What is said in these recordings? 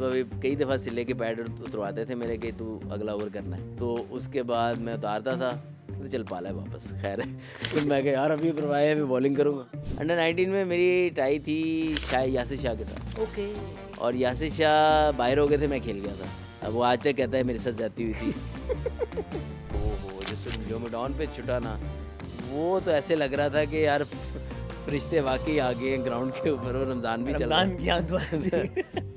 सुबह भी कई दफ़ा सिले के पैड उतरवाते थे मेरे कि तू अगला ओवर करना है, तो उसके बाद मैं उतारता था तो चल पाला है वापस, खैर है। तो मैं कहा यार अभी उतरवाए, अभी बॉलिंग करूँगा। अंडर 19 में मेरी टाई थी शायद यासिर शाह के साथ, ओके। और यासिर शाह बाहर हो गए थे, मैं खेल गया था। अब वो आज तक कहता है मेरे साथ जाती हुई थी। ओहो, जो मैदान पे छुटा ना, वो तो ऐसे लग रहा था कि यार फरिश्ते वाकई आ गए हैं ग्राउंड के ऊपर, और रमज़ान भी चल रहा रमज़ान की आंत वाली। है।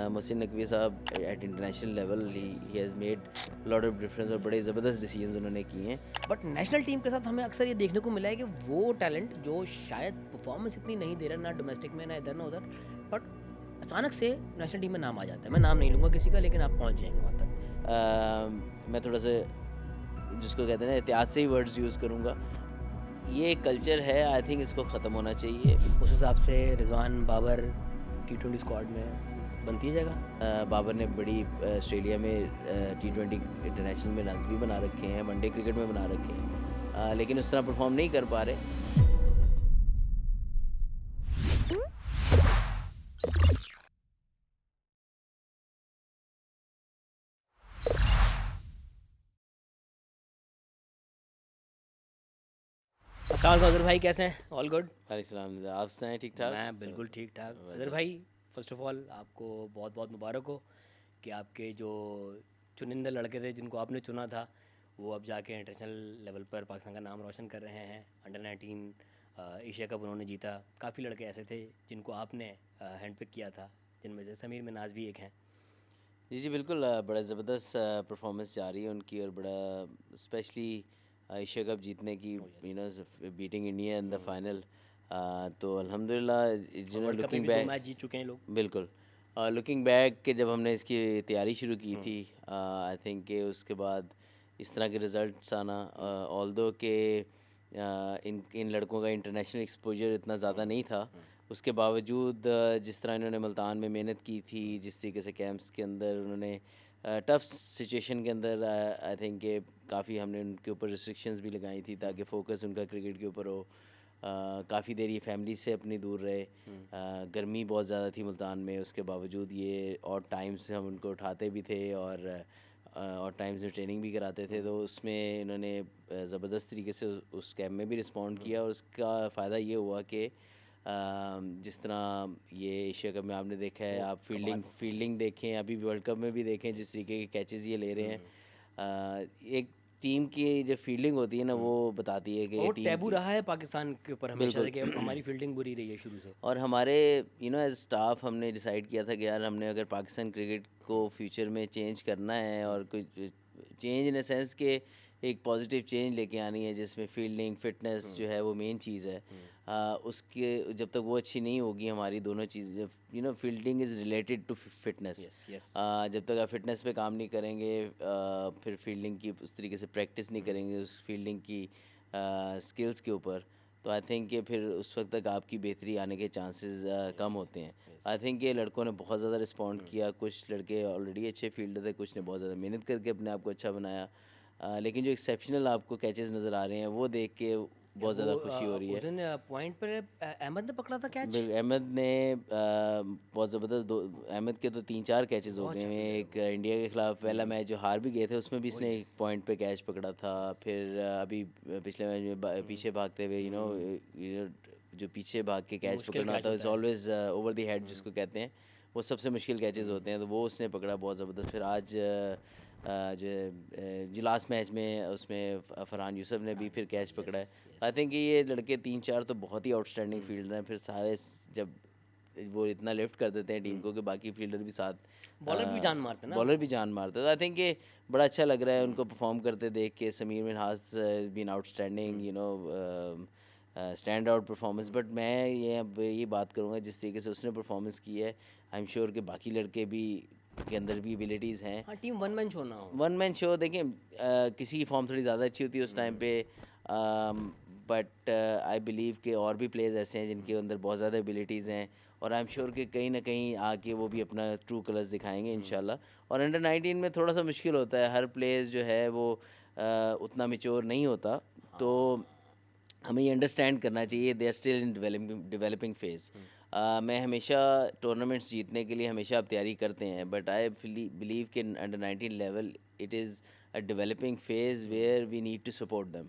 मोहसिन नकवी साहब at international level he has made lot of difference, और बड़े ज़बरदस्त डिसीजंस उन्होंने किए हैं। बट नेशनल टीम के साथ हमें अक्सर ये देखने को मिला है कि वो टैलेंट जो शायद परफॉर्मेंस इतनी नहीं दे रहा, ना डोमेस्टिक में ना इधर ना उधर, बट अचानक से नेशनल टीम में नाम आ जाता है। मैं नाम नहीं लूँगा किसी का, लेकिन आप पहुँच जाएंगे वहाँ तक। मैं थोड़ा सा जिसको कहते हैं ना एहतियात से ही वर्ड्स यूज़ करूँगा। ये एक कल्चर है, आई थिंक इसको ख़त्म होना चाहिए। उस हिसाब से रिजवान बाबर T20 स्क्वाड में बनती है जगह। बाबर ने बड़ी ऑस्ट्रेलिया में T20 इंटरनेशनल में रन्स भी बना रखे हैं, वनडे क्रिकेट में बना रखे हैं, लेकिन उस तरह परफॉर्म नहीं कर पा रहे। अस्सलाम अज़हर भाई, कैसे हैं? All good? वालेकुम, आप सुनाएं? ठीक ठाक? मैं बिल्कुल ठीक ठाक। अज़हर भाई, फ़र्स्ट ऑफ ऑल आपको बहुत बहुत मुबारक हो कि आपके जो चुनिंदा लड़के थे जिनको आपने चुना था, वो अब जाके इंटरनेशनल लेवल पर पाकिस्तान का नाम रोशन कर रहे हैं। अंडर 19 एशिया कप उन्होंने जीता। काफ़ी लड़के ऐसे थे जिनको आपने हैंड पिक किया था, जिनमें से समीर मिनाज भी एक हैं। जी जी बिल्कुल, बड़ा ज़बरदस्त परफॉर्मेंस जा रही है उनकी, और बड़ा स्पेशली एशिया कप जीतने की, you know, beating India in the final. तो अल्हम्दुलिल्लाह, और वर्ल्ड कप में लुकिंग भी 2 बैक, मैच जीत चुके हैं लोग। बिल्कुल लुकिंग बैक के जब हमने इसकी तैयारी शुरू की थी, आई थिंक कि उसके बाद इस तरह के रिज़ल्ट्स आना, ऑल्दो के इन इन लड़कों का इंटरनेशनल एक्सपोजर इतना ज़्यादा नहीं था, उसके बावजूद जिस तरह इन्होंने मुल्तान में मेहनत की थी, जिस तरीके से कैंप्स के अंदर उन्होंने टफ़ सिचुएशन के अंदर, आई थिंक कि काफ़ी हमने उनके ऊपर रिस्ट्रिक्शंस भी लगाई थी ताकि फ़ोकस उनका क्रिकेट के ऊपर हो। काफ़ी देर ये फैमिली से अपनी दूर रहे, गर्मी बहुत ज़्यादा थी मुल्तान में, उसके बावजूद ये और टाइम से हम उनको उठाते भी थे, और टाइम्स में ट्रेनिंग भी कराते थे, तो उसमें इन्होंने ज़बरदस्त तरीके से उस कैम्प में भी रिस्पॉन्ड किया, और उसका फ़ायदा ये हुआ कि जिस तरह ये एशिया कप में आपने देखा है, आप फील्डिंग देखें, अभी वर्ल्ड कप में भी देखें जिस तरीके के कैचेज़ ये ले रहे हैं, एक टीम की जो फील्डिंग होती है ना, वो बताती है कि और टीम टैबू की, रहा है पाकिस्तान के ऊपर हमेशा से बिल्कुल। कि हमारी फील्डिंग बुरी रही है शुरू से। और हमारे एज स्टाफ हमने डिसाइड किया था कि यार हमने अगर पाकिस्तान क्रिकेट को फ्यूचर में चेंज करना है, और कुछ चेंज इन सेंस के एक पॉजिटिव चेंज लेके आनी है जिसमें फील्डिंग फिटनेस जो है वो मेन चीज़ है, उसके जब तक वो अच्छी नहीं होगी हमारी दोनों चीज़, fielding is related to fitness. Yes yes. जब तक आप फिटनेस पे काम नहीं करेंगे, फिर फील्डिंग की उस तरीके से प्रैक्टिस नहीं करेंगे उस फील्डिंग की स्किल्स के ऊपर, तो आई थिंक कि फिर उस वक्त तक आपकी बेहतरी आने के चांसेस कम होते हैं। आई थिंक ये लड़कों ने बहुत ज़्यादा रिस्पॉन्ड किया, कुछ लड़के ऑलरेडी अच्छे फील्डर थे, कुछ ने बहुत ज़्यादा मेहनत करके अपने आप को अच्छा बनाया, लेकिन जो एक्सेप्शनल आपको कैचेस नज़र आ रहे हैं वो देख के बहुत ज़्यादा खुशी हो रही है। उस दिन पॉइंट पर अहमद ने पकड़ा था कैच। अहमद ने बहुत ज़बरदस्त अहमद के तो 3-4 कैचेस हो गए हैं। एक इंडिया के ख़िलाफ़ पहला मैच जो हार भी गए थे उसमें भी इसने एक पॉइंट पे कैच पकड़ा था, फिर अभी पिछले मैच में पीछे भागते हुए जो पीछे भाग के कैच पकड़ना होता है, is always over the head जिसको कहते हैं, वो सबसे मुश्किल कैचेस होते हैं, तो वो उसने पकड़ा बहुत ज़बरदस्त। फिर आज जो लास्ट मैच में उसमें फरहान यूसुफ ने भी फिर कैच पकड़ा है। आई थिंक ये लड़के 3-4 तो बहुत ही आउटस्टैंडिंग फील्डर हैं, फिर सारे जब वो इतना लिफ्ट कर देते हैं टीम को कि बाकी फील्डर भी साथ, बॉलर भी जान मारते हैं ना, बॉलर भी जान मारते हैं। आई थिंक ये बड़ा अच्छा लग रहा है उनको परफॉर्म करते देख के। Sameer Minhas been outstanding, stand out performance, but मैं ये बात करूँगा जिस तरीके से उसने परफॉर्मेंस की है, आई एम श्योर कि बाकी लड़के भी के अंदर भी एबिलिटीज़ हैं। हाँ, टीम वन मैन शो ना हो। वन मैन शो देखें, किसी की फॉर्म थोड़ी ज़्यादा अच्छी होती है उस टाइम पे, बट आई बिलीव कि और भी प्लेयर्स ऐसे हैं जिनके अंदर बहुत ज़्यादा एबिलिटीज़ हैं, और आई एम श्योर कि कहीं ना कहीं आके वो भी अपना ट्रू कलर्स दिखाएंगे इंशाल्लाह। और अंडर 19 में थोड़ा सा मुश्किल होता है, हर प्लेयर्स जो है वो उतना मेच्योर नहीं होता, तो हमें ये अंडरस्टैंड करना चाहिए they are still in developing phase. मैं हमेशा टूर्नामेंट्स जीतने के लिए हमेशा आप तैयारी करते हैं, बट आई बिलीव कि under 19 level it is a developing phase where we need to support them,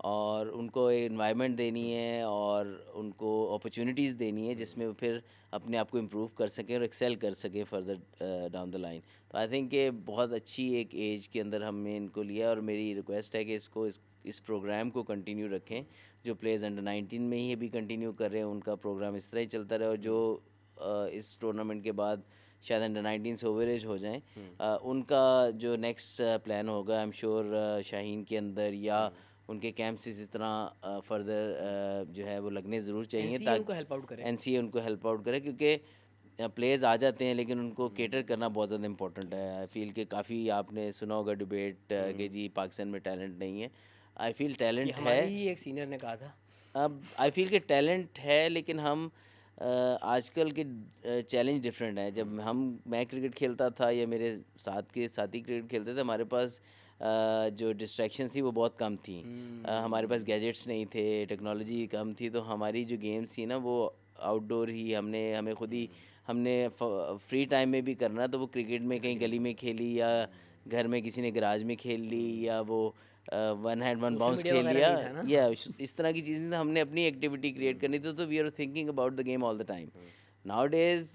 और उनको इन्वायरमेंट देनी है और उनको अपॉर्चुनिटीज़ देनी है जिसमें वो फिर अपने आप को इम्प्रूव कर सकें और एक्सेल कर सकें फर्दर डाउन द लाइन। तो आई थिंक ये बहुत अच्छी एक एज के अंदर हमने इनको लिया, और मेरी रिक्वेस्ट है कि इसको इस प्रोग्राम को कंटिन्यू रखें। जो प्लेयर्स अंडर 19 में ही अभी कंटिन्यू कर रहे हैं उनका प्रोग्राम इस तरह ही चलता रहे, और जो इस टूर्नामेंट के बाद शायद अंडर 19 से ओवर एज हो जाएं, उनका जो नेक्स्ट प्लान होगा आई एम श्योर शाहीन के अंदर या उनके कैंप्स इसी तरह फर्दर जो है वो लगने ज़रूर चाहिए, एनसीए उनको हेल्प आउट करे। एनसीए उनको हेल्प आउट करे, क्योंकि प्लेयर्स आ जाते हैं लेकिन उनको केटर करना बहुत ज़्यादा इंपॉर्टेंट है। आई फील कि काफ़ी आपने सुना होगा डिबेट कि जी पाकिस्तान में टैलेंट नहीं है। आई फील ये टैलेंट है। हमारे ही एक सीनियर ने कहा था। अब आई फील कि टैलेंट है, लेकिन हम आजकल के चैलेंज डिफरेंट है। जब मैं क्रिकेट खेलता था या मेरे साथ के साथी क्रिकेट खेलते थे, हमारे पास जो डिस्ट्रैक्शन थी वो बहुत कम थी। हमारे पास गैजेट्स नहीं थे, टेक्नोलॉजी कम थी, तो हमारी जो गेम्स थी ना वो आउटडोर ही हमें खुद ही हमने फ्री टाइम में भी करना तो वो क्रिकेट में कहीं गली में खेली, या घर में किसी ने गराज में खेल ली, या वो one hand one social bounce media खेल वगैरह लिया, नहीं था ना। या इस तरह की चीज़ें। हमने अपनी एक्टिविटी क्रिएट करनी थी, तो we are thinking about the game all the time. Nowadays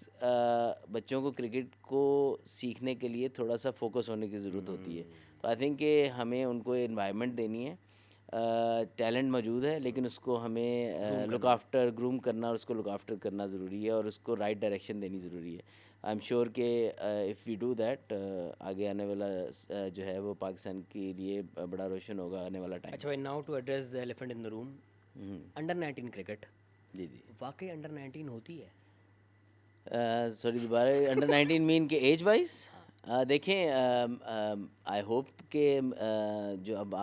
बच्चों को क्रिकेट को सीखने के लिए थोड़ा सा फोकस होने की ज़रूरत होती है। तो आई थिंक कि हमें उनको इन्वायरमेंट देनी है। टैलेंट मौजूद है, लेकिन उसको हमें लुक आफ्टर ग्रूम करना और उसको लुक आफ्टर करना ज़रूरी है, और उसको राइट डायरेक्शन देनी ज़रूरी है। आई एम श्योर कि इफ़ वी डू दैट आगे आने वाला जो है वो पाकिस्तान के लिए बड़ा रोशन होगा आने वाला टाइम। अच्छा भाई, now to address the elephant in the room, under 19 cricket जी जी। वाकई अंडर 19 होती है? सॉरी दोबारा, अंडर 19 मीन के एज वाइज? देखें, आई होप कि जो अब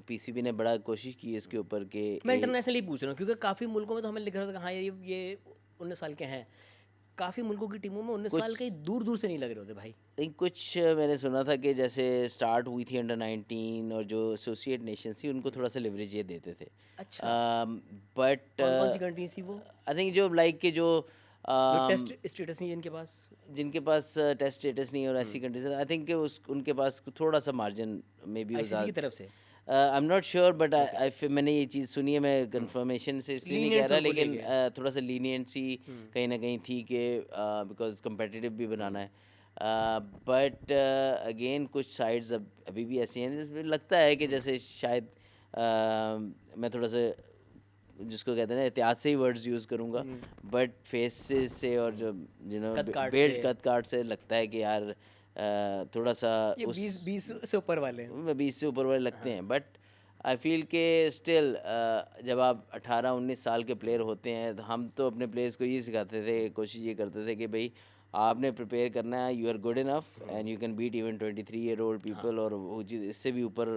पीसीबी ने बड़ा कोशिश की है इसके ऊपर कि मैं इंटरनेशनली पूछ रहा हूँ, क्योंकि काफ़ी मुल्कों में तो हमें लिख रहा था कि हाँ ये 19 साल के हैं। काफ़ी मुल्कों की टीमों में 19 साल के दूर दूर से नहीं लग रहे होते भाई। कुछ मैंने सुना था कि जैसे स्टार्ट हुई थी अंडर 19, और जो एसोसिएट नेशंस थी उनको थोड़ा सा लिवरेज ये देते थे। अच्छा, बट कौन कौन सी कंट्रीज थी वो आई थिंक जो लाइक के जो जो टेस्ट स्टेटस नहीं है इनके पास? जिनके पास टेस्ट स्टेटस नहीं है और ऐसी कंट्रीज, आई थिंक कि उनके पास थोड़ा सा मार्जिन मे बी आईसीसी की तरफ से आई एम नॉट श्योर, बट मैंने ये चीज़ सुनी है। मैं कंफर्मेशन से इसलिए नहीं कह Lenient रहा, तो लेकिन बोलेंगे। थोड़ा सा लीनियंसी कहीं ना कहीं थी कि बिकॉज कंपेटिटिव भी बनाना है। बट अगेन कुछ साइड्स अभी भी ऐसी हैं जिसमें लगता है कि जैसे शायद मैं थोड़ा सा जिसको कहते हैं ना एहतियात से ही वर्ड्स यूज़ करूँगा, बट फेसेस से और जो कद-काठ बेल्ट से। कद काट से लगता है कि यार थोड़ा सा ये 20 से ऊपर वाले हैं। 20 से ऊपर वाले लगते हैं। बट आई फील के स्टिल जब आप 18-19 साल के प्लेयर होते हैं, तो हम तो अपने प्लेयर्स को ये सिखाते थे, कोशिश ये करते थे कि भाई आपने प्रिपेयर करना है, you are good enough and you can beat even 23-year-old people, और वो चीज़ इससे भी ऊपर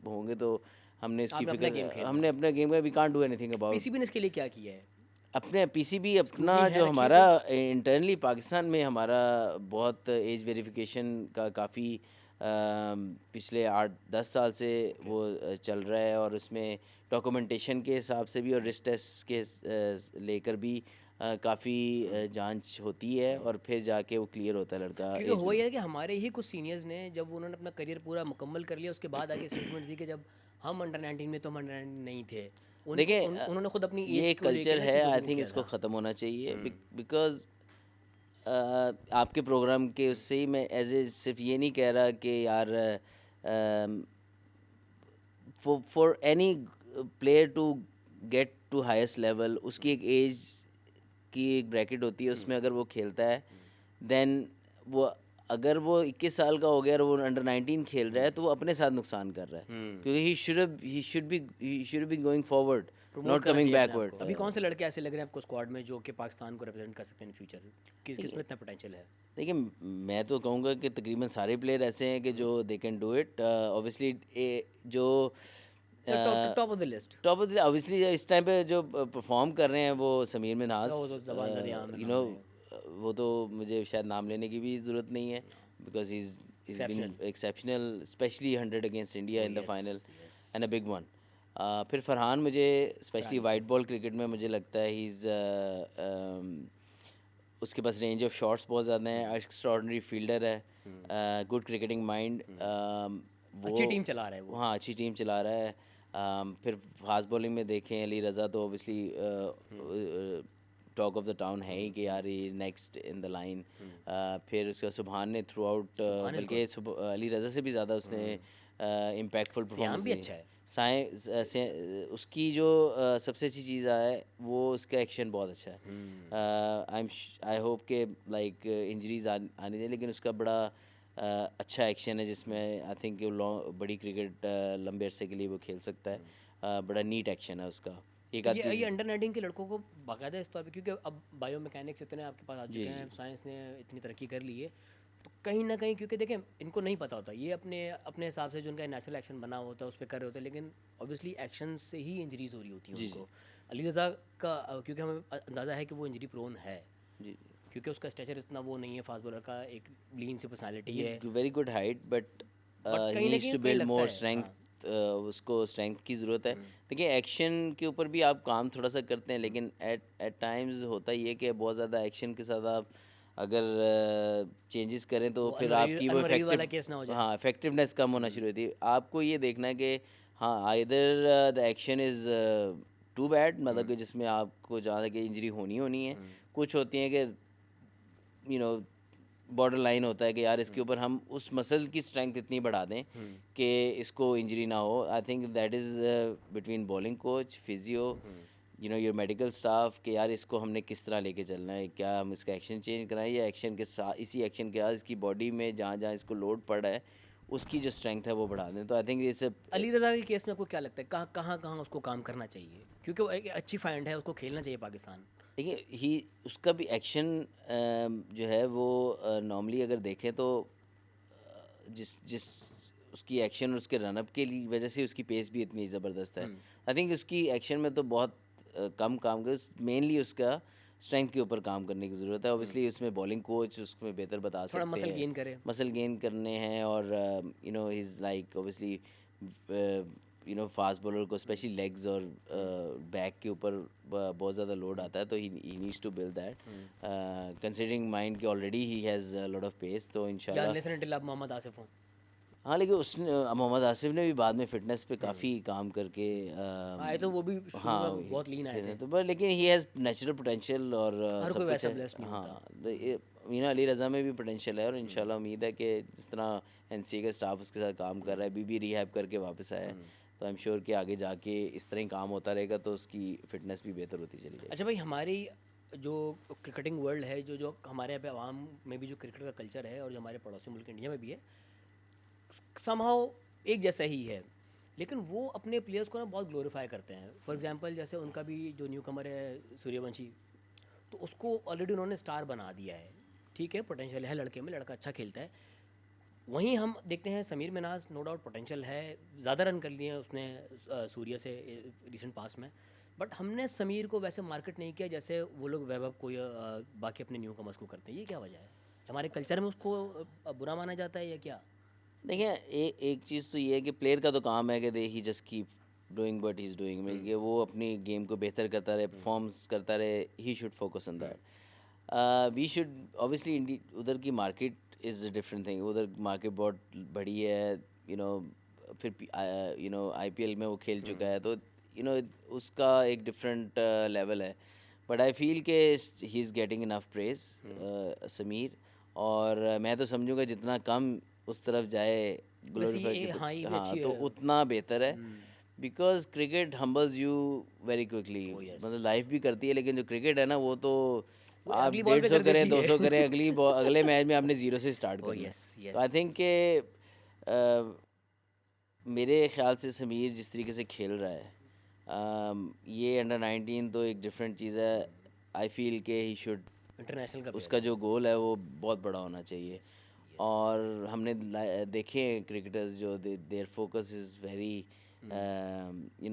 होंगे। तो हमने इसकी आपने अपना गेम फिक्र, खेलना हमने अपना गेम का we can't do anything about. PCB ने इसके लिए क्या किया है? अपने पीसीबी अपना स्क्रूटनी है जो रखी है हमारा इंटरनली पाकिस्तान में हमारा बहुत एज वेरिफिकेशन का काफ़ी पिछले 8-10 साल से वो चल रहा है, और उसमें डॉक्यूमेंटेशन के हिसाब से भी और रिस्ट टेस्ट के लेकर भी काफ़ी जांच होती है, और फिर जाके वो क्लियर होता है लड़का क्योंकि एज हुआ में। ये है कि हमारे ही कुछ सीनियर्स ने जब उन्होंने अपना करियर पूरा मुकम्मल कर लिया, उसके बाद आगे स्टेटमेंट्स दी कि जब हम अंडर 19 में तो हम अंडर 19 नहीं थे। देखिए उन्होंने खुद अपनी ये एज एक को लेके कल्चर ना है, चीज़ों आई को थिंक किया इसको था। ख़त्म होना चाहिए, बिकॉज आपके प्रोग्राम के उससे ही मैं एज ए सिर्फ ये नहीं कह रहा कि यार for any player to get to highest level उसकी एक एज की एक ब्रैकेट होती है, उसमें अगर वो खेलता है देन वो, अगर वो 21 साल का हो गया और वो अंडर 19 खेल रहा है तो वो अपने साथ नुकसान कर रहा है, क्योंकि he should be going forward, promote not करना कमिंग चाहिए अपने आप बैकवर्ड। को। अभी कौन से लड़के ऐसे लग रहे हैं आपको स्क्वाड में जो कि पाकिस्तान को रिप्रेजेंट कर सकते हैं इन फ्यूचर? किस में इतना पोटेंशियल है? देखिए मैं तो कहूँगा कि तकरीबन सारे प्लेयर ऐसे हैं कि जो they can do it. Obviously जो top of the list. Top of the obviously इस टाइम पे जो परफॉर्म कर रहे हैं वो समीर मिन्हास, वो तो ज़बान ज़दी आम है यू नाम नो, है। वो तो मुझे शायद नाम लेने की भी ज़रूरत नहीं है, because he is been Exceptional. Exceptional, specially 100 against India in the yes, final yes. And a big one. फिर फरहान मुझे स्पेशली वाइट बॉल क्रिकेट में मुझे लगता है ही इज़ उसके पास रेंज ऑफ शॉट्स बहुत ज़्यादा हैं, एक्स्ट्रॉर्डनरी फील्डर है, गुड क्रिकेटिंग माइंड, वो अच्छी टीम चला रहा है वो। हाँ अच्छी टीम चला रहा है। फिर फास्ट बॉलिंग में देखें अली रज़ा तो obviously talk of the town है ही कि यार ये नेक्स्ट इन द लाइन। फिर उसका सुबहान ने थ्रू आउट सुभान इज बल्कि अली रज़ा से भी ज़्यादा उसने इम्पैक्टफुल सियाम परफॉर्मेंस भी दी। अच्छा है। उसकी जो सबसे अच्छी चीज़ है वो उसका एक्शन बहुत अच्छा है। आई होप के लाइक इंजरीज आने दें, लेकिन उसका बड़ा अच्छा एक्शन है जिसमें आई थिंक बड़ी क्रिकेट लंबे अरसे के लिए वो खेल सकता है। बड़ा नीट एक्शन है उसका। एक तो आध ये चीज़ अंडर 19 के लड़कों को बाकायदा इस तौर पे, क्योंकि अब बायो मैकेनिक्स इतने आपके पास आ चुके हैं, साइंस ने इतनी तरक्की कर ली है, तो कहीं ना कहीं क्योंकि देखें इनको नहीं पता होता, ये अपने अपने हिसाब से जो उनका नेचुरल एक्शन बना होता है उस पर कर रहे होते हैं, लेकिन ऑब्वियसली एक्शन से ही इंजरीज हो रही होती हैं उनको। अली रज़ा का क्योंकि हमें अंदाज़ा है कि वो इंजरी प्रोन है, जी क्योंकि उसका स्ट्रेचर इतना वो नहीं है, फास्ट बॉलर का एक लीन सी पर्सनैलिटी है, very good height but but he कहीं ना नीड्स टू कहीं बिल्ड लगता मोर है। स्ट्रेंथ। हाँ। उसको स्ट्रेंथ की ज़रूरत है। देखिए एक्शन के ऊपर भी आप काम थोड़ा सा करते हैं, लेकिन एट टाइम्स होता ही है कि बहुत ज़्यादा एक्शन के साथ आप अगर चेंजेस करें तो वो फिर आपकी वो अनवरी वाला इफेक्टिव केस ना हो जाए। हाँ इफेक्टिवनेस कम होना शुरू होती है। आपको ये देखना है कि हाँ either the action is too bad, मतलब कि जिसमें आपको जहाँ तक इंजरी होनी है। कुछ होती हैं कि यू नो बॉर्डर लाइन होता है कि यार इसके ऊपर हम उस मसल की स्ट्रेंथ इतनी बढ़ा दें कि इसको इंजरी ना हो। आई think that is between bowling coach, physio, your medical staff कि यार इसको हमने किस तरह लेके चलना है। क्या हम इसका एक्शन चेंज कराएं या एक्शन के साथ इसी एक्शन के साथ इसकी बॉडी में जहाँ जहाँ इसको लोड पड़ रहा है उसकी जो स्ट्रेंथ है वो बढ़ा दें। तो I think it's Ali Raza के केस में आपको क्या लगता है, कहाँ उसको काम करना चाहिए, क्योंकि वो एक अच्छी फाइंड है, उसको खेलना चाहिए पाकिस्तान। देखिए ही उसका भी एक्शन जो है वो नॉर्मली अगर देखें तो जिस जिस उसकी एक्शन और उसके रनअप के लिए वजह से उसकी पेस भी इतनी ज़बरदस्त है। आई थिंक उसकी एक्शन में तो बहुत कम काम कर, मेनली उसका स्ट्रेंथ के ऊपर काम करने की ज़रूरत है। ऑब्वियसली उसमें बॉलिंग कोच उसमें बेहतर बता थोड़ा सकते मसल हैं, गेन करे। मसल गेन करने हैं और is like obviously fast bowler को स्पेशली लेग्स और बैक के ऊपर बहुत ज़्यादा लोड आता है, तो he needs to build that considering mind कि already he has lot of pace. तो या इंशाल्लाह अनलेस एंड अनटिल आप मोहम्मद आसिफ हों। हाँ, लेकिन उसने मोहम्मद आसिफ ने भी बाद में फ़िटनेस पे काफ़ी काम करके आए तो वो भी शुरू हाँ में बहुत लीन आए थे। तो पर लेकिन ही हैज़ नेचुरल पोटेंशियल और हर कोई सब कुछ वैसा है। ब्लेस्ड नहीं होता। हाँ अली रज़ा में भी पोटेंशियल है और इंशाल्लाह उम्मीद है कि जिस तरह एनसीए का स्टाफ उसके साथ काम कर रहा है, बीबी रिहैब करके वापस आया है, तो आई एम श्योर कि आगे जाके इस तरह ही काम होता रहेगा तो उसकी फ़िटनेस भी बेहतर होती चली जाएगी। अच्छा भाई, हमारी जो क्रिकेटिंग वर्ल्ड है, जो जो हमारे यहाँ पे आवाम में भी जो क्रिकेट का कल्चर है और जो हमारे पड़ोसी मुल्क इंडिया में भी है, समहाउ एक जैसा ही है, लेकिन वो अपने प्लेयर्स को ना बहुत ग्लोरीफाई करते हैं। फॉर एग्जांपल जैसे उनका भी जो न्यू कमर है सूर्यवंशी, तो उसको ऑलरेडी उन्होंने स्टार बना दिया है। ठीक है, पोटेंशियल है लड़के में, लड़का अच्छा खेलता है। वहीं हम देखते हैं Sameer Minaj, no doubt potential है, ज़्यादा रन कर लिए हैं उसने सूर्य से रिसेंट पास में, बट हमने समीर को वैसे मार्केट नहीं किया जैसे वो लोग वैभव को या बाकी अपने न्यू कमर्स को करते हैं। ये क्या वजह है? हमारे कल्चर में उसको बुरा माना जाता है या क्या? देखिए एक चीज़ तो ये है कि प्लेयर का तो काम है कि they he just keep doing what he is doing में, कि वो अपनी गेम को बेहतर करता रहे, परफॉर्म्स करता रहे, he should focus on that. We should obviously उधर की market is a different thing, उधर मार्केट बहुत बड़ी है, फिर आईपीएल में वो खेल चुका है, तो उसका एक डिफरेंट लेवल है। बट आई फील के he is getting enough praise Sameer, और मैं तो समझूंगा जितना कम उस तरफ जाए वैसे ग्लोरीफाई ये हाँ, ये भी हाँ अच्छी तो है। उतना बेहतर है, because cricket हम्बल्स you very quickly. O yes, मतलब लाइफ भी करती है, लेकिन जो क्रिकेट है ना वो तो वो आप अगली बॉल पे 150 कर करें देती 200 है। करें अगले मैच में आपने ज़ीरो से स्टार्ट ओ करना है। यस तो आई यस। थिंक के मेरे ख्याल से समीर जिस तरीके से खेल रहा है, ये अंडर 19 तो एक डिफरेंट चीज़ है। आई फील के ही शुड, इंटरनेशनल का प्लेयर उसका जो गोल है वो बहुत बड़ा होना चाहिए। यस। और हमने देखे हैं क्रिकेटर्स जो देयर फोकस इज़ वेरी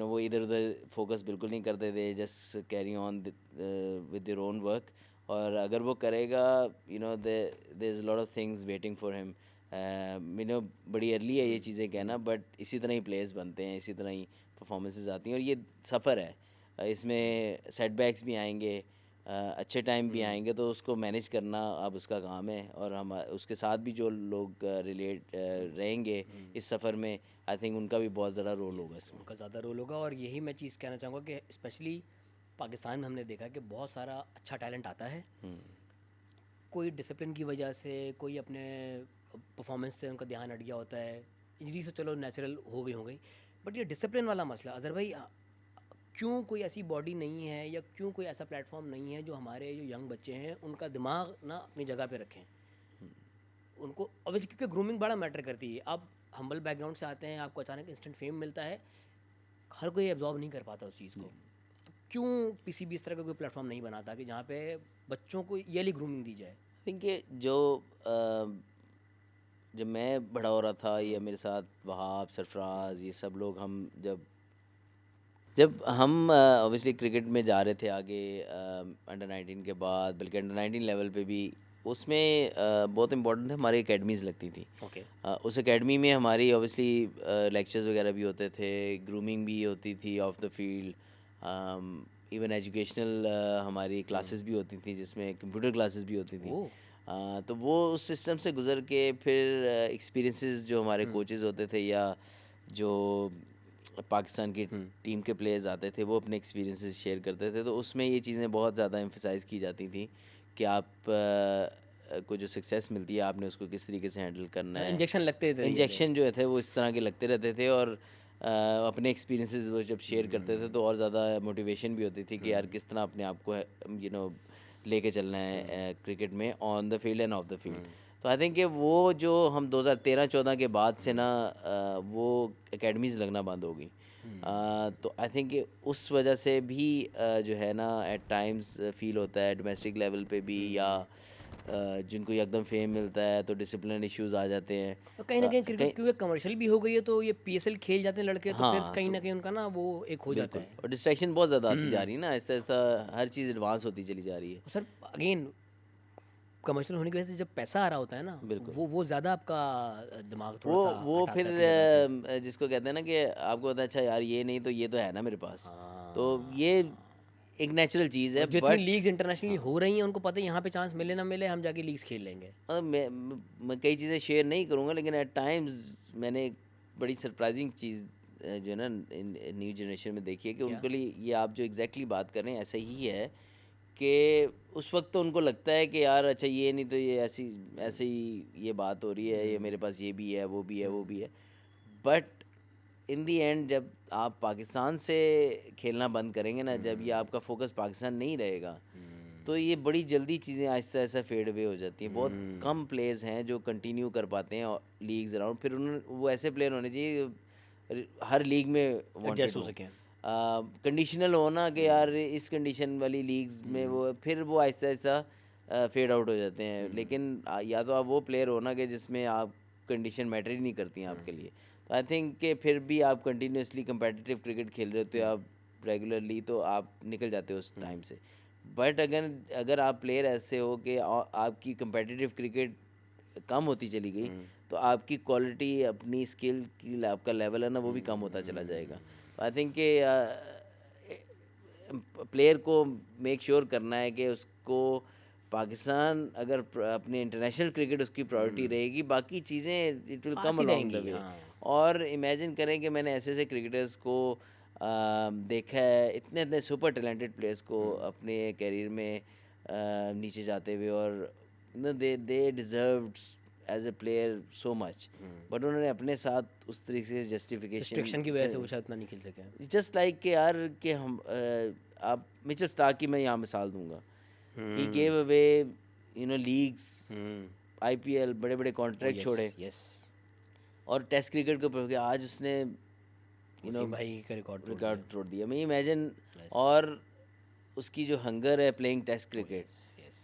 वो इधर उधर फोकस बिल्कुल नहीं करते थे, just carry on with their own work. और अगर वो करेगा there is lot of things waiting for him. बड़ी अर्ली है ये चीज़ें कहना, बट इसी तरह ही प्लेयर्स बनते हैं, इसी तरह ही परफॉर्मेंसेस आती हैं, और ये सफ़र है। इसमें सेटबैक्स भी आएंगे, अच्छे टाइम भी आएंगे, तो उसको मैनेज करना अब उसका काम है। और हम उसके साथ भी जो लोग रिलेट रहेंगे इस सफ़र में, आई थिंक उनका भी बहुत ज़्यादा रोल होगा इसमें। उनका ज़्यादा रोल होगा। और यही मैं चीज़ कहना चाहूँगा कि स्पेशली पाकिस्तान में हमने देखा कि बहुत सारा अच्छा टैलेंट आता है, कोई डिसिप्लिन की वजह से, कोई अपने परफॉर्मेंस से उनका ध्यान हट गया होता है, इंजरी से चलो नेचुरल हो गई, बट ये डिसिप्लिन वाला मसला अज़हर भाई, क्यों कोई ऐसी बॉडी नहीं है या क्यों कोई ऐसा प्लेटफॉर्म नहीं है जो हमारे जो यंग बच्चे हैं उनका दिमाग ना अपनी जगह पे रखें? उनको ऑब्वियसली क्योंकि ग्रूमिंग बड़ा मैटर करती है। आप हम्बल बैकग्राउंड से आते हैं, आपको अचानक इंस्टेंट फेम मिलता है, हर कोई एब्जॉर्ब नहीं कर पाता उस चीज़ को। तो क्यों पीसीबी इस तरह का कोई प्लेटफॉर्म नहीं बनाता कि जहाँ पे बच्चों को ईयरली ग्रूमिंग दी जाए? आई थिंक कि जो जब मैं बड़ा हो रहा था, या मेरे साथ वहाब, सरफराज, ये सब लोग, हम जब जब हम ऑब्वियसली क्रिकेट में जा रहे थे आगे, अंडर 19 के बाद, बल्कि अंडर 19 लेवल पे भी, उसमें बहुत इंपॉर्टेंट थे, हमारी एकेडमीज़ लगती थी। ओके। उस एकेडमी में हमारी ऑब्वियसली लेक्चर्स वगैरह भी होते थे, ग्रूमिंग भी होती थी of the field, even educational हमारी क्लासेस भी होती थी, जिसमें कंप्यूटर क्लासेस भी होती थी। तो वो उस सिस्टम से गुज़र के फिर एक्सपीरियंसेस जो हमारे कोचेज़ होते थे, या जो पाकिस्तान की टीम के प्लेयर्स आते थे, वो अपने एक्सपीरियंसेस शेयर करते थे, तो उसमें ये चीज़ें बहुत ज़्यादा एम्फसाइज़ की जाती थी कि आप को जो सक्सेस मिलती है, आपने उसको किस तरीके से हैंडल करना है। इंजेक्शन लगते थे। इंजेक्शन जो थे वो इस तरह के लगते रहते थे, और अपने एक्सपीरियंसेस वो जब शेयर करते थे तो और ज़्यादा मोटिवेशन भी होती थी कि यार किस तरह अपने आप को लेके चलना है क्रिकेट में, on the field end of the field. तो आई थिंक कि वो जो हम 2013-14 के बाद से ना वो एकेडमीज़ लगना बंद हो गई। तो आई थिंक कि उस वजह से भी जो है ना, एट टाइम्स फील होता है डोमेस्टिक लेवल पे भी, या जिनको एकदम फेम मिलता है तो डिसिप्लिन इश्यूज आ जाते हैं। और कहीं ना कहीं क्रिकेट क्योंकि कमर्शियल भी हो गई है, तो ये पीएसएल खेल जाते हैं लड़के, तो फिर हाँ, कहीं ना कहीं उनका ना वो एक हो जाता बिल्कुल, है। और डिस्ट्रैक्शन बहुत ज़्यादा आती जा रही है ना, ऐसा ऐसा हर चीज़ एडवांस होती चली जा रही है। सर अगेन कमर्शियल होने की वजह से जब पैसा आ रहा होता है ना, बिल्कुल। वो ज़्यादा आपका दिमाग थोड़ा वो सा वो हटाता फिर है अपनी जगह से। जिसको कहते हैं ना कि आपको पता है, अच्छा यार ये नहीं तो ये तो है ना मेरे पास, तो हाँ। ये एक नेचुरल चीज़ है। और जितनी बट लीग्स इंटरनेशनली हो रही हैं उनको पता है यहाँ पे चांस मिले ना मिले, हम जाके लीग्स खेल लेंगे। मतलब मैं कई चीज़ें शेयर नहीं करूँगा, लेकिन एट टाइम्स मैंने एक बड़ी सरप्राइजिंग चीज़ जो है ना न्यू जनरेशन में देखी है, कि क्या? उनके लिए ये आप जो एग्जैक्टली बात कर रहे हैं ऐसा ही है, कि उस वक्त तो उनको लगता है कि यार अच्छा ये नहीं तो ये ऐसी ऐसे ही ये बात हो रही है, ये मेरे पास ये भी है, वो भी है, वो भी है। बट इन दी एंड जब आप पाकिस्तान से खेलना बंद करेंगे ना, जब ये आपका फोकस पाकिस्तान नहीं रहेगा, तो ये बड़ी जल्दी चीज़ें आहिस्ता आहिस्ता फेड अवे हो जाती हैं। बहुत कम प्लेयर्स हैं जो कंटिन्यू कर पाते हैं लीग्स अराउंड। फिर उन्होंने वो ऐसे प्लेयर होने चाहिए हर लीग में वांटेड एडजस्ट हो हो, सकें। कंडीशनल हो ना, कि यार इस कंडीशन वाली लीग्स में वो फिर वो आहिस्ता आहिस्ता फेड आउट हो जाते हैं। लेकिन या तो आप वो प्लेयर हो ना कि जिसमें आप कंडीशन मैटर ही नहीं करती हैं आपके लिए, तो आई थिंक कि फिर भी आप कंटिन्यूसली competitive क्रिकेट खेल रहे होते हो आप रेगुलरली, तो आप निकल जाते हो उस टाइम से। बट अगर अगर आप प्लेयर ऐसे हो कि आपकी competitive क्रिकेट कम होती चली गई, तो आपकी क्वालिटी, अपनी स्किल की आपका लेवल है ना, वो भी कम होता चला जाएगा। तो आई थिंक कि प्लेयर को मेक श्योर करना है कि उसको पाकिस्तान अगर अपने इंटरनेशनल क्रिकेट उसकी प्रायोरिटी रहेगी, बाकी चीज़ें इट विल कम आती अलोंग द रहेंगी। वे। हाँ। और इमेजिन करें कि मैंने ऐसे ऐसे क्रिकेटर्स को देखा है, इतने इतने सुपर टैलेंटेड प्लेयर्स को अपने कैरियर में नीचे जाते हुए, और they deserved as a player so much, but उन्होंने अपने साथ उस तरीके से रिस्ट्रिक्शन की वजह से वो शायद उतना नहीं खेल सके। जस्ट लाइक कि यार कि हम आप मिचेल स्टार्क की मैं यहाँ मिसाल दूंगा, he gave away leagues, IPL, बड़े बड़े कॉन्ट्रैक्ट छोड़े, यस। और टेस्ट क्रिकेट के ऊपर हो गया, आज उसने वसीम भाई का रिकॉर्ड तोड़ दिया। मैं इमेजिन, Yes. और उसकी जो हंगर है प्लेइंग टेस्ट क्रिकेट, यस।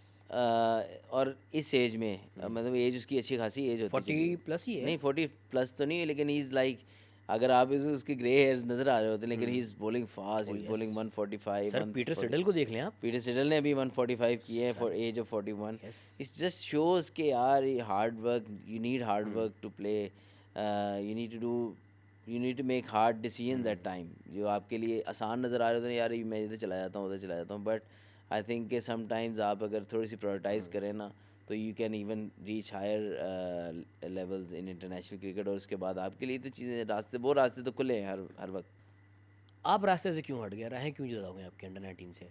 और इस एज में मतलब एज उसकी अच्छी खासी एज होती 40 प्लस ही है। नहीं 40 प्लस तो नहीं है, लेकिन ही इज़ लाइक अगर आप उसके ग्रे हेयर्स नज़र आ रहे होते हैं, लेकिन he is bowling fast, he is bowling 145 sir Peter Seidel को देख लें आप। पीटर सिडल ने अभी 145 किए हैं for age of 41. Yes it's just shows के यार hard work, you need hard work to play, you need to do, you need to make hard decisions at time. जो आपके लिए आसान नज़र आ रहे होते हैं, यार मैं इधर चला जाता हूँ, उधर चला जाता हूँ, बट आई थिंक कि समटाइम्स आप अगर थोड़ी सी प्रायोरिटाइज करें ना, तो you can even reach higher levels in international cricket. और उसके बाद आपके लिए तो चीज़ें रास्ते तो खुले हैं हर वक्त. आप रास्ते से क्यों हट गए, राहें क्यों जुदा हुए आपके अंडर 19 से?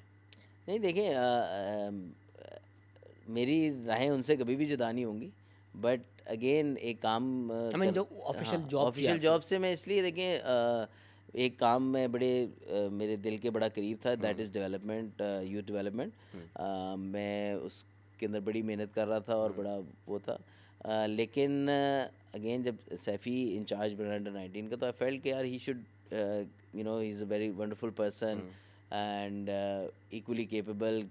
नहीं देखें, मेरी राहें उनसे कभी भी जुदा नहीं होंगी, बट अगेन एक काम आई मीन जो ऑफिशियल जॉब ऑफिशियल जॉब से मैं इसलिए देखें, एक काम में बड़े मेरे दिल के बड़ा करीब था, that is development, youth development. मैं उसके अंदर बड़ी मेहनत कर रहा था और बड़ा वो था, लेकिन अगेन जब सैफ़ी इंचार्ज बना अंडर 19 का, तो आई फेल्ट कि यार he should, you know, he is a very wonderful person and equally capable.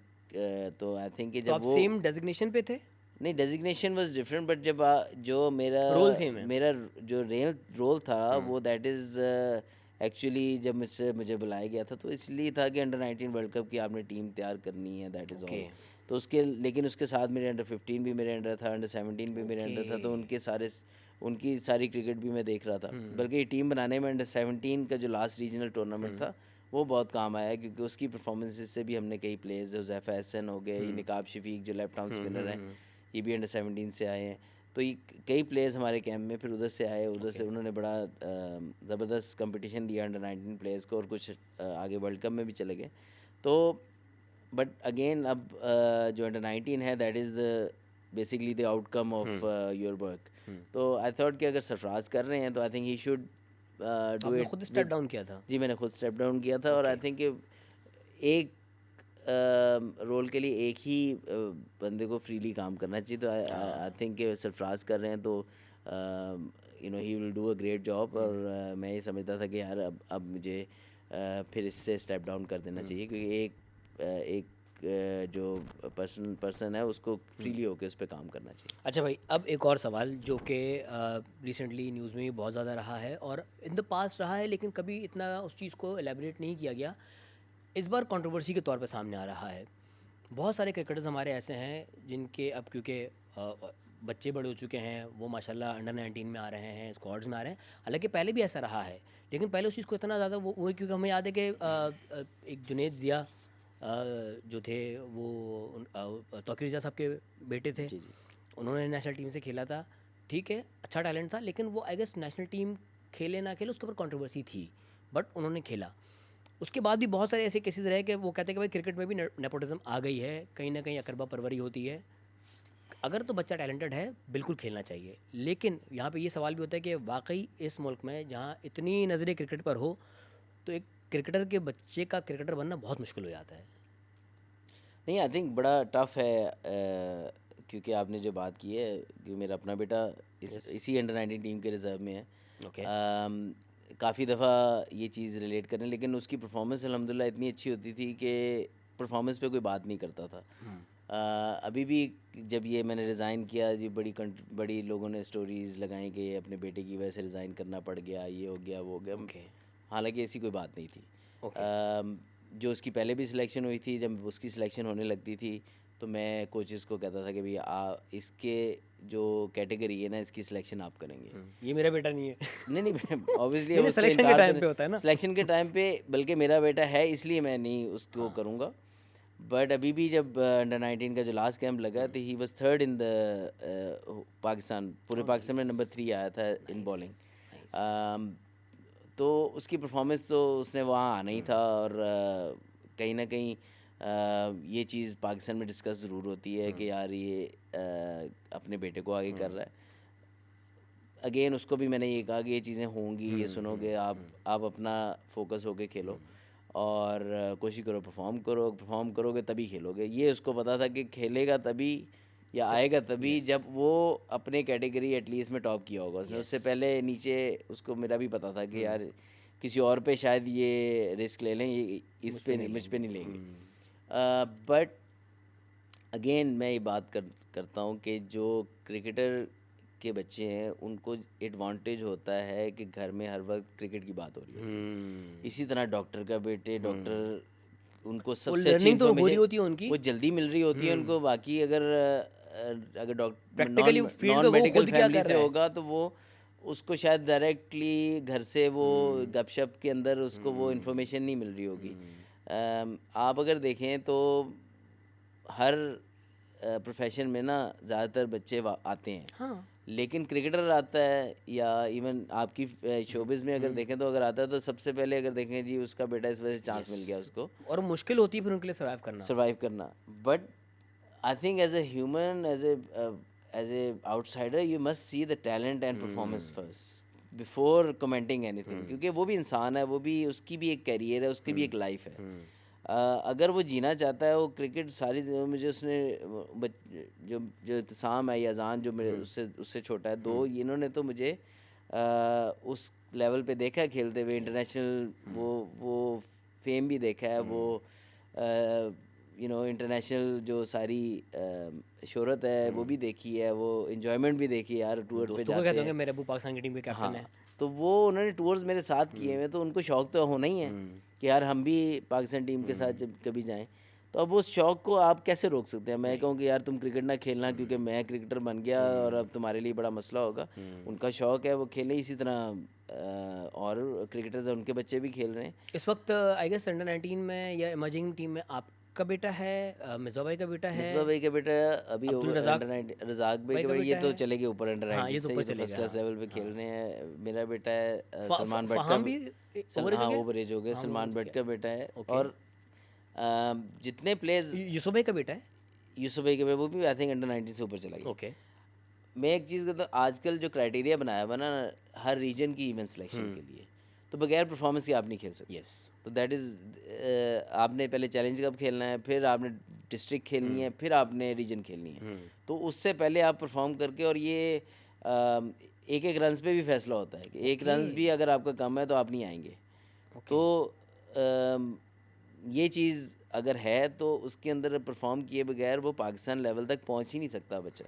तो आई थिंक कि तो जब आप वो सेम डेजिग्नेशन पे थे? नहीं, डेजिग्नेशन वाज डिफरेंट, बट जब जो रोल सेम है। मेरा जो रियल रोल था वो दैट इज़ एक्चुअली जब मुझे बुलाया गया था, तो इसलिए था कि अंडर 19 वर्ल्ड कप की आपने टीम तैयार करनी है, दैट इज़ ऑल. तो उसके लेकिन उसके साथ मेरे अंडर 15 भी मेरे अंडर था, अंडर 17 भी मेरे अंडर था, तो उनकी सारी क्रिकेट भी मैं देख रहा था. बल्कि ये टीम बनाने में अंडर 17 का जो लास्ट रीजनल टूर्नामेंट था वो बहुत काम आया, क्योंकि उसकी परफॉर्मेंसेस से भी हमने कई प्लेयर्स, हुज़ैफा हसन हो गए, निकाब शफीक जो लेफ्ट आर्म स्पिनर हैं, ये भी अंडर 17 से आए हैं. तो ये कई प्लेयर्स हमारे कैंप में फिर उधर से आए, उधर से उन्होंने बड़ा ज़बरदस्त कंपटीशन दिया अंडर 19 प्लेयर्स को, और कुछ आगे वर्ल्ड कप में भी चले गए. तो बट अगेन अब जो अंडर 19 है, that is the basically the outcome of your work. तो आई थॉट कि अगर सरफराज कर रहे हैं तो I think he should do आपने इट. खुद स्टेप डाउन किया था? जी, मैंने खुद स्टेप डाउन किया था, और आई थिंक एक रोल के लिए एक ही बंदे को फ्रीली काम करना चाहिए. तो आई थिंक सरफराज कर रहे हैं तो you know he will do a great job. और मैं ये समझता था कि यार अब मुझे फिर इससे स्टेप डाउन कर देना चाहिए, क्योंकि एक जो पर्सन है उसको फ्रीली होकर उस पर काम करना चाहिए. अच्छा भाई, अब एक और सवाल जो कि रिसेंटली न्यूज़ में भी बहुत ज़्यादा रहा है और इन द पास्ट रहा है, लेकिन कभी इतना उस चीज़ को एलेबरेट नहीं किया गया. इस बार कंट्रोवर्सी के तौर पे सामने आ रहा है. बहुत सारे क्रिकेटर्स हमारे ऐसे हैं जिनके अब क्योंकि बच्चे बड़े हो चुके हैं, वो माशाल्लाह अंडर 19 में आ रहे हैं, स्क्वाड्स में आ रहे हैं. हालांकि पहले भी ऐसा रहा है, लेकिन पहले उस चीज़ को इतना ज़्यादा वो क्योंकि हमें याद है कि एक जुनेद ज़िया जो थे वो तौकीर रज़ा साहब के बेटे थे. जी जी. उन्होंने नेशनल टीम से खेला था, ठीक है, अच्छा टैलेंट था, लेकिन वो आई गेस नेशनल टीम खेले ना खेले उसके ऊपर कंट्रोवर्सी थी, बट उन्होंने खेला. उसके बाद भी बहुत सारे ऐसे केसेस रहे कि वो कहते हैं कि भाई क्रिकेट में भी नेपोटिज्म आ गई है, कहीं ना कहीं अकरबा परवरी होती है. अगर तो बच्चा टैलेंटेड है बिल्कुल खेलना चाहिए, लेकिन यहाँ पे ये सवाल भी होता है कि वाकई इस मुल्क में जहाँ इतनी नज़रें क्रिकेट पर हो, तो एक क्रिकेटर के बच्चे का क्रिकेटर बनना बहुत मुश्किल हो जाता है. नहीं, आई थिंक बड़ा टफ है, क्योंकि आपने जो बात की है कि मेरा अपना बेटा इसी अंडर 19 टीम के रिज़र्व में है. ओके. काफ़ी दफ़ा ये चीज़ रिलेट करने, लेकिन उसकी परफॉर्मेंस अल्हम्दुलिल्लाह इतनी अच्छी होती थी कि परफॉर्मेंस पे कोई बात नहीं करता था. अभी भी जब ये मैंने रिज़ाइन किया जी, बड़ी लोगों ने स्टोरीज़ लगाई कि अपने बेटे की वजह से रिज़ाइन करना पड़ गया, ये हो गया वो हो गया. ओके. हालांकि ऐसी कोई बात नहीं थी. ओके. जो उसकी पहले भी सिलेक्शन हुई थी, जब उसकी सिलेक्शन होने लगती थी तो मैं कोचेज़ को कहता था कि भैया इसके जो कैटेगरी है ना, इसकी सिलेक्शन आप करेंगे. ये मेरा बेटा नहीं है. नहीं नहीं, ऑब्वियसली नहीं, सिलेक्शन के टाइम पे होता है ना. सिलेक्शन के टाइम पे, बल्कि मेरा बेटा है इसलिए मैं नहीं उसको करूँगा. बट अभी भी जब अंडर 19 का जो लास्ट कैंप लगा तो he was third in the Pakistan, पूरे पाकिस्तान में नंबर 3 आया था इन बॉलिंग. तो उसकी परफॉर्मेंस तो उसने वहाँ आना ही था, और कहीं ना कहीं ये चीज़ पाकिस्तान में डिस्कस ज़रूर होती है कि यार ये अपने बेटे को आगे कर रहा है. अगेन उसको भी मैंने ये कहा कि ये चीज़ें होंगी, ये सुनोगे, आप अपना फोकस होके खेलो और कोशिश करो, परफॉर्म करोगे तभी खेलोगे. ये उसको पता था कि खेलेगा तभी या आएगा तभी जब वो अपने कैटेगरी एटलीस्ट में टॉप किया होगा उसने. उससे पहले नीचे उसको मेरा भी पता था कि यार किसी और पे शायद ये रिस्क ले लें, ये मुझ पे नहीं लेंगे. बट अगेन मैं ये बात करता हूँ कि जो क्रिकेटर के बच्चे हैं उनको एडवांटेज होता है कि घर में हर वक्त क्रिकेट की बात हो रही है। इसी तरह डॉक्टर का बेटे डॉक्टर, उनको सबसे अच्छी learning तो हो रही इन्फॉर्मेशन होती है उनकी। वो जल्दी मिल रही होती है उनको। बाकी अगर डॉक्टर Practically field पे नॉन वो मेडिकल खुद क्या फैमिली कर से रहा है। होगा तो वो उसको शायद डायरेक्टली घर से वो गपशप के अंदर उसको वो इन्फॉर्मेशन नहीं मिल रही होगी। आप अगर देखें तो हर प्रोफेशन में ना ज़्यादातर बच्चे आते हैं, हाँ, लेकिन क्रिकेटर आता है या इवन आपकी शोबिज़ में अगर देखें तो अगर आता है तो सबसे पहले अगर देखें जी उसका बेटा इस वजह से चांस मिल गया उसको और मुश्किल होती है फिर उनके लिए सर्वाइव करना। सर्वाइव करना। But I think as a human, as a outsider, you must see the talent and performance first before commenting anything, क्योंकि वो भी इंसान है, वो भी, उसकी भी एक कैरियर है, उसकी भी एक लाइफ है। अगर वो जीना चाहता है वो क्रिकेट सारी मुझे उसने जो जो इत्तिसाम है या अजान जो मेरे उससे उससे छोटा है, दो इन्होंने तो मुझे उस लेवल पे देखा है खेलते हुए, इंटरनेशनल वो फेम भी देखा है, वो इंटरनेशनल जो सारी शोहरत है वो भी देखी है, वो इन्जॉयमेंट भी देखी है यार, टूर पे दोस्तों को जाते कहते हैं। होंगे मेरे अबू पाकिस्तान की टीम के कैप्टन है। हाँ, तो वो उन्होंने टूर्स मेरे साथ किए हुए, तो उनको शौक तो होना ही है कि यार हम भी पाकिस्तान टीम के साथ जब कभी जाएं। तो अब उस शौक को आप कैसे रोक सकते हैं? मैं कहूँ कि यार तुम क्रिकेट ना खेलना क्योंकि मैं क्रिकेटर बन गया और अब तुम्हारे लिए बड़ा मसला होगा। उनका शौक है वो खेलें, इसी तरह और क्रिकेटर्स हैं उनके बच्चे भी खेल रहे हैं। इस वक्त आई गेस अंडर 19 में या इमर्जिंग टीम में आपका बेटा है, मिसबा भाई का बेटा है, मिसबा भाई का बेटा अभी अब्दुल ओवर रज़ाक अंडर 19, रज़ाक भाई भाई का का बेटा ये बेटा तो है। चले गए ऊपर अंडर हाँ, 19 ये तो से, ऊपर ये तो चले फर्स्ट गए। क्लास हाँ, लेवल पे खेल रहे हैं। मेरा बेटा है सलमान भट्ट का, फहाम भी ओवर हाँ हो गया। ओवर एज हो गया, हाँ, सलमान वो भट्ट का बेटा है। ओके। और जितने प्लेयर्स, यूसुफ भाई का बेटा है। यूसुफ भाई के बेटा वो भी आई थिंक अंडर 19 से ऊपर चला गया। ओके। मैं एक चीज़ कहता हूँ, आजकल जो क्राइटेरिया बनाया हुआ ना हर रीजन की इवेंट सिलेक्शन के लिए, तो बगैर परफॉर्मेंस के आप नहीं खेल सकते। यस। तो दैट इज़, आपने पहले चैलेंज कप खेलना है, फिर आपने डिस्ट्रिक्ट खेलनी है, फिर आपने रीजन खेलनी है। तो उससे पहले आप परफॉर्म करके, और ये एक एक रन्स पे भी फैसला होता है कि एक रन्स भी अगर आपका कम है तो आप नहीं आएंगे। तो ये चीज़ अगर है तो उसके अंदर परफॉर्म किए बगैर वो पाकिस्तान लेवल तक पहुंच ही नहीं सकता बच्चा।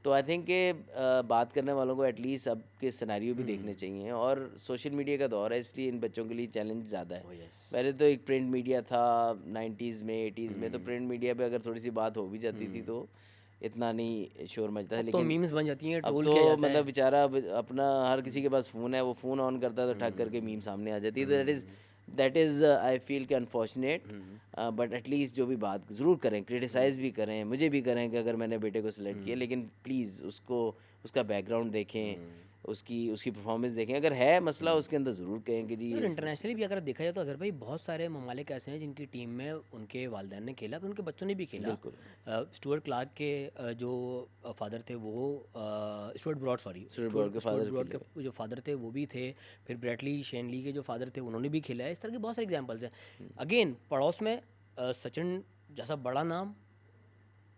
तो आई थिंक कि बात करने वालों को एटलीस्ट अब के सिनेरियो भी देखने चाहिए, और सोशल मीडिया का दौर है इसलिए इन बच्चों के लिए चैलेंज ज़्यादा है। पहले तो एक प्रिंट मीडिया था 90s में 80s में, तो प्रिंट मीडिया पे अगर थोड़ी सी बात हो भी जाती थी तो इतना नहीं शोर मचता है। अब तो लेकिन मीम्स बन जाती हैं, अब ट्रोल तो किया जाता है। मतलब बेचारा अपना हर किसी के पास फ़ोन है, वो फ़ोन ऑन करता है तो ठग करके मीम सामने आ जाती है। तो दैट इज़ आई फील कि अनफॉर्चुनेट, बट एटलीस्ट जो भी बात ज़रूर करें, क्रिटिसाइज़ भी करें, मुझे भी करें कि अगर मैंने बेटे को सिलेक्ट किया, लेकिन प्लीज़ उसको उसका बैकग्राउंड देखें, उसकी परफॉर्मेंस देखें, अगर है मसला उसके अंदर ज़रूर कहें कि जी और इंटरनेशनली भी अगर देखा जाए तो अज़हर भाई बहुत सारे ममालिक ऐसे हैं जिनकी टीम में उनके वालिदैन ने खेला, फिर उनके बच्चों ने भी खेला। स्टुअर्ट क्लार्क के जो फादर थे वो Stuart Broad, sorry Stuart Broad के जो फादर थे वो भी थे। फिर ब्रेटली शेनली के जो फादर थे उन्होंने भी खेला है। इस तरह के बहुत सारे एग्जाम्पल्स हैं। अगेन पड़ोस में सचिन जैसा बड़ा नाम,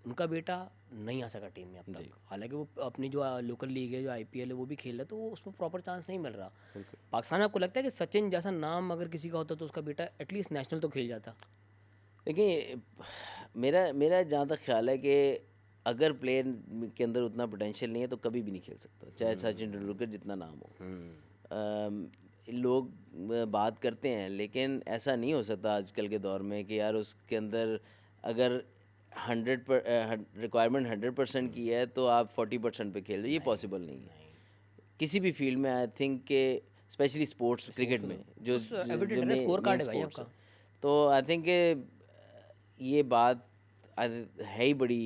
उनका बेटा नहीं आ सका टीम में अब तक। हालांकि वो अपनी जो लोकल लीग है, जो IPL है, वो भी खेल रहा है, तो वो उसमें प्रॉपर चांस नहीं मिल रहा। पाकिस्तान में आपको लगता है कि सचिन जैसा नाम अगर किसी का होता तो उसका बेटा एटलीस्ट नेशनल तो खेल जाता? देखिए, मेरा जहाँ तक ख्याल है कि अगर प्लेयर के अंदर उतना पोटेंशियल नहीं है तो कभी भी नहीं खेल सकता, चाहे सचिन तेंदुलकर जितना नाम हो। लोग बात करते हैं, लेकिन ऐसा नहीं हो सकता आजकल के दौर में कि यार उसके अंदर अगर रिक्वायरमेंट 100% की है तो आप 40% पे खेल रहे हो, ये पॉसिबल नहीं है किसी भी फील्ड में। आई थिंक के स्पेशली स्पोर्ट्स, क्रिकेट में जो स्कोर कार्ड है भाई स्पोर्ट्स आपका। है, तो आई थिंक ये बात है ही बड़ी,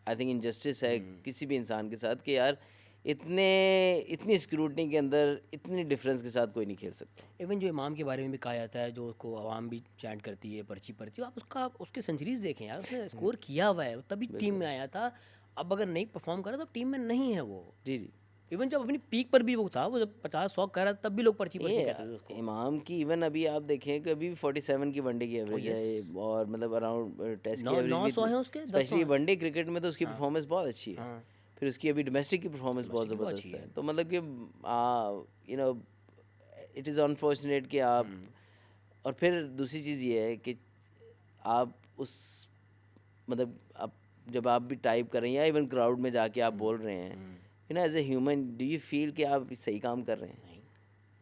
आई थिंक इनजस्टिस है किसी भी इंसान के साथ कि यार इतनी स्क्रूटनी के अंदर इतनी डिफरेंस के साथ कोई नहीं खेल सकता। इवन जो इमाम के बारे में भी कहा जाता है, जो उसको आवाम भी चैंट करती है, पर्ची आप उसके सेंचुरीज देखें यार, उसने स्कोर किया हुआ है, तभी टीम में आया था। अब अगर नहीं परफॉर्म करा तो टीम में नहीं है वो। जी जी। इवन जब अपनी पीक पर भी वो था, वो जब 50-100 कर रहा था तब भी लोग पर्ची कहते थे उसको। इमाम की इवन अभी आप देखें कि अभी 47 की वनडे की एवरेज है, और मतलब अराउंड टेस्ट की एवरेज 900 है उसके, स्पेशली वनडे क्रिकेट में तो उसकी परफॉर्मेंस बहुत अच्छी है। फिर उसकी अभी डोमेस्टिक की परफॉर्मेंस बहुत ज़बरदस्त है। तो मतलब कि इट इज़ अनफॉर्चुनेट कि आप, और फिर दूसरी चीज़ ये है कि आप उस मतलब आप जब आप भी टाइप कर रहे हैं या इवन क्राउड में जाके आप बोल रहे हैं, you know as a human do you feel कि आप सही काम कर रहे हैं?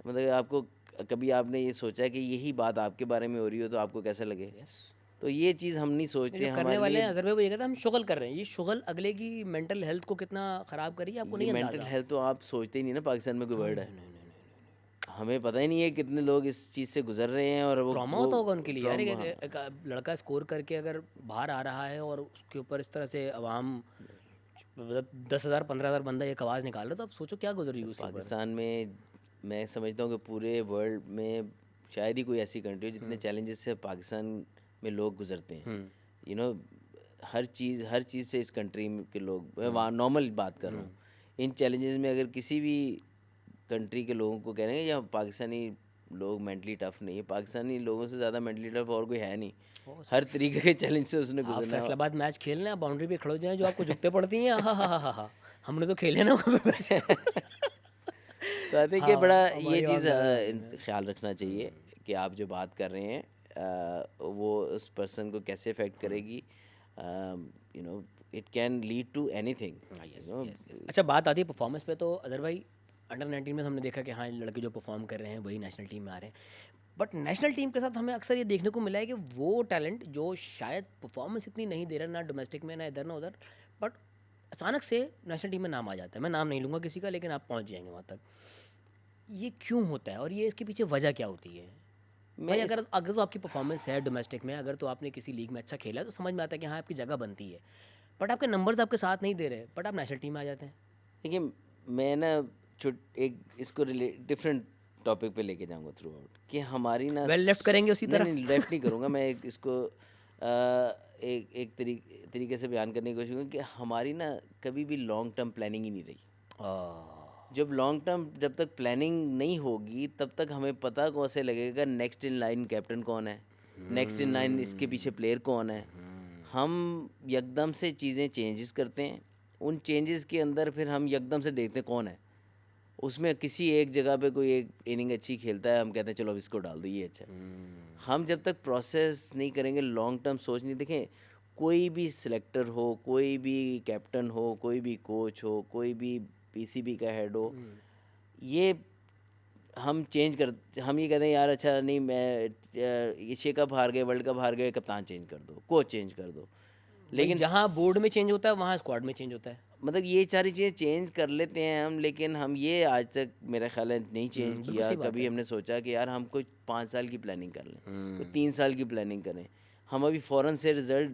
मतलब आपको कभी आपने ये सोचा कि यही बात आपके बारे में हो रही हो तो आपको कैसा लगे? यस, तो ये चीज़ हम नहीं सोचते, जो करने हमारे वाले लिए हैं अजहर भाई वो ये कहते हैं हम शुगल कर रहे हैं, ये शुगल अगले की मेंटल हेल्थ को कितना ख़राब करी आपको ये नहीं मेंटल अंदाज़ा। हेल्थ तो आप सोचते ही नहीं ना, पाकिस्तान में कोई वर्ड है, नहीं, नहीं, नहीं, नहीं। हमें पता ही नहीं है कितने लोग इस चीज़ से गुजर रहे हैं और ट्रॉमा वो होता होगा उनके लिए यार, ट्रॉमा। एक लड़का स्कोर करके अगर बाहर आ रहा है और उसके ऊपर इस तरह से अवाम, मतलब 10,000 15,000 बंदा एक आवाज़ निकाल रहा है, तो आप सोचो क्या गुजर रही है उसके ऊपर। पाकिस्तान में मैं समझता हूँ कि पूरे वर्ल्ड में शायद ही कोई ऐसी कंट्री हो जितने चैलेंजेस से पाकिस्तान में लोग गुजरते हैं, यू नो हर चीज़ से इस कंट्री के लोग, मैं वहाँ नॉर्मल बात कर रहा हूँ, इन चैलेंजेस में अगर किसी भी कंट्री के लोगों को कह रहे हैं या पाकिस्तानी लोग मेंटली टफ नहीं है, पाकिस्तानी लोगों से ज़्यादा मेंटली टफ और कोई है नहीं, हर तरीके के चैलेंज से उसने आप गुजरना है। फैसलाबाद मैच खेल रहे हैं, बाउंड्री पे खड़े हो जाएं, जो आपको झुकते पड़ती हैं, हा हा हा हा, हमने तो खेले ना वहाँ पे। तो आई थिंक ये हाँ, बड़ा ये हमारी आवाज़ चीज़ ज़्यादा होती है। ख्याल रखना चाहिए कि आप जो बात कर रहे हैं वो उस पर्सन को कैसे इफेक्ट करेगी, you know it can lead to anything, yes you know. Yes yes. अच्छा, बात आती है परफॉर्मेंस पे, तो अजहर भाई अंडर 19 में हमने देखा कि हाँ लड़के जो परफॉर्म कर रहे हैं वही नेशनल टीम में आ रहे हैं, बट नेशनल टीम के साथ हमें अक्सर ये देखने को मिला है कि वो टैलेंट जो शायद परफॉर्मेंस इतनी नहीं दे रहा, ना डोमेस्टिक में ना इधर ना उधर, बट अचानक से नेशनल टीम में नाम आ जाता है। मैं नाम नहीं लूँगा किसी का, लेकिन आप पहुँच जाएंगे वहाँ तक। ये क्यों होता है और ये इसके पीछे वजह क्या होती है? भाई अगर अगर तो आपकी परफॉर्मेंस है डोमेस्टिक में, अगर तो आपने किसी लीग में अच्छा खेला है तो समझ में आता है कि हाँ आपकी जगह बनती है, बट आपके नंबर्स आपके साथ नहीं दे रहे, बट आप नेशनल टीम में आ जाते हैं। देखिए मैं ना एक इसको डिफरेंट टॉपिक पे लेके जाऊंगा थ्रू आउट कि हमारी ना वेल लेफ्ट करेंगे उसी नहीं तरह। नहीं लेफ्ट नहीं करूंगा मैं, इसको एक तरीके से बयान करने की कोशिश करूँगा कि हमारी ना कभी भी लॉन्ग टर्म प्लानिंग ही नहीं रही। जब लॉन्ग टर्म जब तक प्लानिंग नहीं होगी तब तक हमें पता कैसे लगेगा नेक्स्ट इन लाइन कैप्टन कौन है, नेक्स्ट इन लाइन इसके पीछे प्लेयर कौन है। हम यकदम से चीज़ें चेंजेस करते हैं, उन चेंजेस के अंदर फिर हम यकदम से देखते हैं कौन है उसमें, किसी एक जगह पे कोई एक इनिंग अच्छी खेलता है, हम कहते हैं चलो अब इसको डाल दो ये अच्छा। हम जब तक प्रोसेस नहीं करेंगे, लॉन्ग टर्म सोच नहीं, देखें कोई भी सिलेक्टर हो, कोई भी कैप्टन हो, कोई भी कोच हो, कोई भी पीसीबी का हेड हो, ये हम हम ये कहते हैं यार अच्छा नहीं मैं एशिया कप हार गए, वर्ल्ड कप हार गए, कप्तान चेंज कर दो, कोच चेंज कर दो, लेकिन जहाँ बोर्ड में चेंज होता है वहाँ स्क्वाड में चेंज होता है। मतलब ये सारी चीज़ें चेंज कर लेते हैं हम, लेकिन हम ये आज तक मेरा ख्याल है नहीं चेंज बिल्कुल किया। सही बात कभी है। हमने सोचा कि यार हम कोई 5 साल की प्लानिंग कर लें, कोई 3 साल की प्लानिंग करें, हम अभी फ़ौरन से रिजल्ट,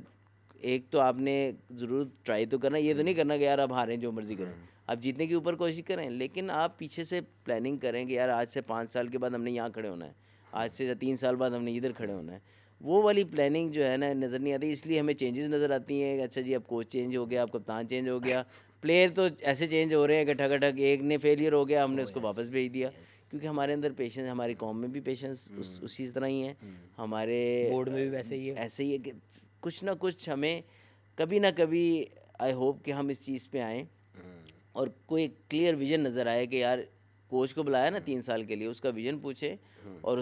एक तो आपने ज़रूर ट्राई तो करना, ये तो नहीं करना कि यार आप हारें जो मर्ज़ी करें, आप जीतने के ऊपर कोशिश करें, लेकिन आप पीछे से प्लानिंग करें कि यार आज से 5 साल के बाद हमने यहाँ खड़े होना है, आज से 3 साल बाद हमने इधर खड़े होना है। वो वाली प्लानिंग जो है ना नज़र नहीं आती, इसलिए हमें चेंजेस नज़र आती हैं। अच्छा जी अब कोच चेंज हो गया, अब कप्तान चेंज हो गया, प्लेयर तो ऐसे चेंज हो रहे हैं कि ठक ठक, एक ने फेलियर हो गया हमने उसको वापस भेज दिया, क्योंकि हमारे अंदर पेशेंस, हमारी कॉम में भी पेशेंस उसी तरह ही है, हमारे बोर्ड में भी वैसे ही है। ऐसे ही है कि कुछ ना कुछ हमें कभी ना कभी, आई होप कि हम इस चीज़ पे आएँ और कोई क्लियर विजन नज़र आए कि यार कोच को बुलाया ना 3 साल के लिए, उसका विजन पूछे और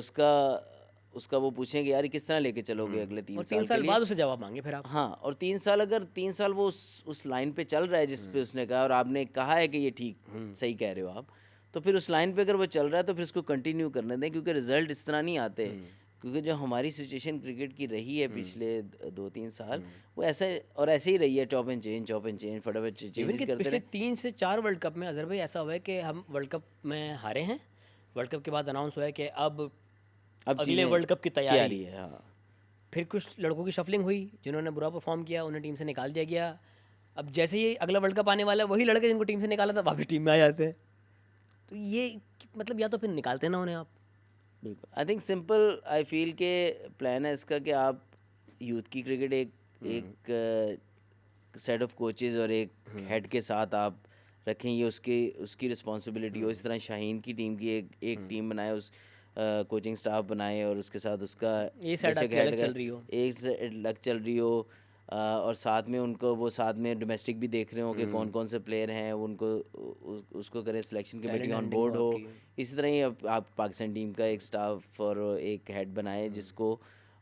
उसका वो पूछें कि यार ये किस तरह लेके चलोगे अगले 3 और साल 3 के साल लिए। बाद उसे जवाब मांगे फिर आप। हाँ, और 3 साल, अगर 3 साल वो उस लाइन पे चल रहा है जिस पे उसने कहा और आपने कहा है कि ये ठीक सही कह रहे हो आप, तो फिर उस लाइन पे अगर वो चल रहा है तो फिर उसको कंटिन्यू करने दें, क्योंकि रिजल्ट इस तरह नहीं आते। क्योंकि जो हमारी सिचुएशन क्रिकेट की रही है पिछले 2-3 साल, वो ऐसा और ऐसे ही रही है, चॉप एंड चेंज, फटाफट इवन चेंजेस कि करते पिछले रहे। 3 से 4 वर्ल्ड कप में अजहर भाई ऐसा हुआ है कि हम वर्ल्ड कप में हारे हैं, वर्ल्ड कप के बाद अनाउंस हुआ है कि अब अब अगले चीज़ें वर्ल्ड कप की तैयारी। है। हाँ, फिर कुछ लड़कों की शफलिंग हुई जिन्होंने बुरा परफॉर्म किया, उन्हें टीम से निकाल दिया गया। अब जैसे ही अगला वर्ल्ड कप आने वाला है, वही लड़के जिनको टीम से निकाला था वापस टीम में आ जाते हैं। तो ये मतलब या तो फिर निकालते ना उन्हें आप। बिल्कुल। I think simple I feel के प्लान है इसका कि आप यूथ की क्रिकेट एक सेट ऑफ कोचेज़ और एक हेड के साथ आप रखें, ये उसकी रिस्पॉन्सिबिलिटी हो। इस तरह शाहीन की टीम की एक टीम बनाए, उस कोचिंग स्टाफ बनाए और उसके साथ उसका ये साइड बेशक आपकी हेड अलग का चल रही हो। एक से अलग चल रही हो, और साथ में उनको वो साथ में डोमेस्टिक भी देख रहे हो कि कौन कौन से प्लेयर हैं, उनको उसको करें, selection committee talent on hunting board हो हो। आपकी। इसी तरह ही आप पाकिस्तान टीम का एक स्टाफ और एक हेड बनाए जिसको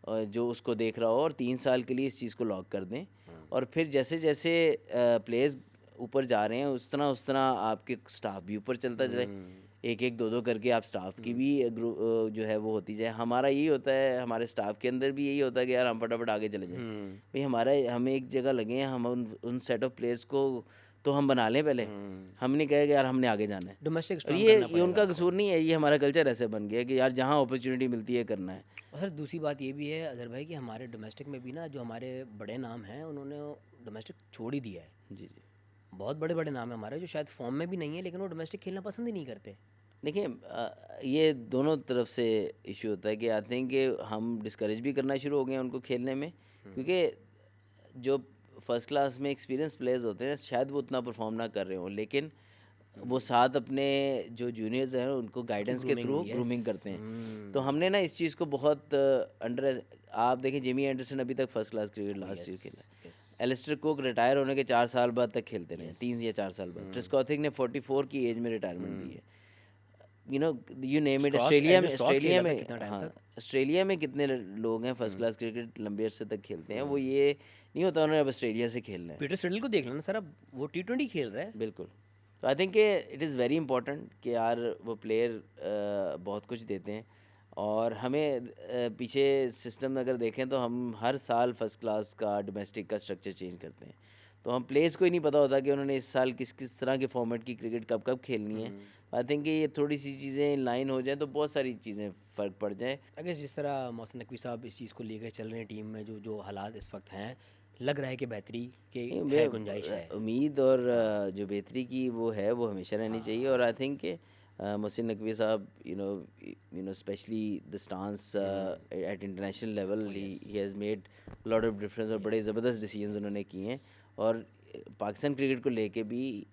जो उसको देख रहा हो और 3 साल के लिए इस चीज़ को लॉक कर दें और फिर जैसे जैसे प्लेयर्स ऊपर जा रहे हैं उस तरह आपके स्टाफ भी ऊपर चलता जाए, एक एक दो दो करके आप स्टाफ की भी जो है वो होती जाए। हमारा यही होता है, हमारे स्टाफ के अंदर भी यही होता है कि यार हम फटाफट आगे चले जाएं भाई, हमें एक जगह लगे हैं, हम उन सेट ऑफ प्लेयर्स को तो हम बना लें पहले, हम नहीं कहे कि यार हमने आगे जाना है। डोमेस्टिक और स्ट्रॉन्ग करना ये पड़ेगा उनका आपको। कसूर नहीं है, ये हमारा कल्चर ऐसे बन गया कि यार जहाँ अपॉर्चुनिटी मिलती है करना है। और सर दूसरी बात ये भी है अजहर भाई कि हमारे डोमेस्टिक में भी ना जो हमारे बड़े नाम हैं उन्होंने डोमेस्टिक छोड़ ही दिया है। जी जी। बहुत बड़े बड़े नाम हैं हमारे जो शायद फॉर्म में भी नहीं है, लेकिन वो डोमेस्टिक खेलना पसंद ही नहीं करते। देखिए ये दोनों तरफ से इशू होता है कि आई थिंक कि हम डिस्करेज भी करना शुरू हो गए हैं उनको खेलने में, क्योंकि जो फर्स्ट क्लास में एक्सपीरियंस प्लेयर्स होते हैं शायद वो उतना परफॉर्म ना कर रहे हों, लेकिन वो साथ अपने जो जूनियर्स हैं उनको गाइडेंस के थ्रू ग्रूमिंग करते हैं। तो हमने ना इस चीज़ को बहुत अंडर, आप देखें जिमी एंडरसन अभी तक first class cricket last year खेला है। एलिस्टर कुक रिटायर होने के 4 साल बाद तक खेलते रहे, 3 या 4 साल बाद। ट्रिस कॉथिक ने 44 की एज में रिटायरमेंट दी है। You name it. ऑस्ट्रेलिया में हाँ, ऑस्ट्रेलिया में कितने लोग हैं फर्स्ट क्लास क्रिकेट लंबे अरसे तक खेलते हैं, वो ये नहीं होता उन्होंने अब ऑस्ट्रेलिया से खेलना है। पीटर सिडल को देख लो ना सर, अब वो T20 खेल रहा है। बिल्कुल। तो I think it is very important कि यार वो प्लेयर बहुत कुछ देते हैं, और हमें पीछे सिस्टम में अगर देखें तो हम हर साल फर्स्ट क्लास का डोमेस्टिक का स्ट्रक्चर चेंज करते हैं, तो हम प्लेयर्स को ही नहीं पता होता कि उन्होंने इस साल किस किस तरह के फॉर्मेट की क्रिकेट कब कब खेलनी है। आई थिंक कि ये थोड़ी सी चीज़ें इन लाइन हो जाए तो बहुत सारी चीज़ें फ़र्क पड़ जाए। अगर जिस तरह मोहसिन नकवी साहब इस चीज़ को लेकर चल रहे हैं टीम में, जो जो हालात इस वक्त हैं, लग रहा है कि बेहतरी की है, गुंजाइश है। उम्मीद और जो बेहतरी की वो है वो हमेशा रहनी चाहिए। और आई थिंक कि मोहसिन नकवी साहब you know specially the stance at international level he has made lot of difference, और बड़े ज़बरदस्त डिसीजंस उन्होंने किए हैं। और पाकिस्तान क्रिकेट को लेके भी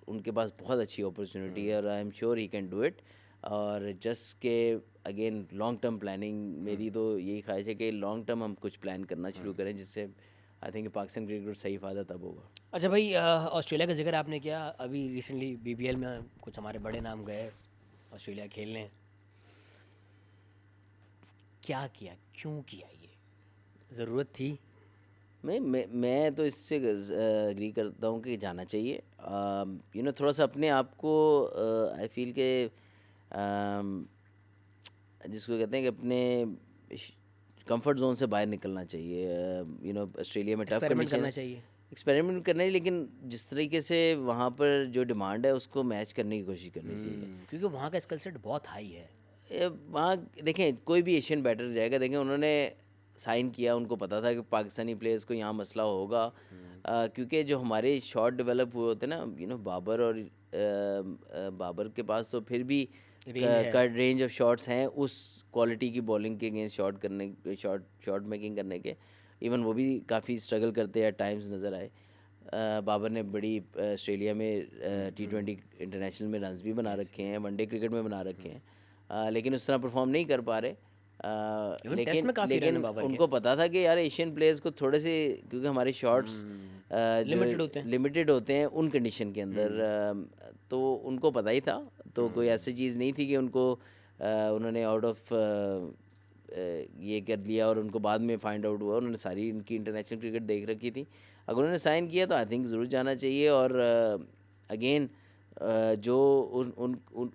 उनके पास बहुत अच्छी अपॉर्चुनिटी है, और आई am sure he can do it. और जस्ट के अगेन लॉन्ग टर्म प्लानिंग, मेरी तो यही ख्वाहिश है कि लॉन्ग टर्म हम कुछ प्लान करना शुरू करें, जिससे आई थिंक पाकिस्तान क्रिकेट को सही फ़ायदा तब होगा। अच्छा भाई, ऑस्ट्रेलिया का जिक्र आपने किया, अभी रिसेंटली BBL में कुछ हमारे बड़े नाम गए ऑस्ट्रेलिया खेलने। क्या किया, क्यों किया, ये ज़रूरत थी? मैं तो इससे एग्री करता हूँ कि जाना चाहिए। थोड़ा सा अपने आप को आई फील के जिसको कहते हैं कि अपने कंफर्ट जोन से बाहर निकलना चाहिए। ऑस्ट्रेलिया में टफ एक्सपेरिमेंट कंडीशन, करना चाहिए। एक्सपेरिमेंट करना है, लेकिन जिस तरीके से वहाँ पर जो डिमांड है उसको मैच करने की कोशिश करनी चाहिए। क्योंकि वहाँ का स्किल सेट बहुत हाई है। वहाँ देखें कोई भी एशियन बैटर जाएगा, देखें उन्होंने साइन किया, उनको पता था कि पाकिस्तानी प्लेयर्स को यहाँ मसला होगा, क्योंकि जो हमारे शॉट डेवलप हुए होते हैं ना, बाबर और बाबर के पास तो फिर भी रेंज ऑफ शॉट्स हैं उस क्वालिटी की बॉलिंग के अगेंस्ट शॉट मेकिंग करने के। इवन वो भी काफ़ी स्ट्रगल करते हैं टाइम्स नज़र आए। बाबर ने बड़ी ऑस्ट्रेलिया में T20 इंटरनेशनल में रन्स भी बना रखे हैं, वनडे क्रिकेट में बना रखे हैं, लेकिन उस तरह परफॉर्म नहीं कर पा रहे। लेकिन उनको पता था कि यार एशियन प्लेयर्स को थोड़े से, क्योंकि हमारे शॉट्स लिमिटेड होते हैं उन कंडीशन के अंदर, तो उनको पता ही था। तो कोई ऐसी चीज़ नहीं थी कि उनको उन्होंने आउट ऑफ ये कर लिया और उनको बाद में फाइंड आउट हुआ। उन्होंने सारी इनकी इंटरनेशनल क्रिकेट देख रखी थी। अगर उन्होंने साइन किया तो आई थिंक ज़रूर जाना चाहिए। और अगेन जो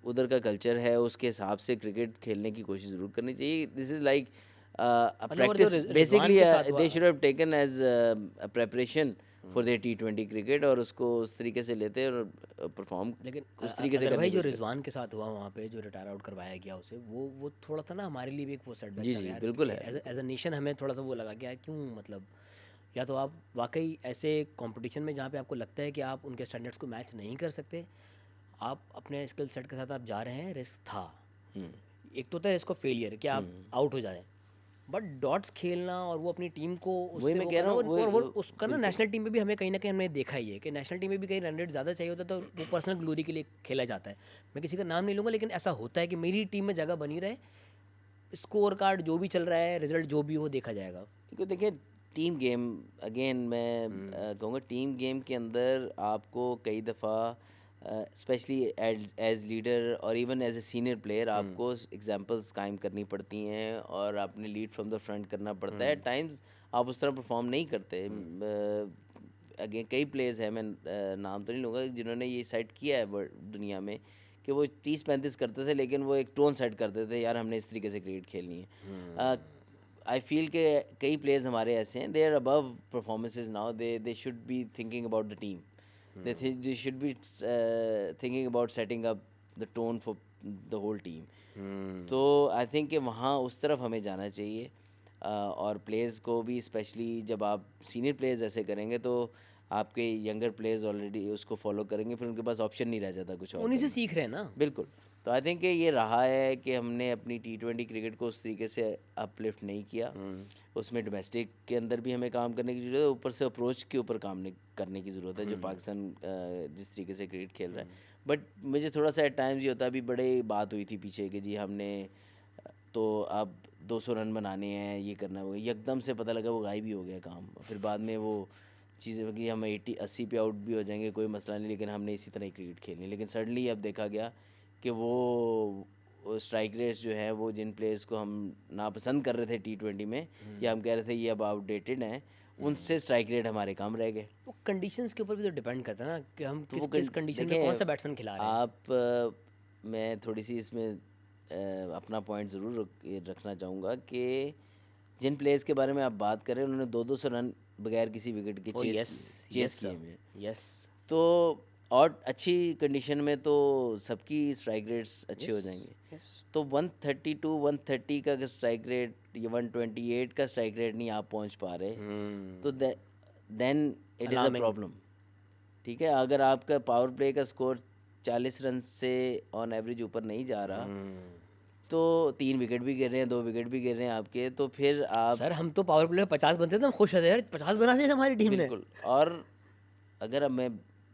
उधर का कल्चर है उसके हिसाब से क्रिकेट खेलने की कोशिश ज़रूर करनी चाहिए। This is like practice basically, they should have taken as a preparation for their T20 cricket, और उसको उस तरीके से लेते और परफॉर्म लेकिन उस तरीके से भाई करने जो रिजवान के साथ हुआ वहाँ पे, जो रिटायर आउट करवाया गया उसे, वो थोड़ा सा ना हमारे लिए भी एक वो सेटबैक था यार। बिल्कुल है। एज अ नेशन हमें थोड़ा सा वो लगा कि यार क्यों, मतलब या तो आप वाकई ऐसे कंपटीशन में जहाँ पे आपको लगता है कि आप उनके स्टैंडर्ड्स को मैच नहीं कर सकते, आप अपने स्किल सेट के साथ आप जा रहे हैं, रिस्क था। एक तो था रिस्क ऑफ फेलियर कि आप आउट हो जाए, बट डॉट्स खेलना और वो अपनी टीम को वही मैं कह रहा हूँ, और उसका ना नेशनल टीम में भी हमें कहीं ना कहीं हमने देखा ही है कि नेशनल टीम में भी कहीं रन रेट ज़्यादा चाहिए होता है, तो वो पर्सनल ग्लोरी के लिए खेला जाता है। मैं किसी का नाम नहीं लूँगा, लेकिन ऐसा होता है कि मेरी टीम में जगह बनी रहे, स्कोर कार्ड जो भी चल रहा है, रिजल्ट जो भी हो देखा जाएगा। क्योंकि देखिए टीम गेम, अगेन मैं कहूँगा टीम गेम के अंदर आपको कई दफ़ा स्पेशली एज लीडर और even as a senior player आपको एग्जांपल्स कायम करनी पड़ती हैं, और आपने लीड फ्रॉम द फ्रंट करना पड़ता है। टाइम्स आप उस तरह परफॉर्म नहीं करते, अगेन कई प्लेयर्स हैं, मैं नाम तो नहीं लूँगा, जिन्होंने ये सेट किया है दुनिया में कि वो 30-35 करते थे, लेकिन वो एक टोन सेट करते थे, यार हमने इस तरीके से क्रिकेट खेलनी है। आई फील के कई प्लेयर्स हमारे ऐसे हैं, they are above performances now, they should be thinking about the team, they should be thinking about setting up the tone for the whole team. तो आई थिंक कि वहाँ उस तरफ हमें जाना चाहिए। और प्लेयर्स को भी स्पेशली जब आप सीनियर प्लेयर्स ऐसे करेंगे तो आपके यंगर प्लेयर्स ऑलरेडी उसको फॉलो करेंगे, फिर उनके पास ऑप्शन नहीं रह जाता कुछ और उन्हीं से करने का। सीख रहे हैं ना। बिल्कुल। तो आई थिंक कि ये रहा है कि हमने अपनी T20 क्रिकेट को उस तरीके से अपलिफ्ट नहीं किया। उसमें डोमेस्टिक के अंदर भी हमें काम करने की ज़रूरत है, ऊपर से अप्रोच के ऊपर काम करने की ज़रूरत है, जो पाकिस्तान जिस तरीके से क्रिकेट खेल रहा है। बट मुझे थोड़ा सा एट टाइम्स ये होता है, अभी बड़ी बात हुई थी पीछे कि जी हमने तो अब 200 रन बनाने हैं, ये करना है, वो एकदम से पता लगा वो गायब ही हो गया काम। फिर बाद में वो चीज़ें कि हम 80 पे आउट भी हो जाएंगे, कोई मसला नहीं, लेकिन हमने इसी तरह ही क्रिकेट खेलनी। लेकिन सडनली अब देखा गया कि वो स्ट्राइक रेट्स जो है, वो जिन प्लेयर्स को हम नापसंद कर रहे थे T20 में, या हम कह रहे थे ये अब आउटडेटेड हैं, उनसे स्ट्राइक रेट हमारे कम रह गए। वो कंडीशंस के ऊपर भी तो डिपेंड करता है ना कि हम तो वो किस कंडीशन में देखें, कौन सा बैट्समैन खिला रहे हैं। आप मैं थोड़ी सी इसमें अपना पॉइंट ज़रूर रखना चाहूँगा कि जिन प्लेयर्स के बारे में आप बात कर रहे हैं, उन्होंने 200 रन बगैर किसी विकेट के चेस किए हैं। यस। तो और अच्छी कंडीशन में तो सबकी स्ट्राइक रेट्स अच्छे हो जाएंगे। तो 132 130 का अगर स्ट्राइक रेट या 128 का स्ट्राइक रेट नहीं आप पहुंच पा रहे, तो then it is a problem. ठीक है, अगर आपका पावर प्ले का स्कोर 40 रन से ऑन एवरेज ऊपर नहीं जा रहा, तो 3 विकेट भी गिर रहे हैं, 2 विकेट भी गिर रहे हैं आपके, तो फिर आप सर हम तो पावर प्ले में 50 बनते थे, हम खुश होते यार 50 बना दिए हमारी टीम ने। बिल्कुल। और अगर अब मैं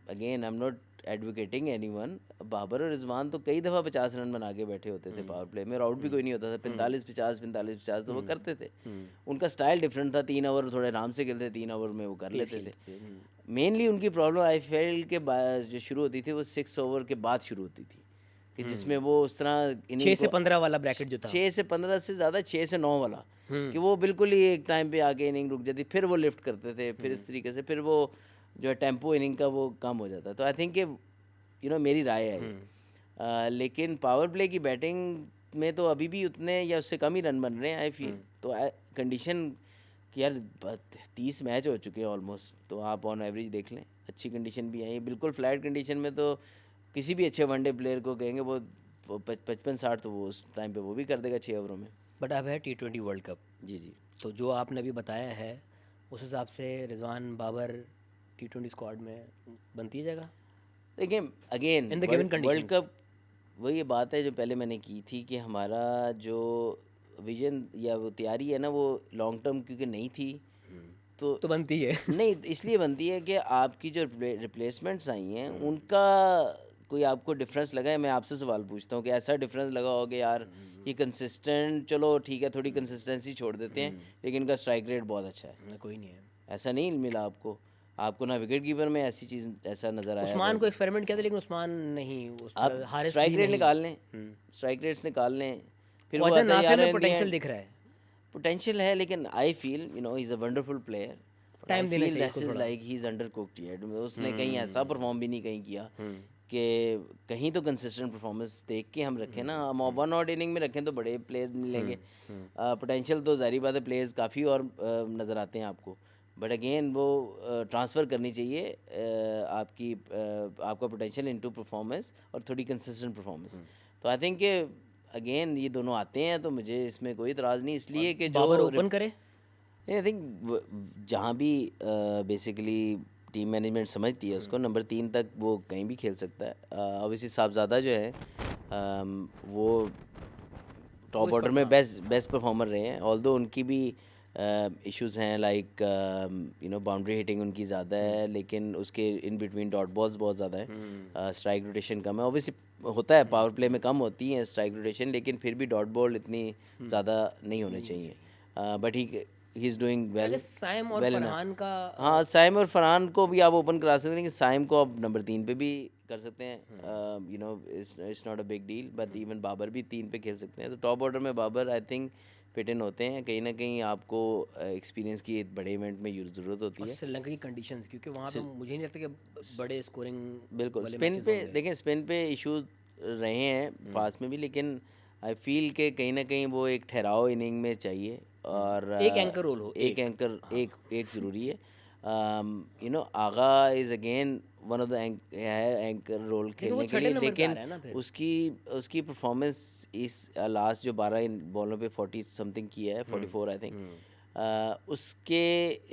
again I am not advocating anyone, Babar और रिजवान तो कई दफ़ा 50 रन बना के बैठे होते थे पावर प्ले में, और आउट भी कोई नहीं होता था। 45-50 45-50 तो वो करते थे। उनका स्टाइल डिफरेंट था, 3 ओवर थोड़े आराम से खेलते, 3 ओवर में वो कर लेते थे। मेनली उनकी प्रॉब्लम आई फील के जो शुरू होती थी वो 6 ओवर के बाद शुरू होती थी, कि जिसमें वो उस तरह 6 से 15 वाला ब्रैकेट जो था, 6 से 15 से ज़्यादा 6 से 9 वाला, कि वो बिल्कुल ही एक टाइम पे आके इनिंग रुक जाती, फिर वो लिफ्ट करते थे, फिर इस तरीके से फिर वो जो है टेम्पो इनिंग का वो कम हो जाता। तो आई थिंक कि मेरी राय है ये। लेकिन पावर प्ले की बैटिंग में तो अभी भी उतने या उससे कम ही रन बन रहे हैं आई फील। तो कंडीशन कि यार 30 मैच हो चुके हैं ऑलमोस्ट, तो आप ऑन एवरेज देख लें, अच्छी कंडीशन भी आई, बिल्कुल फ्लैट कंडीशन में तो किसी भी अच्छे वनडे प्लेयर को कहेंगे वो 55-60 तो वो उस टाइम पे वो भी कर देगा 6 ओवरों में। बट अब है T20 वर्ल्ड कप। जी। तो जो आपने अभी बताया है उस हिसाब से रिजवान बाबर T20 स्क्वाड में बनती है जगह। देखिए again In the given world conditions. Cup वही ये बात है जो पहले मैंने की थी कि हमारा जो विजन या वो तैयारी है ना, वो लॉन्ग टर्म क्योंकि नहीं थी, तो बनती है। नहीं इसलिए बनती है कि आपकी जो रिप्लेसमेंट्स आई हैं उनका कोई आपको डिफरेंस लगा है। मैं आपसे सवाल पूछता हूँ कि ऐसा डिफरेंस लगा होगा यार ये कंसिस्टेंट, चलो ठीक है थोड़ी कंसिस्टेंसी छोड़ देते हैं, लेकिन इनका स्ट्राइक रेट बहुत अच्छा है, कोई नहीं है ऐसा नहीं मिला आपको ना विकेट कीपर में ऐसी चीज़ ऐसा नज़र आया। उस्मान को एक्सपेरिमेंट किया था लेकिन उस्मान नहीं, आप स्ट्राइक रेट निकाल लें, स्ट्राइक रेट्स निकाल लें, फिर वो वजन आता है नाफे यार में पोटेंशियल दिख रहा है, पोटेंशियल है, लेकिन I feel he is a wonderful player, time देना चाहिए उसको थोड़ा। Like he is under cooked yet. उसने कहीं ऐसा परफॉर्म भी नहीं कहीं किया कि कहीं तो कंसिस्टेंट परफॉर्मेंस देख के हम रखें ना, हम 1 ऑड इनिंग में रखें तो बड़े प्लेयर मिलेंगे। पोटेंशियल तो जाहिर बात है प्लेयर्स काफ़ी और नज़र आते हैं आपको, बट अगेन वो ट्रांसफ़र करनी चाहिए आपका पोटेंशियल इनटू परफॉर्मेंस और थोड़ी कंसिस्टेंट परफॉर्मेंस। तो आई थिंक कि अगेन ये दोनों आते हैं तो मुझे इसमें कोई इतराज़ नहीं, इसलिए कि जो बाबर ओपन करे। आई थिंक जहाँ भी बेसिकली टीम मैनेजमेंट समझती है उसको, नंबर 3 तक वो कहीं भी खेल सकता है। ऑब्वियसली साहबज़ादा जो है वो टॉप ऑर्डर में बेस्ट परफॉर्मर रहे हैं, ऑल्दो उनकी भी इश्यूज़ हैं, लाइक बाउंड्री हिटिंग उनकी ज़्यादा है, लेकिन उसके इन बिटवीन डॉट बॉल्स बहुत ज़्यादा है, स्ट्राइक रोटेशन कम है। ऑब्वियसली होता है पावर प्ले में कम होती है स्ट्राइक रोटेशन, लेकिन फिर भी डॉट बॉल इतनी ज़्यादा नहीं होने चाहिए, but he is doing well. Saim और फरहान का, हाँ साइम और फरहान को भी आप ओपन करा सकते हैं, लेकिन साइम को आप नंबर 3 पे भी कर सकते हैं, it's not a big deal, but even Babar भी 3 पे खेल सकते हैं। तो टॉप ऑर्डर में Babar I think fit in होते हैं, कहीं ना कहीं आपको एक्सपीरियंस की एक बड़े इवेंट में ज़रूरत होती और है। श्रीलंका की कंडीशंस, क्योंकि वहाँ पे मुझे नहीं लगता कि बड़े स्कोरिंग बिल्कुल वाले स्पिन मैचेस पे होंगे। देखें, स्पिन पे इश्यूज रहे हैं पास में भी, लेकिन आई फील के कहीं ना कहीं वो एक ठहराव इनिंग में चाहिए, और एक एंकर रोल हो, एक एंकर हाँ। एक ज़रूरी है। Agha is again one of the anchor role लेकिन वो खेलने के छठे लिए, नंबर पे आ लेकिन रहा है ना फिर। उसकी उसकी परफॉर्मेंस इस लास्ट जो 12 बॉलों पे 40 समथिंग किया है, 44 आई थिंक। उसके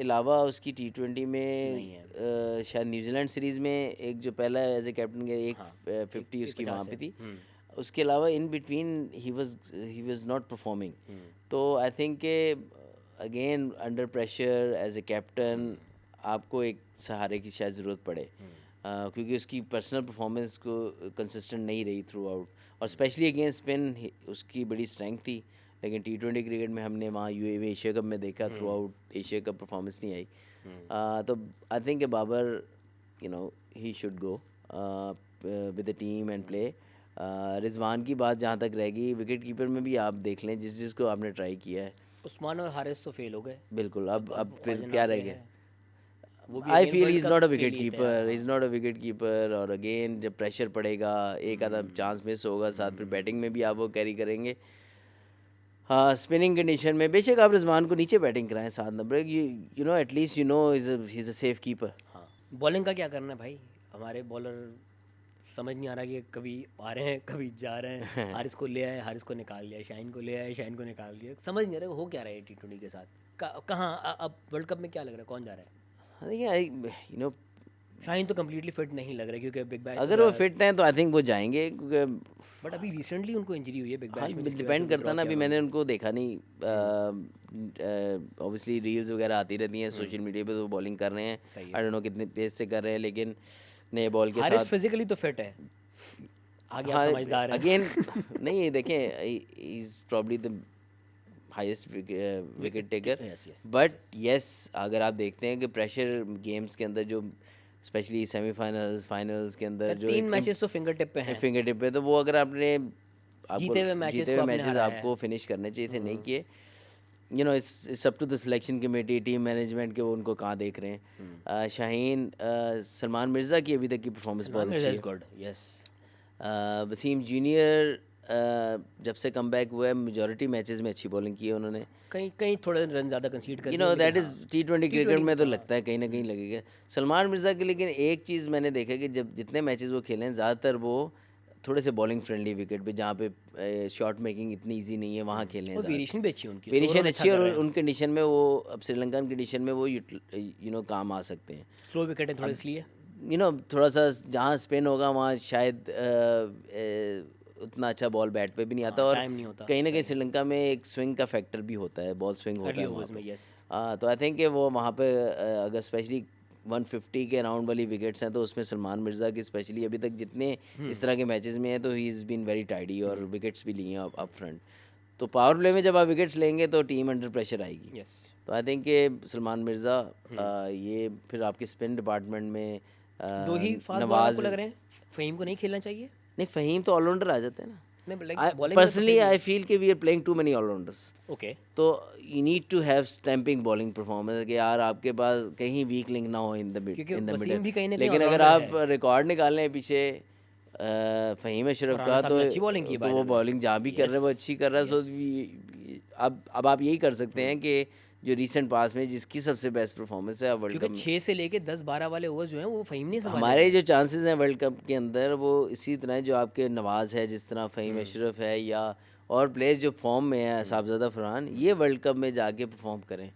अलावा उसकी T20 में नहीं है। शायद न्यूजीलैंड सीरीज़ में एक जो पहला एज ए कैप्टन गया, एक हाँ, 50 एक उसकी 50 वहाँ पे है। थी। उसके अलावा in between he was not performing. तो आई थिंक के again under pressure as a captain आपको एक सहारे की शायद ज़रूरत पड़े, क्योंकि उसकी पर्सनल परफॉर्मेंस को कंसिस्टेंट नहीं रही थ्रू आउट, और स्पेशली अगेंस्ट स्पिन उसकी बड़ी स्ट्रेंथ थी, लेकिन T20 क्रिकेट में हमने वहाँ UAE एशिया कप में देखा throughout Asia Cup performance नहीं आई। तो I think Babar he should go with the team and play. Rizwan की बात जहाँ तक रहेगी, विकेट कीपर में भी आप देख लें जिस जिसको आपने ट्राई किया है, उस्मान और हारिस तो फेल हो गए। बिल्कुल अब फिर ख्वाजा क्या रह नाफे गया। है, वो भी I again feel world is cup not a के विकेट लिए तैयार। कीपर, हाँ, is not a wicket keeper, और अगेन जब प्रेशर पड़ेगा एक आधा चांस मिस होगा, साथ फिर बैटिंग में भी आप वो कैरी करेंगे। हाँ, स्पिनिंग कंडीशन में बेशक आप रिजवान को नीचे बैटिंग कराएं 7 number, at least he is a safe keeper. हाँ। बॉलिंग का क्या करना है भाई? हमारे बॉलर समझ नहीं आ रहा कि कभी आ रहे हैं कभी जा रहे हैं। हारिस को ले आए, हारिस को निकाल दिया, शाहीन को ले आए, शाहीन को निकाल दिया। समझ नहीं आ रहा हो क्या रहा है T20 के साथ। कहाँ अब वर्ल्ड कप में क्या लग रहा है, कौन जा रहा है? देखिए शाहीन तो कम्प्लीटली फिट नहीं लग रहा है, क्योंकि बिग बैश अगर वो फिट हैं तो आई थिंक वो जाएंगे, क्योंकि बट अभी रिसेंटली उनको इंजरी हुई है बिग हाँ बैश में, जिसकी वजह से डिपेंड करता विड्रॉ ना, किया अभी उन्होंने। मैंने उनको देखा नहीं। ऑब्वियसली रील्स वगैरह आती रहती हैं सोशल मीडिया पे, तो बॉलिंग कर रहे हैं, सही है। आई डोंट नो कितने तेज से कर रहे हैं, लेकिन नए बॉल के हारिस साथ फिजिकली तो फिट है, आगे आप हाँ समझदार हैं। अगेन नहीं ये देखें, he is probably the highest wicket taker, Yes, yes, but yes अगर आप देखते हैं कि प्रेशर गेम्स के अंदर जो स्पेशली सेमीफाइनल्स फाइनल्स के अंदर सर जो 3 मैचेस तो फिंगर टिप पे हैं। फिंगर टिप पे, तो वो अगर आपने आपको जीते हुए मैचेस जीते को हुए आपने मैचेस हराया है। आपको फिनिश करने चाहिए थे, नहीं किए। It's up to the selection committee, team management के वो उनको कहाँ देख रहे हैं। शाहीन सलमान मिर्ज़ा की अभी तक की परफॉर्मेंस बहुत अच्छी है। Good, yes. वसीम जूनियर जब से कम बैक हुआ है, मेजॉरिटी मैचेस में अच्छी बॉलिंग की है उन्होंने। कहीं कहीं थोड़े रन ज़्यादा कंसीड कर दैट इज़ T20 क्रिकेट में तो हाँ। लगता है कहीं ना कहीं लगेगा सलमान मिर्ज़ा के, लेकिन एक चीज़ मैंने देखा कि जब जितने मैचेस वो खेले हैं ज़्यादातर वो थोड़े से बॉलिंग फ्रेंडली विकेट पे, जहाँ पे शॉट मेकिंग इतनी इजी नहीं है, वहाँ खेले हैं और ज़्यादा। वेरिएशन भी अच्छी है उनकी, वेरिएशन स्लो अच्छी है, और उन कंडीशन में वो अब श्रीलंकन कंडीशन में वो काम आ सकते हैं। स्लो विकेट है थोड़ा, इसलिए थोड़ा सा जहाँ स्पिन होगा वहाँ शायद उतना अच्छा बॉल बैट पे भी नहीं आता, और टाइम नहीं होता कहीं ना कहीं श्रीलंका में एक स्विंग का फैक्टर भी होता है, बॉल स्विंग होता अर्ली है वहाँ ओवर्स में। पे। यस, हाँ, तो आई थिंक कि वो वहाँ पे अगर स्पेशली 150 के अराउंड वाली विकेट्स हैं, तो उसमें सलमान मिर्ज़ा की स्पेशली अभी तक जितने इस तरह के मैचेस में हैं, तो he is been very tidy, और विकेट्स भी लिए हैं अप फ्रंट। तो पावर प्ले में जब आप विकेट्स लेंगे तो टीम अंडर प्रेशर आएगी। यस। तो आई थिंक कि सलमान मिर्ज़ा ये फिर आपके स्पिन डिपार्टमेंट में दो ही फास्ट बॉलर नवाज आपको लग रहे हैं? फ़हीम को नहीं खेलना चाहिए? नहीं, फ़हीम तो ऑलराउंडर आ जाते हैं ना। नहीं, लाइक बॉलिंग में तो पर्सनली आई फील कि we are playing too many allrounders. Okay. तो you need to have stamping bowling performance, कि यार आपके पास कहीं वीक लिंक ना हो इन द क्योंकि मिडल। वसीम भी कहीं ना कहीं लेकिन अगर all-rounder आप रिकॉर्ड निकाल लें पीछे फ़हीम अशरफ और का, राना साहब तो ने अच्छी bowling की है, by वो the way। बॉलिंग जहाँ भी कर रहे हैं वो अच्छी कर रहा है। सो अब आप यही कर सकते हैं कि जो रीसेंट पास में जिसकी सबसे बेस्ट परफॉर्मेंस है वर्ल्ड क्योंकि कप में, 6 से लेके 10-12 वाले ओवर्स जो हैं वो फ़हीम नहीं संभाले। हमारे जो चांसेस हैं वर्ल्ड कप के अंदर, वो इसी तरह जो आपके नवाज है, जिस तरह फ़हीम अशरफ है, या और प्लेयर्स जो फॉर्म में है, साहबजादा फरहान, ये वर्ल्ड कप में जाके परफॉर्म करें,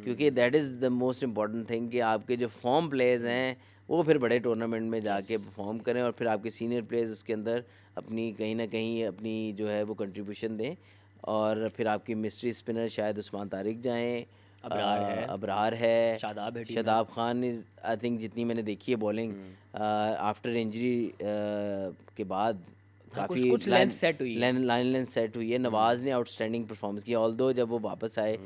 क्योंकि that is the most important thing कि आपके जो फॉर्म प्लेयर्स हैं वो फिर बड़े टूर्नामेंट में जाके परफॉर्म करें, और फिर आपके सीनियर प्लेयर्स उसके अंदर अपनी कहीं ना कहीं अपनी जो है वो कंट्रीब्यूशन दें, और फिर आपकी मिस्ट्री स्पिनर शायद उस्मान तारिक जाएँ, अबरार है, शादाब है टीम में। Shadab Khan is I think जितनी मैंने देखी है बॉलिंग आफ्टर इंजरी के बाद काफ़ी कुछ लेंथ सेट हुई है। लाइन लेंथ सेट हुई है। नवाज ने आउटस्टैंडिंग परफॉर्मेंस किया, ऑल्दो जब वो वापस आए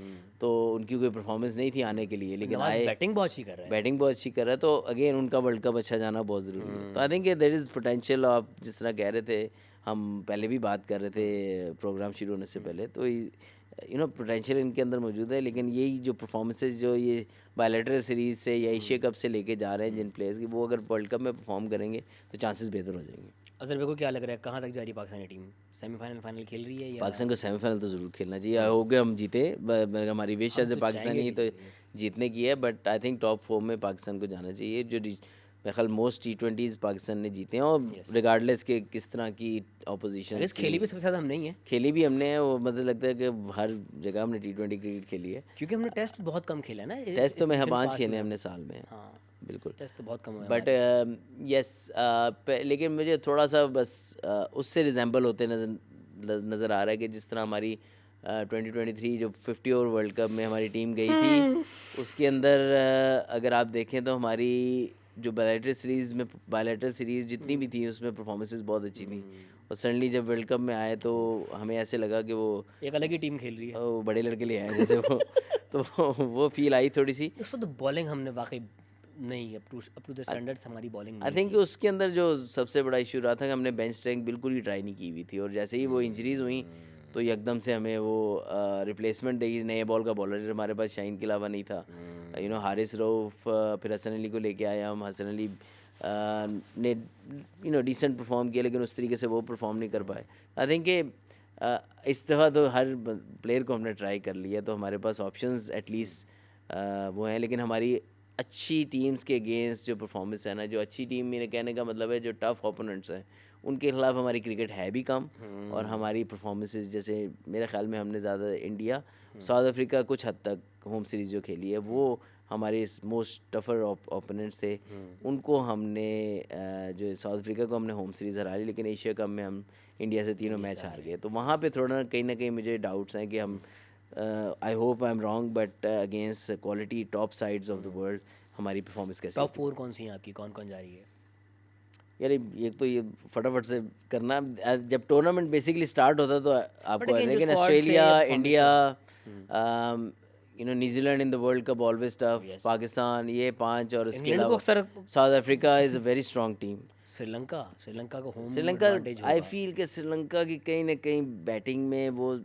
तो उनकी कोई परफॉर्मेंस नहीं थी आने के लिए, लेकिन नवाज आए, बैटिंग बहुत अच्छी कर रहा है। बैटिंग बहुत अच्छी कर रहा है, तो अगेन उनका वर्ल्ड कप अच्छा जाना बहुत ज़रूरी है। तो I think there is potential. आप जिस तरह कह रहे थे, हम पहले भी बात कर रहे थे प्रोग्राम शुरू होने से पहले, तो पोटेंशियल इनके अंदर मौजूद है, लेकिन यही जो परफॉर्मेंसेज जो ये बायलैटरल सीरीज़ से या एशिया कप से लेके जा रहे हैं जिन प्लेयर्स की, वो अगर वर्ल्ड कप में परफॉर्म करेंगे तो चांसेस बेहतर हो जाएंगे। अजहर भाई को क्या लग रहा है कहाँ तक जा रही है पाकिस्तानी टीम? सेमीफाइनल फाइनल खेल रही है या पाकिस्तान को सेमीफाइनल तो ज़रूर खेलना चाहिए। आई होप कि हम जीते, हमारी विश एज ए पाकिस्तानी तो जीतने की है, बट आई थिंक टॉप 4 में पाकिस्तान को जाना चाहिए। जो मेरे ख्याल मोस्ट T20s पाकिस्तान ने जीते हैं, और रिगार्डलेस के किस तरह की ऑपोजिशन खेली भी सबसे ज़्यादा हम नहीं है, खेली भी हमने है। वो मतलब लगता है कि हर जगह हमने T20 क्रिकेट खेली है। क्योंकि हमने टेस्ट बहुत कम खेला है ना। टेस्ट तो मैं 5 खेले हमने साल में। हाँ, बिल्कुल, टेस्ट तो बहुत कम हुआ है। बट यस, लेकिन मुझे थोड़ा सा बस उससे रिजेंबल होते नज़र आ रहा है कि जिस तरह हमारी 2023 जो 50 ओवर वर्ल्ड कप में हमारी टीम गई थी, उसके अंदर अगर आप देखें तो हमारी जो बायलैटरल सीरीज़ जितनी भी थी उसमें परफॉर्मेंसेस बहुत अच्छी थी, और सडनली जब वर्ल्ड कप में आए तो हमें ऐसे लगा कि वो एक अलग ही टीम खेल रही है, वो बड़े लड़के ले आए जैसे वो तो वो फील आई थोड़ी सी। उस वक्त तो बॉलिंग हमने वाकई नहीं अप टू द स्टैंडर्ड्स हमारी बॉलिंग आई थिंक उसके अंदर जो सबसे बड़ा इशू रहा था कि हमने बेंच स्ट्रेंथ बिल्कुल ही ट्राई नहीं की हुई थी, और जैसे ही वो इंजरीज हुई तो एकदम से हमें वो रिप्लेसमेंट देगी। नए बॉल का बॉलर हमारे पास शाहीन के अलावा नहीं था। हारिस रऊफ, फिर हसन अली को लेके आए हम। हसन अली ने डिसेंट परफॉर्म किया, लेकिन उस तरीके से वो परफॉर्म नहीं कर पाए। आई थिंक कि इस दफ़ा तो हर प्लेयर को हमने ट्राई कर लिया, तो हमारे पास ऑप्शंस एटलीस्ट वो हैं। लेकिन हमारी अच्छी टीम्स के अगेंस्ट जो परफॉर्मेंस है ना, जो अच्छी टीम, मेरे कहने का मतलब है जो टफ ओपोनेंट्स हैं उनके खिलाफ हमारी क्रिकेट है भी कम, और हमारी परफॉर्मेंसेस जैसे मेरे ख्याल में हमने ज़्यादा इंडिया, साउथ अफ्रीका कुछ हद तक होम सीरीज़ जो खेली है वो हमारे मोस्ट टफर ओपोनेंट्स थे। उनको हमने जो साउथ अफ्रीका को हमने होम सीरीज़ हरा ली, लेकिन एशिया कप में हम इंडिया से तीनों मैच हार गए। तो वहाँ पे थोड़ा कहीं ना कहीं मुझे डाउट्स हैं कि हम I hope I am wrong, but against quality top sides of the world हमारी परफॉर्मेंस कैसे। टॉप 4 कौन सी हैं आपकी, कौन कौन जा रही है? यार ये तो ये फटाफट से करना, जब टूर्नामेंट बेसिकली स्टार्ट होता तो आपको, लेकिन Australia, India, New Zealand in the world cup always tough, Pakistan, ये 5, और इसके अलावा south Africa is a very strong team. Sri Lanka को होम श्रीलंका आई फील कि श्रीलंका की कहीं ना कहीं बैटिंग में वो,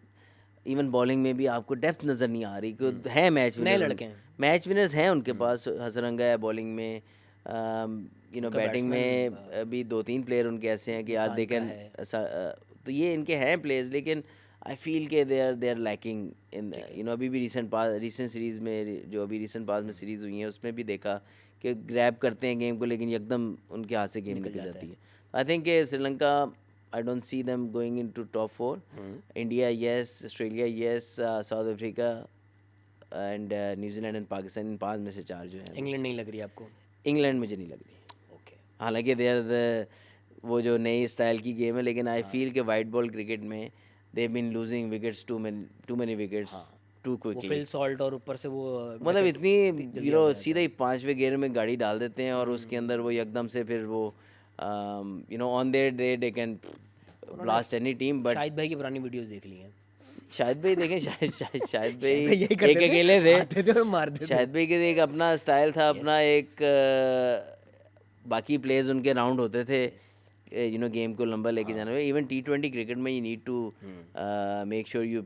इवन बॉलिंग में भी आपको डेप्थ नज़र नहीं आ रही कि है मैच नए लड़के हैं, मैच विनर्स हैं उनके पास। हसरंगा है बॉलिंग में, बैटिंग में भी 2-3 प्लेयर उनके ऐसे हैं कि यार देखें, तो ये इनके हैं प्लेयर्स, लेकिन आई फील के दे आर लैकिंग इन अभी भी रिसेंट सीरीज़ में, जो अभी रिसेंट पास में सीरीज़ हुई है उसमें भी देखा कि ग्रैब करते हैं गेम को, लेकिन एकदम उनके हाथ से गेम निकल जाती है। I think Sri Lanka, I don't see them going into top 4. India, yes. Australia, yes. South Africa and New Zealand and Pakistan, इन 5 में से 4 जो हैं। इंग्लैंड नहीं लग रही आपको? इंग्लैंड मुझे नहीं लग रही। ओके, हालांकि दे आर द वो जो नई स्टाइल की गेम है, लेकिन आई फील के वाइट बॉल क्रिकेट में they been losing wickets, too many wickets too quickly. Phil Salt और ऊपर से वो मतलब इतनी सीधा ही 5वें गेयर में गाड़ी डाल देते हैं, और उसके अंदर वो एकदम से फिर वो on there they can blast any team. But Shahid भाई की पुरानी वीडियोस देख ली हैं? शाहिद भाई देखें, शाहिद भाई एक अकेले थे, मारते शाहिद भाई के एक अपना स्टाइल था, अपना एक बाकी प्लेयर्स उनके राउंड होते थे, गेम को लंबा लेके जाने में। इवन T20 क्रिकेट में you need to make sure you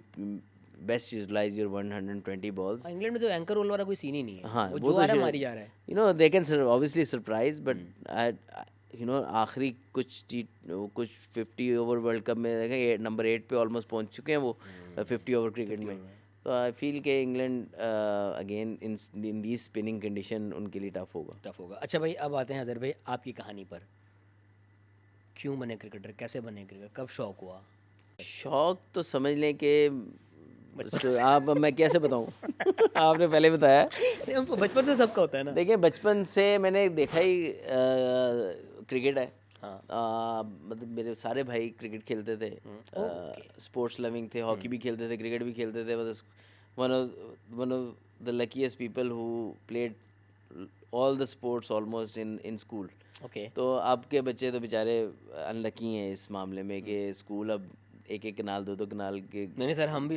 best utilise your 120 balls. England में तो एंकर रोल वाला कोई सीन ही नहीं है। हाँ, वो जो आ रहा है मारी जा रहा है। They can obviously surprise, but आखिरी कुछ 50 ओवर वर्ल्ड कप में देखें नंबर 8 पे ऑलमोस्ट पहुंच चुके हैं वो 50 ओवर क्रिकेट में। तो आई फील के England again in the spinning condition उनके लिए टफ होगा। अच्छा भाई, अब आते हैं अजहर भाई आपकी कहानी पर। क्यों बने क्रिकेटर, कैसे बने क्रिकेटर, कब शौक हुआ? शौक तो समझ लें कि आप, मैं कैसे बताऊं आपने पहले बताया। हमको बचपन से सबका होता है ना। देखिए बचपन से मैंने देखा ही क्रिकेट है। मतलब मेरे सारे भाई क्रिकेट खेलते थे, स्पोर्ट्स लविंग थे, हॉकी भी खेलते थे, क्रिकेट भी खेलते थे। मतलब one of the luckiest people who played all the sports almost in school. तो अब के बच्चे तो बेचारे अनलकी हैं इस मामले में कि स्कूल अब एक कनाल 2 कनाल के। नहीं सर, हम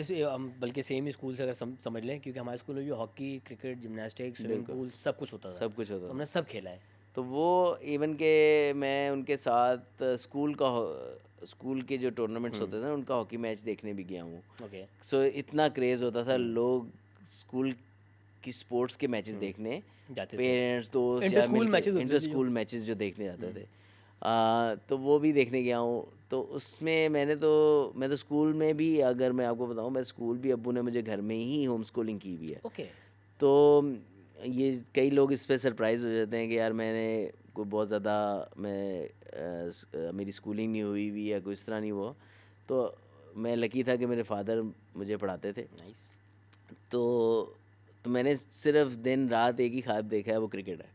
बल्कि सेम ही स्कूल से अगर समझ लें, क्योंकि हमारे स्कूल में भी hockey, cricket, gymnastics, swimming pool सब कुछ होता था। तो हमने सब खेला है। तो वो इवन के मैं उनके साथ स्कूल के जो टूर्नामेंट्स होते थे ना उनका हॉकी मैच देखने भी गया हूँ। ओके। सो इतना क्रेज़ होता था, लोग स्कूल की स्पोर्ट्स के मैचेस देखने, जाते थे। पेरेंट्स दोस्त इंटर या स्कूल मैचेस मिलके होते इंटर थे जो। स्कूल मैचेस जो देखने जाते थे, तो वो भी देखने गया हूँ। तो उसमें मैं तो स्कूल में भी, अगर मैं आपको बताऊँ, मैं स्कूल भी अब्बू ने मुझे घर में ही होम स्कूलिंग की हुई है। ओके। तो ये कई लोग इस पे सरप्राइज़ हो जाते हैं कि यार मैंने कोई बहुत ज़्यादा मेरी स्कूलिंग नहीं हुई हुई या कोई इस तरह नहीं हुआ। तो मैं लकी था कि मेरे फादर मुझे पढ़ाते थे। नाइस। तो मैंने सिर्फ दिन रात एक ही ख्वाब देखा है, वो क्रिकेट है।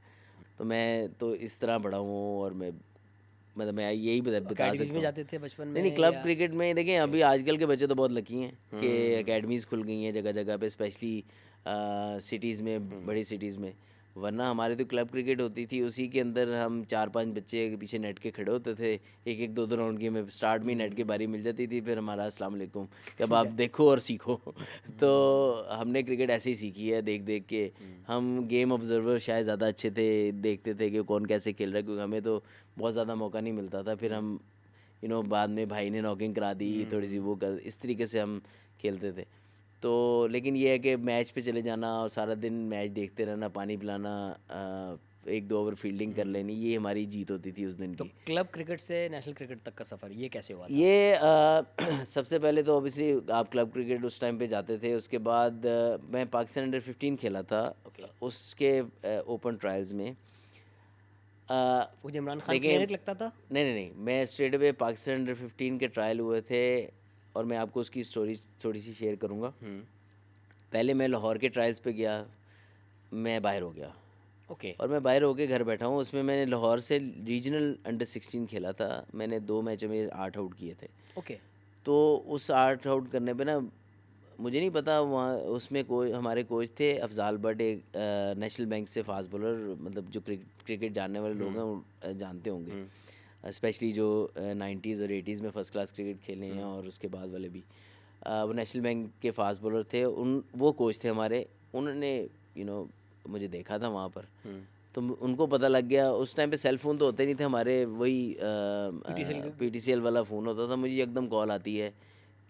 तो मैं तो इस तरह बड़ा हूँ, और मैं यही बता अकेडमीज सकता में हूँ। जाते थे बचपन नहीं में क्लब या? क्रिकेट में देखें, अभी आजकल के बच्चे तो बहुत लकी हैं कि एकेडमीज़ खुल गई हैं जगह जगह पे, स्पेशली सिटीज़ में, बड़ी सिटीज़ में। वरना हमारे तो क्लब क्रिकेट होती थी, उसी के अंदर हम 4-5 बच्चे पीछे नेट के खड़े होते थे, एक एक 2-2 राउंड की में स्टार्ट में नेट की बारी मिल जाती थी, फिर हमारा अस्सलाम वालेकुम कि अब आप देखो और सीखो। तो हमने क्रिकेट ऐसे ही सीखी है, देख देख के। हम गेम ऑब्जर्वर शायद ज़्यादा अच्छे थे, देखते थे कि कौन कैसे खेल रहा है, क्योंकि हमें तो बहुत ज़्यादा मौका नहीं मिलता था। फिर हम बाद में भाई ने नॉकिंग करा दी, थोड़ी सी वो कर, इस तरीके से हम खेलते थे। तो लेकिन ये है कि मैच पे चले जाना और सारा दिन मैच देखते रहना, पानी पिलाना, 1-2 ओवर फील्डिंग कर लेनी, ये हमारी जीत होती थी उस दिन तो की। क्लब क्रिकेट से नेशनल क्रिकेट तक का सफ़र ये कैसे हुआ था? ये सबसे पहले तो ऑब्वियसली आप क्लब क्रिकेट उस टाइम पे जाते थे, उसके बाद मैं पाकिस्तान अंडर 15 खेला था। ओके। उसके ओपन ट्रायल्स में वो जो इमरान खान देखिए, क्लिनिक लगता था? नहीं, मैं स्ट्रेट अवे पाकिस्तान अंडर 15 के ट्रायल हुए थे, और मैं आपको उसकी स्टोरी थोड़ी सी शेयर करूँगा। पहले मैं लाहौर के ट्रायल्स पे गया, मैं बाहर हो गया, ओके। और मैं बाहर होके घर बैठा हूँ। उसमें मैंने लाहौर से रीजनल अंडर 16 खेला था, मैंने 2 मैचों में 8 आउट किए थे। ओके। तो उस 8 आउट करने पे ना, मुझे नहीं पता, वहाँ उसमें कोई हमारे कोच थे अफजाल भट्ट, एक नेशनल बैंक से फास्ट बॉलर, मतलब जो क्रिकेट जानने वाले लोग हैं वो जानते होंगे, स्पेशली जो 90s और 80s में फ़र्स्ट क्लास क्रिकेट खेले हैं, और उसके बाद वाले भी। वो नेशनल बैंक के फास्ट बॉलर थे, वो कोच थे हमारे। उन्होंने मुझे देखा था वहाँ पर, तो उनको पता लग गया। उस टाइम पे सेल फ़ोन तो होते नहीं थे हमारे, वही PTCL वाला फ़ोन होता था। मुझे एकदम कॉल आती है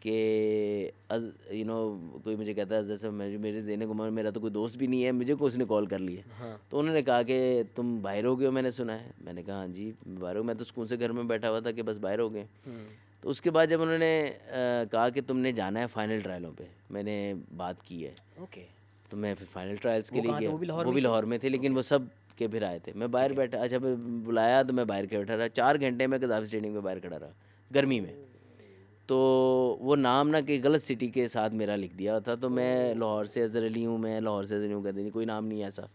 कि कोई मुझे कहता है, जैसे मेरे देने को मेरा तो कोई दोस्त भी नहीं है, मुझे को उसने कॉल कर लिया। हाँ। तो उन्होंने कहा कि तुम बाहर हो गए हो, मैंने सुना है। मैंने कहा हाँ जी बाहर हो, मैं तो स्कूल से घर में बैठा हुआ था कि बस बाहर हो गए। तो उसके बाद जब उन्होंने कहा कि तुमने जाना है फाइनल ट्रायलों पे, मैंने बात की है, ओके। तो मैं फिर फाइनल ट्रायल्स के वो लिए कहाँ थे? गया। वो भी लाहौर वो में भी ही थे? लाहौर में थे, लेकिन वो सब के फिर आए थे। मैं बाहर बैठा, अच्छा मैं बुलाया तो मैं बाहर के बैठा रहा, 4 घंटे में कदाफी स्टेडियम में बाहर खड़ा रहा, गर्मी में। तो वो नाम ना कि गलत सिटी के साथ मेरा लिख दिया था, तो मैं लाहौर से अज़हर अली हूँ, मैं लाहौर से अज़हर अली हूँ कहते नहीं, कोई नाम नहीं है ऐसा।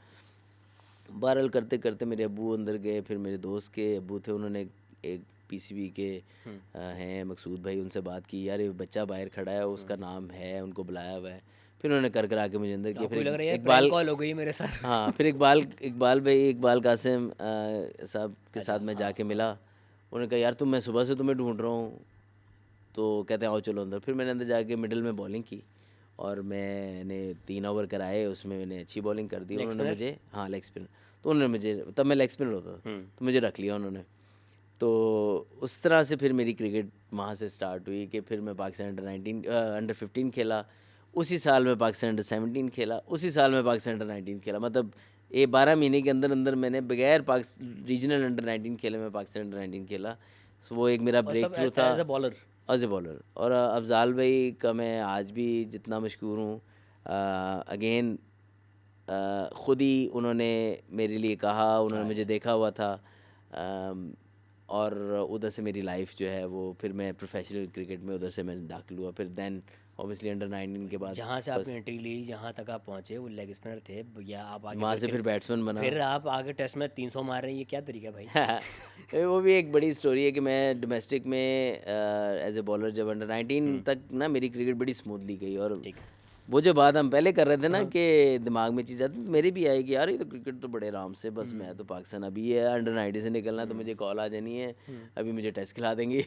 बहरहाल करते करते मेरे अब्बू अंदर गए, फिर मेरे दोस्त के अब्बू थे, उन्होंने एक PCB के हैं मकसूद भाई, उनसे बात की, यार ये बच्चा बाहर खड़ा है, उसका नाम है, उनको बुलाया हुआ है। फिर उन्होंने कर करा के मुझे अंदर किया। आपको फिर भी लग रहा है यार इकबाल, प्रैंक कॉल हो गई मेरे साथ? हाँ, फिर इकबाल भाई, इकबाल कासिम साहब के साथ मैं जाके मिला। उन्होंने कहा यार मैं सुबह से तुम्हें ढूंढ रहा हूँ, तो कहते हैं आओ चलो अंदर। फिर मैंने अंदर जाके मिडिल में बॉलिंग की, और मैंने 3 ओवर कराए, उसमें मैंने अच्छी बॉलिंग कर दी। उन्होंने मुझे, हाँ लेग स्पिनर, तो उन्होंने मुझे, तब मैं लेग स्पिनर होता था, तो मुझे रख लिया उन्होंने। तो उस तरह से फिर मेरी क्रिकेट वहाँ से स्टार्ट हुई कि फिर मैं पाकिस्तान अंडर 15 खेला, उसी साल में पाकिस्तान अंडर 17 खेला, उसी साल में पाकिस्तान अंडर 19 खेला। मतलब 12 महीने के अंदर अंदर मैंने बगैर रीजनल अंडर 19 खेले मैं पाकिस्तान अंडर 19 खेला। सो वो एक मेरा और ब्रेक सब थ्रू था as a bowler? As a bowler. और अफजाल भाई का मैं आज भी जितना मशहूर हूँ, अगेन ख़ुद ही उन्होंने मेरे लिए कहा, उन्होंने मुझे देखा हुआ था, और उधर से मेरी लाइफ जो है वो, फिर मैं प्रोफेशनल क्रिकेट में उधर से मैं दाखिल हुआ। फिर देन ऑब्वियसली अंडर 19 के बाद जहाँ से आपने एंट्री ली, जहाँ तक आप पहुँचे, वो लेग स्पिनर थे या आप आगे वहाँ से फिर बैट्समैन बना। फिर आप आगे टेस्ट में 300 मार रहे हैं, ये क्या तरीका है भाई? वो भी एक बड़ी स्टोरी है कि मैं डोमेस्टिक में एज ए बॉलर जब अंडर 19 तक ना मेरी क्रिकेट बड़ी स्मूथली गई। और वो जो बात हम पहले कर रहे थे ना कि दिमाग में चीज़ आती, मेरी भी आई कि यार ये तो क्रिकेट तो बड़े आराम से, बस मैं तो पाकिस्तान अभी है अंडर 19 से निकलना, तो मुझे कॉल आ जानी है, अभी मुझे टेस्ट खिला देंगे।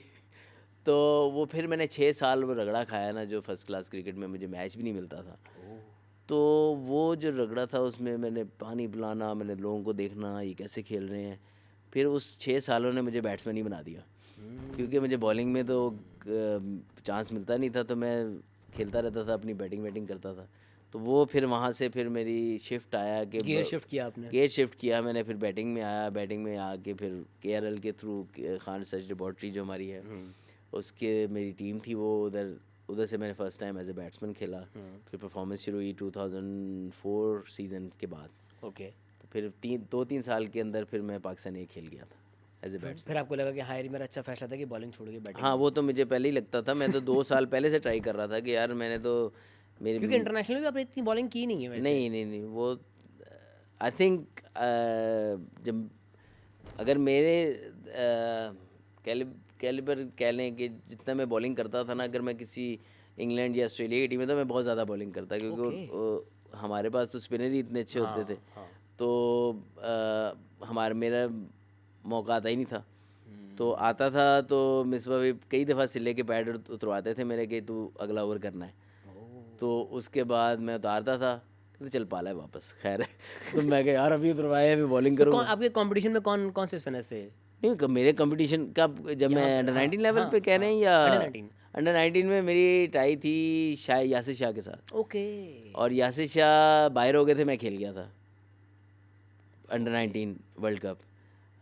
तो वो फिर मैंने 6 साल वो रगड़ा खाया ना, जो फर्स्ट क्लास क्रिकेट में मुझे मैच भी नहीं मिलता था। तो वो जो रगड़ा था उसमें मैंने पानी पिलाना, मैंने लोगों को देखना ये कैसे खेल रहे हैं, फिर उस 6 सालों ने मुझे बैट्समैन ही बना दिया। क्योंकि मुझे बॉलिंग में तो चांस मिलता नहीं था, तो मैं खेलता रहता था, अपनी बैटिंग करता था। तो वो फिर वहाँ से फिर मेरी शिफ्ट आया कि गियर शिफ्ट किया आपने? गेयर शिफ्ट किया मैंने, फिर बैटिंग में आया। बैटिंग में आके फिर KRL के थ्रू, खान रिसर्च लेबॉर्ट्री जो हमारी है, उसके मेरी टीम थी, वो उधर उधर से मैंने first time as a batsman खेला। फिर परफॉर्मेंस शुरू हुई 2004 सीज़न के बाद। ओके। तो फिर 2-3 साल के अंदर फिर मैं पाकिस्तान ए खेल गया था एज ए बैट्समैन। फिर आपको लगा कि हाँ यार मेरा अच्छा फैसला था कि बॉलिंग छोड़ के बैटिंग? हाँ, वो तो मुझे पहले ही लगता था। मैं तो 2 साल पहले से ट्राई कर रहा था कि यार मैंने तो मेरी क्योंकि इंटरनेशनल भी आपने इतनी बॉलिंग की नहीं है वैसे। नहीं वो आई थिंक जब अगर मेरे कैलिबर कह लें कि जितना मैं बॉलिंग करता था ना, अगर मैं किसी इंग्लैंड या ऑस्ट्रेलिया की टीम में, तो मैं बहुत ज़्यादा बॉलिंग करता, क्योंकि हमारे पास तो स्पिनर ही इतने अच्छे होते थे। तो मेरा मौका आता ही नहीं था। तो आता था तो मिसबा भी कई दफ़ा सिले के पैड उतरवाते थे मेरे कि तू अगला ओवर करना है। तो उसके बाद मैं उतारता था, कहते चल पाला है वापस, खैर है। तो मैं कहा यार अभी उतरवाया, अभी बॉलिंग करूँगा। आपके कंपटीशन में कौन कौन से स्पिनर्स थे? नहीं, मेरे कंपटीशन का जब मैं अंडर 19 लेवल पे कह रहे हैं या अंडर 19 में मेरी टाई थी शायद यासिर शाह के साथ। ओके। और यासिर शाह बाहर हो गए थे, मैं खेल गया था अंडर 19 वर्ल्ड कप।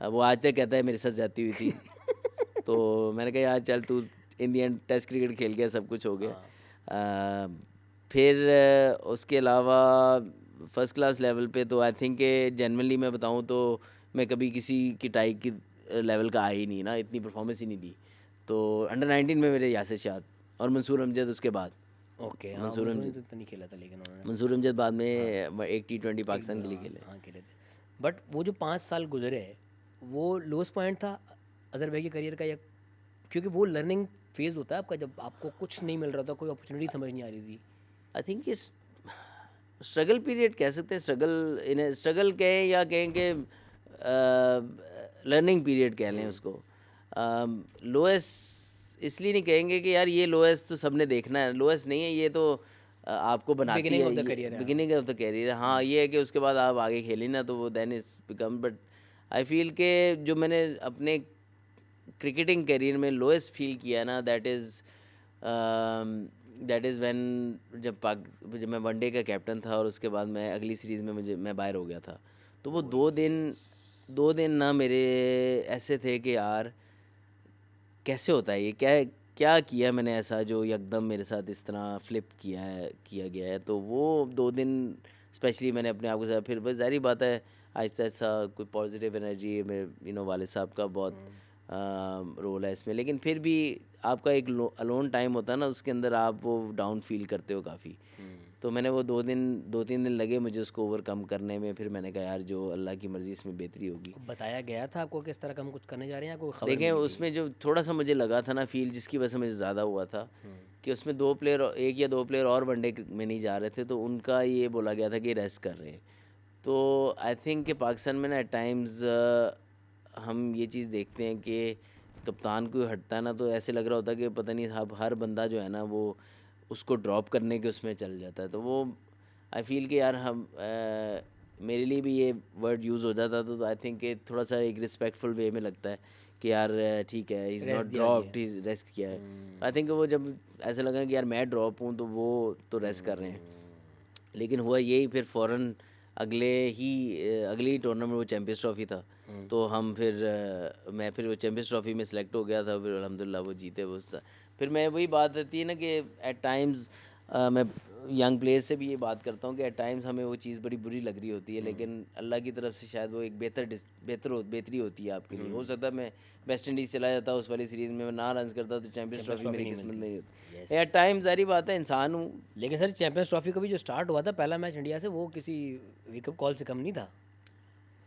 वो आज तक कहता है मेरे साथ जाती हुई थी। तो मैंने कहा यार चल तू इन दी एंड टेस्ट क्रिकेट खेल गया, सब कुछ हो गया। फिर उसके अलावा फर्स्ट क्लास लेवल पे तो आई थिंक जनरली मैं बताऊं तो मैं कभी किसी की टाई की लेवल का आया ही नहीं ना, इतनी परफॉर्मेंस ही नहीं दी। तो अंडर 19 में मेरे यासिर शाह और मंसूर अमजद उसके बाद। ओके। मंसूर अमजद तो नहीं खेला था लेकिन उन्होंने। मंसूर अमजद बाद में एक T20 पाकिस्तान के लिए खेले। हाँ खेले थे। बट वो जो 5 साल गुजरे, वो लोएस्ट पॉइंट था अजहर भाई के करियर का, या क्योंकि वो लर्निंग फेज़ होता है आपका जब आपको कुछ नहीं मिल रहा था, कोई अपॉर्चुनिटी समझ नहीं आ रही थी? आई थिंक इस स्ट्रगल पीरियड कह सकते हैं, स्ट्रगल कहें या कहें कि लर्निंग पीरियड कह लें उसको। लोएस्ट इसलिए नहीं कहेंगे कि यार ये लोएस्ट तो सबने देखना है, लोएस्ट नहीं है ये तो आपको बनाती है, बिगिनिंग ऑफ द करियर। हाँ, ये है कि उसके बाद आप आगे खेली ना तो वो then is become. But I feel के जो मैंने अपने क्रिकेटिंग करियर में लोएस्ट फील किया ना, दैट इज़ व्हेन जब मैं वनडे का कैप्टन था और उसके बाद मैं अगली सीरीज़ में मैं बाहर हो गया था। तो वो 2 दिन ना मेरे ऐसे थे कि यार कैसे होता है ये, क्या किया मैंने ऐसा जो एकदम मेरे साथ इस तरह फ्लिप किया गया है। तो वो 2 दिन स्पेशली मैंने अपने आप के साथ, फिर बस ज़ाहिर बात है आहिस्ता आहिस्ता कोई पॉजिटिव एनर्जी मेरे वाले साहब का बहुत रोल है इसमें। लेकिन फिर भी आपका एक अलोन टाइम होता है ना, उसके अंदर आप वो डाउन फील करते हो काफ़ी। तो मैंने वो 2-3 दिन लगे मुझे उसको ओवरकम करने में। फिर मैंने कहा यार जो अल्लाह की मर्ज़ी इसमें बेहतरी होगी। बताया गया था आपको किस तरह का हम कुछ करने जा रहे हैं, कोई खबर देखें मिली थी? उसमें जो थोड़ा सा मुझे लगा था ना फील, जिसकी वजह से मुझे ज़्यादा हुआ था कि उसमें 2 प्लेयर, 1 या 2 प्लेयर और वनडे में नहीं जा रहे थे, तो उनका ये बोला गया था कि रेस्ट कर रहे हैं। तो आई थिंक कि पाकिस्तान में ना एट टाइम्स हम ये चीज़ देखते हैं कि कप्तान कोई हटता है ना तो ऐसे लग रहा होता है कि पता नहीं हर बंदा जो है ना वो उसको ड्रॉप करने के उसमें चल जाता है। तो वो आई फील कि यार मेरे लिए भी ये वर्ड यूज़ हो जाता तो आई थिंक कि थोड़ा सा एक रिस्पेक्टफुल वे में लगता है कि यार ठीक है, is not dropped, is rest किया है। आई थिंक वो जब ऐसा लगा कि यार मैं ड्रॉप हूँ तो वो तो रेस्ट कर रहे हैं। लेकिन हुआ यही, फिर फ़ौरन अगली टूर्नामेंट वो चैम्पियंस ट्रॉफ़ी था। तो हम मैं फिर वो चैम्पियंस ट्रॉफ़ी में सेलेक्ट हो गया था। फिर अल्हम्दुलिल्लाह वो जीते वो फिर मैं वही बात आती है ना कि एट टाइम्स मैं यंग प्लेयर्स से भी ये बात करता हूँ कि एट टाइम्स हमें वो चीज़ बड़ी बुरी लग रही होती है, लेकिन अल्लाह की तरफ से शायद वो एक बेहतरी होती है आपके लिए। हो सकता है मैं वेस्ट इंडीज़ चला जाता उस वाली सीरीज़ में, मैं ना रन करता तो चैम्पियंस ट्रॉफी मेरी किस्मत में नहीं होती। एट टाइम्स सारी बात है, इंसान हूँ। लेकिन सर चैम्पियंस ट्रॉफी का भी जो स्टार्ट हुआ था पहला मैच इंडिया से, वो किसी वेकअप कॉल से कम नहीं था।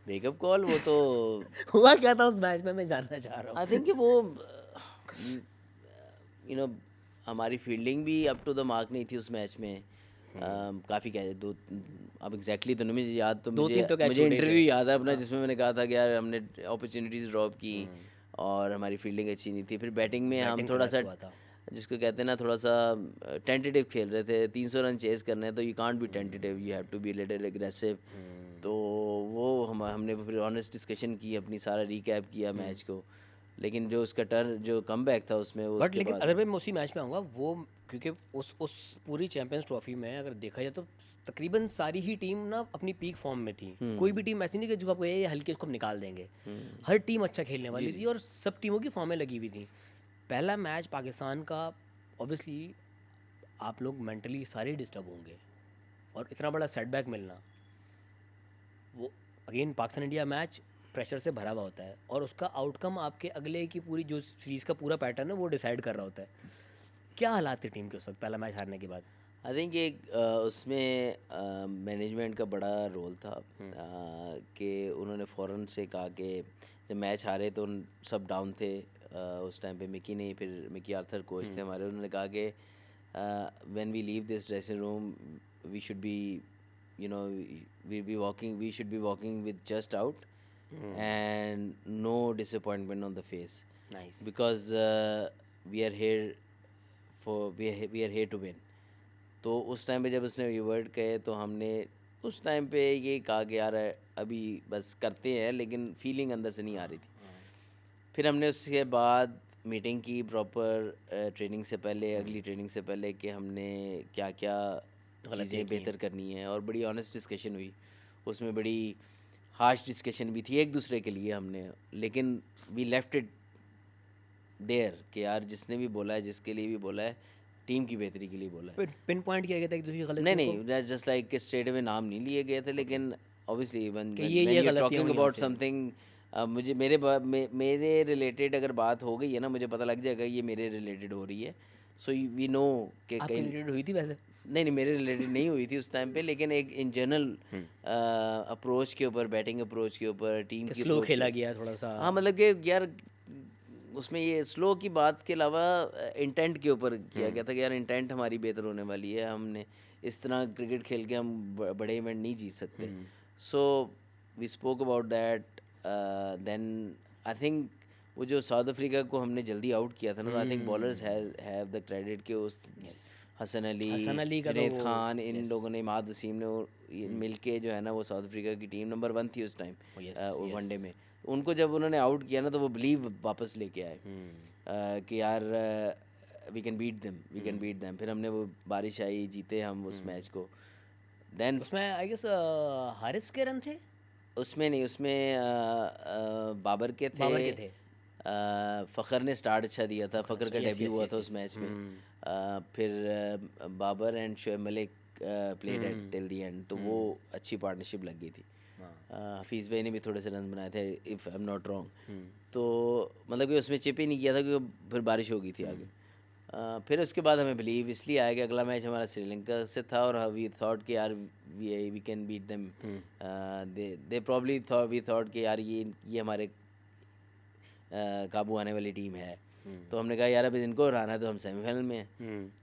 वेकअप कॉल वो तो हुआ क्या था उस मैच में, मैं जानना चाह रहा हूँ। आई थिंक वो हमारी फील्डिंग भी अप टू द मार्क नहीं थी उस मैच में। काफ़ी कह दो अब एग्जैक्टली तो नहीं मुझे याद, तो मुझे इंटरव्यू याद है अपना जिसमें मैंने कहा था कि यार हमने अपॉर्चुनिटीज़ ड्रॉप की और हमारी फील्डिंग अच्छी नहीं थी। फिर बैटिंग में हम थोड़ा सा जिसको कहते हैं ना थोड़ा सा टेंटेटिव खेल रहे थे। 300 रन चेस करने हैं तो you can't be tentative, you have to be little aggressive. तो वो हमने फिर ऑनेस्ट डिस्कशन की, अपनी सारा रिकैप किया मैच को। लेकिन जो उसका जो कमबैक था उसमें वो बट उसके लेकिन बाद अगर मैं उसी मैच में आऊँगा वो, क्योंकि उस पूरी चैंपियंस ट्रॉफी में अगर देखा जाए तो तकरीबन सारी ही टीम ना अपनी पीक फॉर्म में थी। कोई भी टीम ऐसी नहीं कि जो आपको ये हल्के इसको हम निकाल देंगे। हर टीम अच्छा खेलने वाली थी और सब टीमों की फॉर्में लगी हुई थी। पहला मैच पाकिस्तान का, ऑब्वियसली आप लोग मेंटली सारे डिस्टर्ब होंगे और इतना बड़ा सेटबैक मिलना, वो again Pakistan India match pressure से भरा हुआ होता है और उसका आउटकम आपके अगले की पूरी जो सीरीज़ का पूरा पैटर्न है वो डिसाइड कर रहा होता है। क्या हालात थे टीम के उस वक्त पहला मैच हारने के बाद? आई थिंक एक उसमें मैनेजमेंट का बड़ा रोल था कि उन्होंने फ़ौरन से कहा कि जब मैच हारे तो सब डाउन थे। उस टाइम पे मिकी नहीं, फिर मिकी आर्थर कोच थे हमारे, उन्होंने कहा कि when we leave this dressing room we should be you know we should be walking with just out and no disappointment on the face nice. because we are here we are here to win। तो उस time पे जब उसने ये word कहे तो हमने उस टाइम पे ये कहा कि यार अभी बस करते हैं, लेकिन फीलिंग अंदर से नहीं आ रही थी। फिर हमने उसके बाद मीटिंग की प्रॉपर ट्रेनिंग से पहले, अगली ट्रेनिंग से पहले, कि हमने क्या क्या चीज़ें बेहतर करनी है, और बड़ी ऑनेस्ट डिस्कशन हुई उसमें। बड़ी हार्श डिस्कशन भी थी एक दूसरे के लिए हमने, लेकिन वी लेफ्ट इट देयर कि यार जिसने भी बोला है, जिसके लिए भी बोला है, टीम की बेहतरी के लिए बोला है। पिन पॉइंट किया गया था एक दूसरी गलत नहीं नहीं, जस्ट लाइक स्ट्रेट अवे नाम नहीं लिए गए थे, लेकिन ऑब्वियसली व्हेन कि ये यू गलतियाँ टॉकिंग हुई अबाउट हमसे। समथिंग, मुझे मेरे रिलेटेड अगर बात हो गई है ना, मुझे पता लग जाएगा ये मेरे रिलेटेड हो रही है। सो वी नो कि आपके कहीं रिलेटेड हुई थी वैसे? नहीं मेरे रिलेटेड नहीं हुई थी उस टाइम पे, लेकिन एक इन जनरल अप्रोच के ऊपर, बैटिंग अप्रोच के ऊपर, टीम की स्लो approach खेला के- गया थोड़ा सा। हाँ, मतलब कि यार उसमें ये स्लो की बात के अलावा इंटेंट के ऊपर किया गया था कि यार इंटेंट हमारी बेहतर होने वाली है, हमने इस तरह क्रिकेट खेल के हम बड़े इवेंट नहीं जीत सकते। So we spoke about that. Then I think वो जो साउथ अफ्रीका को हमने जल्दी आउट किया था ना, तो I think bowlers have the credit कि उस हसन हसन अली, अली का तो जुनैद वो- खान, इन लोगों ने, इमाद वसीम ने मिल के जो है ना, वो साउथ अफ्रीका की टीम नंबर 1 थी उस टाइम वनडे में। उनको जब उन्होंने आउट किया ना, तो वो बिलीव वापस लेके आए कि यार we can beat them, we can beat them. फिर हमने वो बारिश आई, जीते हम उस मैच को। देन उसमें आई गेस हारिस के रन थे। उसमें नहीं, उसमें बाबर के थे। बाबर के थे। फ़खर ने स्टार्ट अच्छा दिया था, फ़खर का डेब्यू हुआ था उस मैच में। फिर Babar and Shoaib Malik played at till the end, तो वो अच्छी पार्टनरशिप लग गई थी। हफीज़ भाई ने भी थोड़े से रन बनाए थे, if I am not wrong. तो मतलब कि उसमें चिप ही नहीं किया था, क्योंकि फिर बारिश हो गई थी आगे। फिर उसके बाद हमें बिलीव इसलिए आया कि अगला मैच हमारा श्रीलंका से था, और वी थॉट कि यार we can beat them. They probably we thought कि यार ये हमारे काबू आने वाली टीम है। तो हमने कहा यार अब इनको हराना है तो हम सेमीफाइनल में हैं।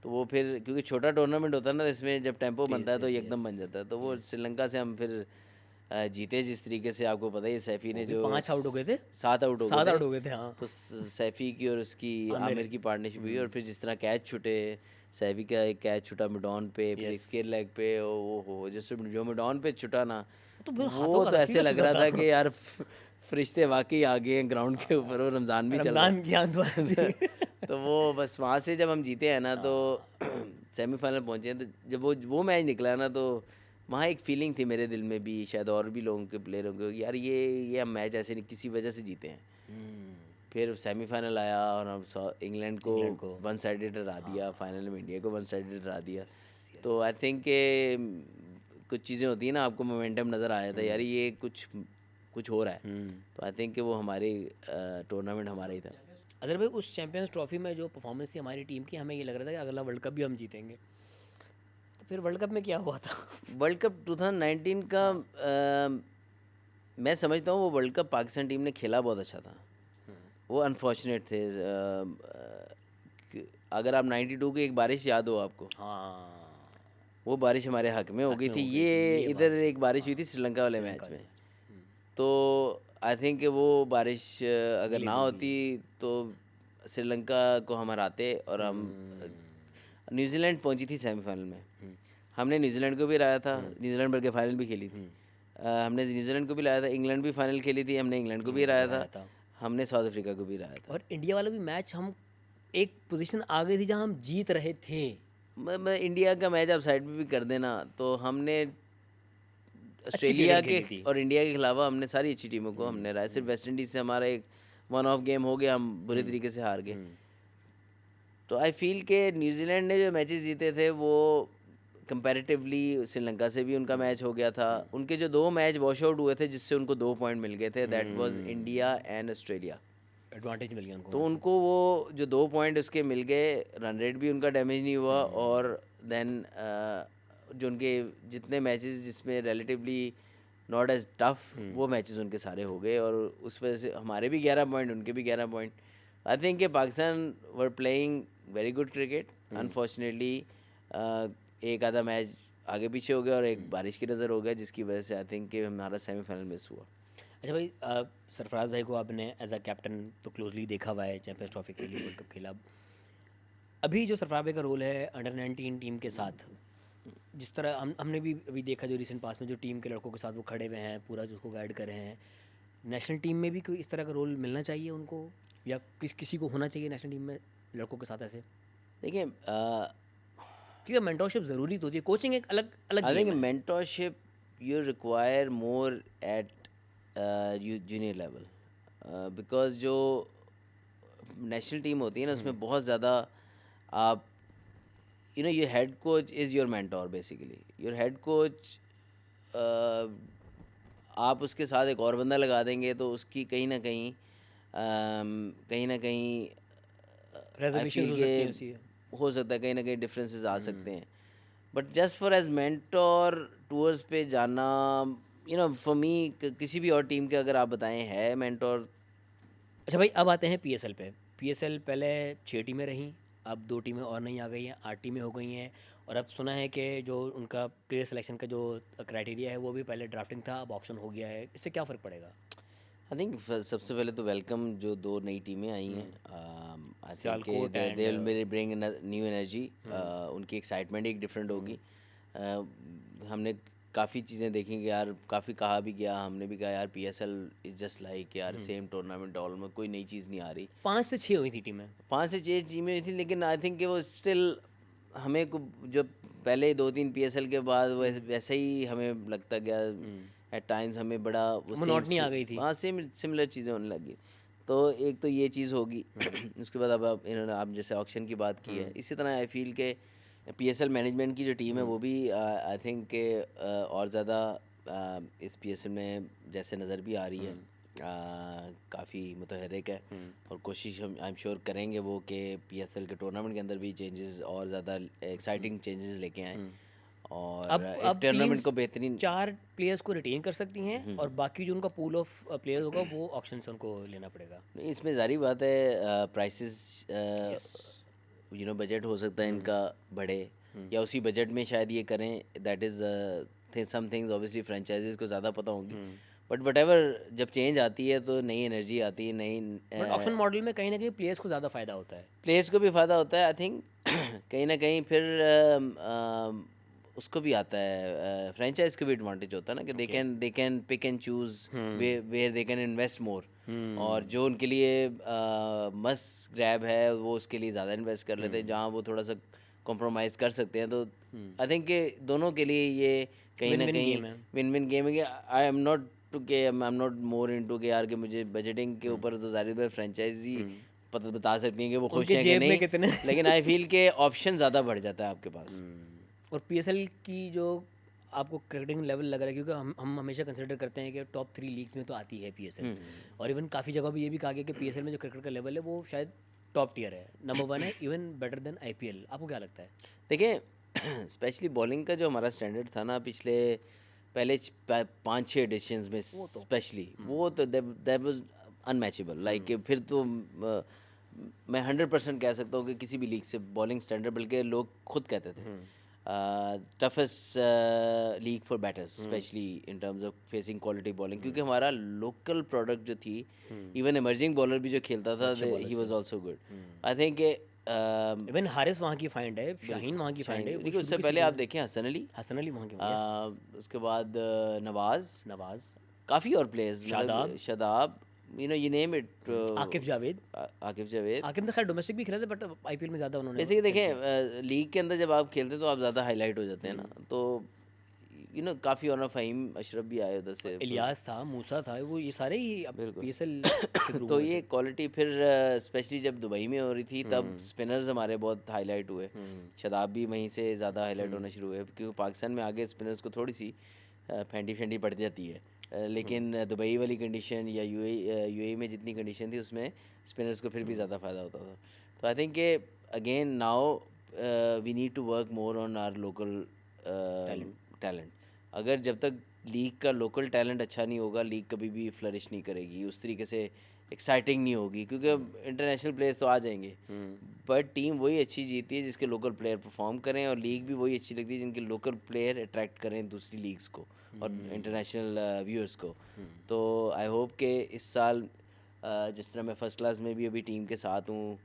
तो वो फिर क्योंकि छोटा टूर्नामेंट होता है ना, इसमें जब टेम्पो बनता है तो एकदम बन जाता है। तो वो श्रीलंका से हम फिर जीते, जिस तरीके से आपको पता ही, सैफी ने जो 5 आउट हो गए थे, 7 आउट हो 7 गए आउट थे। हो गए थे। हाँ, तो सैफी की और उसकी आमिर की पार्टनरशिप हुई, और फिर जिस तरह कैच छूटे, सैफी का एक कैच छूटा मिडॉन पे, फिर स्केयर लेग पे, ओ हो जो मिडॉन पे छूटा ना, तो फिर वो हाथों का तो था, ऐसे सीधा लग सीधा रहा था था। कि यार फरिश्ते वाकई आ गए हैं ग्राउंड के ऊपर, और रमज़ान भी चल रहा रमजान की आंत थी। तो वो बस वहाँ से जब हम जीते हैं ना, तो सेमीफाइनल पहुँचे हैं, तो जब वो मैच निकला है ना, तो वहाँ एक फीलिंग थी मेरे दिल में भी, शायद और भी लोगों के प्लेयरों को, कि यार ये हम मैच ऐसे नहीं, किसी वजह से जीते हैं। फिर सेमीफाइनल आया और हम इंग्लैंड को वन साइडेड हरा दिया, फाइनल में इंडिया को वन साइडेड हरा दिया। तो आई थिंक कुछ चीज़ें होती हैं ना, आपको मोमेंटम नज़र आया था यार ये कुछ हो रहा है। तो आई थिंक कि वो हमारे टूर्नामेंट हमारा ही था। अगर भाई उस चैंपियंस ट्रॉफी में जो परफॉर्मेंस थी हमारी टीम की, हमें ये लग रहा था कि अगला वर्ल्ड कप भी हम जीतेंगे। तो फिर वर्ल्ड कप में क्या हुआ था? वर्ल्ड कप 2019 का मैं समझता हूँ वो वर्ल्ड कप पाकिस्तान टीम ने खेला बहुत अच्छा था। वो अनफॉर्चुनेट थे। अगर आप 92 की एक बारिश याद हो आपको, हाँ, वो बारिश हमारे हक में हो गई थी। ये इधर एक बारिश हुई थी श्रीलंका वाले मैच में। तो आई थिंक कि वो बारिश अगर ना होती तो श्रीलंका को हम हराते, और हम न्यूजीलैंड पहुंची थी सेमीफाइनल में। हमने न्यूजीलैंड को भी हराया था, न्यूजीलैंड बल्कि फाइनल भी खेली थी। हमने न्यूजीलैंड को भी लाया था, इंग्लैंड भी फाइनल खेली थी, हमने इंग्लैंड को भी हराया था। हमने साउथ अफ्रीका को भी हराया था। और इंडिया वाला भी मैच हम एक पोजीशन आ गई थी जहां हम जीत रहे थे। मैं इंडिया का मैच आप साइड पे भी कर देना तो हमने ऑस्ट्रेलिया क्रिकेट के खेली थी। और इंडिया के अलावा हमने सारी अच्छी टीमों को हमने हराया। सिर्फ वेस्ट इंडीज से हमारा एक वन ऑफ गेम हो गया, हम बुरे तरीके से हार गए। तो आई फील के न्यूजीलैंड ने जो मैचेस जीते थे वो कंपैरेटिवली श्रीलंका से भी उनका मैच हो गया था। उनके जो 2 मैच वॉश आउट हुए थे जिससे उनको 2 पॉइंट मिल गए थे, that was India and Australia. Advantage मिल गया उनको तो वहाँ से। उनको वो जो 2 पॉइंट उसके मिल गए, रन रेट भी उनका डैमेज नहीं हुआ, और देन जो उनके जितने मैचेस जिसमें रिलेटिवली नॉट एज टफ वो मैचेस उनके सारे हो गए, और उस वजह से हमारे भी 11 पॉइंट उनके भी 11 पॉइंट। आई थिंक कि Pakistan were playing very good cricket. Unfortunately एक आधा मैच आगे पीछे हो गया और एक बारिश की नज़र हो गया, जिसकी वजह से आई थिंक कि हमारा सेमीफाइनल मिस हुआ। अच्छा भाई, सरफराज भाई को आपने एज अ कैप्टन तो क्लोजली देखा हुआ है, चैंपियंस ट्रॉफी खेली, वर्ल्ड कप खेला। अभी जो सरफराज भाई का रोल है अंडर 19 टीम के साथ, जिस तरह हमने भी अभी देखा जो रिसेंट पास में जो टीम के लड़कों के साथ वो खड़े हुए हैं, पूरा जो उसको गाइड कर रहे हैं, नेशनल टीम में भी कोई इस तरह का रोल मिलना चाहिए उनको, या किसी को होना चाहिए नेशनल टीम में लड़कों के साथ ऐसे? देखिए, क्योंकि मेंटरशिप ज़रूरी तो होती है, कोचिंग एक अलग अलग आई गेम थिंक है। mentorship you require more at junior level, because जो नेशनल टीम होती है ना उसमें बहुत ज़्यादा आप your head coach is your mentor basically. Your head coach, आप उसके साथ एक और बंदा लगा देंगे तो उसकी कहीं ना कहीं I रेजर्वेशन feel हो कि सकती है उसी। हो सकता है कहीं ना कहीं डिफरेंसेस आ सकते हैं, but just for as mentor tours पे जाना, फॉर मी किसी भी और टीम के अगर आप बताएं है मेंटोर। अच्छा भाई, अब आते हैं पीएसएल पे। पीएसएल पहले 6 टीमें रहीं, अब 2 टीमें और नहीं आ गई हैं, 8 टीमें हो गई हैं। और अब सुना है कि जो उनका प्लेयर सिलेक्शन का जो क्राइटेरिया है वो भी पहले ड्राफ्टिंग था, अब ऑक्शन हो गया है। इससे क्या फ़र्क पड़ेगा? आई थिंक सबसे पहले तो वेलकम जो 2 नई टीमें आई हैं। I think Sialkot they and, will मेरे ब्रिंग न्यू एनर्जी। उनकी एक्साइटमेंट एक डिफरेंट होगी। हमने काफ़ी चीज़ें देखी कि यार, काफ़ी कहा भी गया, हमने भी कहा यार पीएसएल इज़ जस्ट लाइक यार सेम टूर्नामेंट, ऑल में कोई नई चीज़ नहीं आ रही। 5 से 6 हुई थी टीमें। 5 से 6 टीमें हुई थी, लेकिन आई थिंक कि वो स्टिल हमें जो पहले 2-3 पीएसएल के बाद वैसे ही हमें लगता गया। एट टाइम्स हमें बड़ा वो मोनोटनी आ गई थी। हाँ, सेम सिमिलर चीज़ें होने लगी। तो एक तो ये चीज़ होगी। उसके बाद अब इन्होंने आप जैसे ऑक्शन की बात की है, इसी तरह आई फील के पीएसएल मैनेजमेंट की जो टीम है वो भी आई थिंक के और ज़्यादा इस पीएसएल में जैसे नज़र भी आ रही है, काफ़ी मुतहर्रिक है। और कोशिश हम आई एम श्योर करेंगे वो कि पीएसएल के टूर्नामेंट के अंदर भी चेंजेस और ज़्यादा एक्साइटिंग चेंजेस लेके आएँ, और एक टूर्नामेंट टीम्स को बेहतरीन। 4 प्लेयर्स को रिटेन कर सकती हैं और बाकी जो उनका पूल ऑफ प्लेयर्स होगा वो ऑक्शन से उनको लेना पड़ेगा। नहीं, इसमें जारी बात है, प्राइसेस Yes. बजट हो सकता है इनका बढ़े, या उसी बजट में शायद ये करें। That is some things obviously franchises को ज़्यादा पता होंगी, बट वटेवर जब चेंज आती है तो नई एनर्जी आती है, नई बट ऑक्शन मॉडल में कहीं ना कहीं प्लेयर्स को ज़्यादा फ़ायदा होता है। प्लेयर्स को भी फ़ायदा होता है। आई थिंक कहीं ना कहीं फिर उसको भी आता है, फ्रेंचाइज को भी एडवांटेज होता है ना कि they can pick and choose where they can invest more, और जो उनके लिए मस्ट ग्रैब है वो उसके लिए ज़्यादा इन्वेस्ट कर लेते हैं, जहाँ वो थोड़ा सा कॉम्प्रोमाइज़ कर सकते हैं। तो आई थिंक कि दोनों के लिए ये कहीं ना Win-win कहीं game है। विन विन गेम है। आई एम नॉट मोर इनटू के यार कि मुझे बजटिंग के ऊपर तो ज़ाहिर फ्रेंचाइजी पता बता सकती हैं कि वो खुश उनके हैं कि जेब में नहीं, कितने लेकिन आई फील के ऑप्शन ज़्यादा बढ़ जाता है आपके पास। और पीएसएल की जो आपको क्रिकेटिंग लेवल लग रहा है, क्योंकि हम हमेशा कंसिडर करते हैं कि टॉप 3 लीग्स में तो आती है पीएसएल, और इवन काफ़ी जगह भी ये भी कहा गया कि पीएसएल में जो क्रिकेट का लेवल है वो शायद टॉप टियर है, नंबर 1 है, इवन बेटर देन आईपीएल। आपको क्या लगता है? देखिए, स्पेशली बॉलिंग का जो हमारा स्टैंडर्ड था ना पिछले पहले 5-6 एडिशंस में स्पेशली, वो तो दैट वाज अनमैचेबल। लाइक फिर तो मैं 100% कह सकता हूँ कि किसी भी लीग से बॉलिंग स्टैंडर्ड, बल्कि लोग खुद कहते थे toughest league for batters, specially in terms of facing quality bowling, क्योंकि हमारा लोकल प्रोडक्ट जो थी, इवन इमर्जिंग बॉलर भी जो खेलता था, he was also good. I think even Haris वहाँ की फाइंड है, शाहीन वहाँ की फाइंड है, देखिए उससे पहले आप देखें हसन अली, हसन अली वहाँ की, उसके बाद नवाज, नवाज, काफ़ी और players, Shadab. Shadab, you name it, Akif Javed Akif Javed. Akif ने खैर डोमेस्टिक भी खेला था, बट आईपीएल में ज़्यादा उन्होंने जैसे कि देखें लीग के अंदर जब आप खेलते हैं तो आप ज़्यादा हाईलाइट हो जाते हैं ना, तो काफ़ी, और फ़हीम अशरफ भी आए उधर से, इलियास था, मूसा था, वो ये सारे ही अब पीएसएल से थ्रू तो ये क्वालिटी फिर स्पेशली जब दुबई में हो रही थी तब स्पिनर्स हमारे बहुत हाईलाइट हुए, शदाब भी वहीं से ज़्यादा हाईलाइट होना शुरू हुए, क्योंकि पाकिस्तान में आगे स्पिनर्स को थोड़ी सी फेंटी फेंटी पड़ जाती है, लेकिन दुबई वाली कंडीशन या यूएई में जितनी कंडीशन थी उसमें स्पिनर्स को फिर भी ज़्यादा फ़ायदा होता था। तो आई थिंक कि again now we need to work more on our local talent. अगर जब तक लीग का लोकल टैलेंट अच्छा नहीं होगा, लीग कभी भी फ्लरिश नहीं करेगी, उस तरीके से एक्साइटिंग नहीं होगी, क्योंकि अब इंटरनेशनल प्लेयर्स तो आ जाएंगे, बट टीम वही अच्छी जीती है जिसके लोकल प्लेयर परफॉर्म करें, और लीग भी वही अच्छी लगती है जिनके लोकल प्लेयर अट्रैक्ट करें दूसरी लीग्स को और इंटरनेशनल व्यूअर्स को। तो आई होप कि इस साल जिस तरह मैं फ़र्स्ट क्लास में भी अभी टीम के साथ हूँ,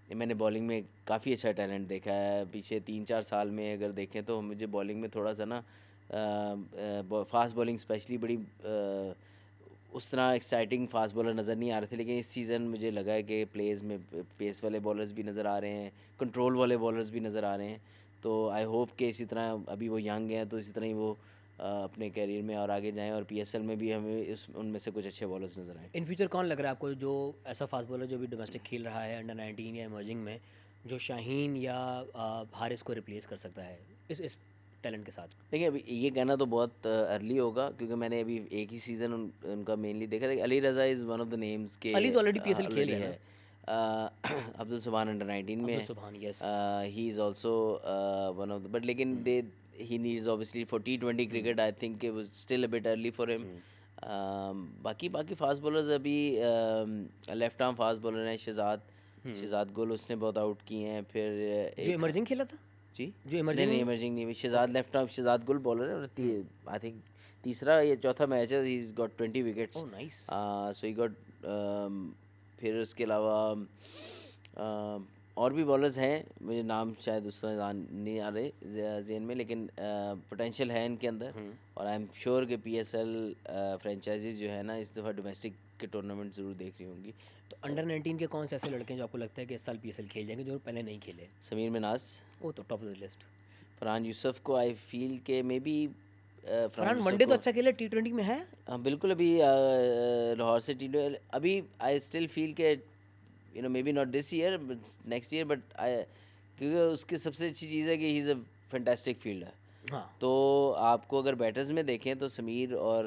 मैंने बॉलिंग में काफ़ी अच्छा टैलेंट देखा है पीछे 3-4 साल में। अगर देखें तो मुझे बॉलिंग में थोड़ा सा ना फास्ट बॉलिंग स्पेशली बड़ी उस तरह एक्साइटिंग फास्ट बॉलर नज़र नहीं आ रहे थे, लेकिन इस सीज़न मुझे लगा है कि प्लेस में पेस वाले बॉलर्स भी नज़र आ रहे हैं, कंट्रोल वाले बॉलर्स भी नज़र आ रहे हैं। तो आई होप कि इसी तरह अभी वो यंग हैं तो इसी तरह ही वो अपने कैरियर में और आगे जाएं, और पीएसएल में भी हमें उनमें से कुछ अच्छे बॉलर्स नज़र आएँ। इन फ्यूचर कौन लग रहा है आपको जो ऐसा फास्ट बॉलर जो भी डोमेस्टिक खेल रहा है अंडर 19 या इमर्जिंग में, जो शाहीन या हारिस को रिप्लेस कर सकता है इस टैलेंट के साथ? देखिए अभी ये कहना तो बहुत अर्ली होगा, क्योंकि मैंने अभी एक ही सीज़न उनका मेनली देखा था। Ali Raza is one of the names के, अली तो ऑलरेडी पीएसएल खेल already है है। अब्दुल सुभान अंडर 19 में अब्दुल है, Subhan, yes. He is also one of the, but लेकिन they he needs obviously for T20 cricket, I think it was still a bit early for him। बाकी फास्ट बॉलर्स अभी left arm fast bowler हैं शहजाद गुल, उसने बहुत out किए हैं। फिर जो इमर्जिंग खेला था जी, जो नहीं इमर्जिंग नहीं, शहजाद लेफ्ट आर्म, शहजाद गुल बॉलर है, आई थिंक तीसरा या चौथा मैच है, he is got 20 wickets. Oh nice. So he got, फिर उसके अलावा और भी बॉलर्स हैं, मुझे नाम शायद उस तरह नहीं आ रहे जहन में, लेकिन पोटेंशियल है इनके अंदर, और आई एम श्योर कि पीएसएल फ्रेंचाइजीज जो है ना इस दफ़ा डोमेस्टिक के टूर्नामेंट ज़रूर देख रही होंगी। तो अंडर 19 के कौन से ऐसे लड़के हैं जो आपको लगता है कि इस साल पीएसएल खेल जाएंगे जो पहले नहीं खेले? समीर मिनास, वो तो top of the list. Farhan Yusuf को आई फील के मे बी फरहान वनडे तो अच्छा खेला, T20 में है। हाँ बिल्कुल, अभी लाहौर से अभी आई स्टिल फील के may be not this year but next year, but क्योंकि उसकी सबसे अच्छी चीज़ है कि he is a fantastic fielder. हाँ, तो आपको अगर बैटर्स में देखें तो समीर और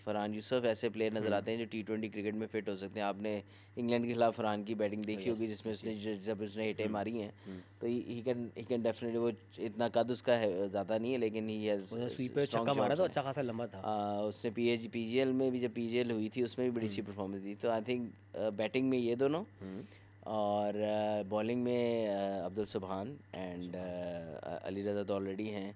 फरहान यूसुफ ऐसे प्लेयर नज़र आते हैं जो T20 क्रिकेट में फिट हो सकते हैं। आपने इंग्लैंड के खिलाफ फरहान की बैटिंग देखी होगी, जिसमें उसने जब उसने हिटें मारी हैं, तो ही कैन डेफिनेटली, वो इतना कद उसका है ज़्यादा नहीं है, लेकिन ही हैज़ स्वीपर छक्का मारा तो अच्छा खासा लंबा था। उसने पीजीएल में भी, जब पीजीएल हुई थी उसमें भी बड़ी अच्छी परफॉर्मेंस दी। तो आई थिंक बैटिंग में ये दोनों, और बॉलिंग में अब्दुल सुभान एंड अली रज़ा तो ऑलरेडी हैं।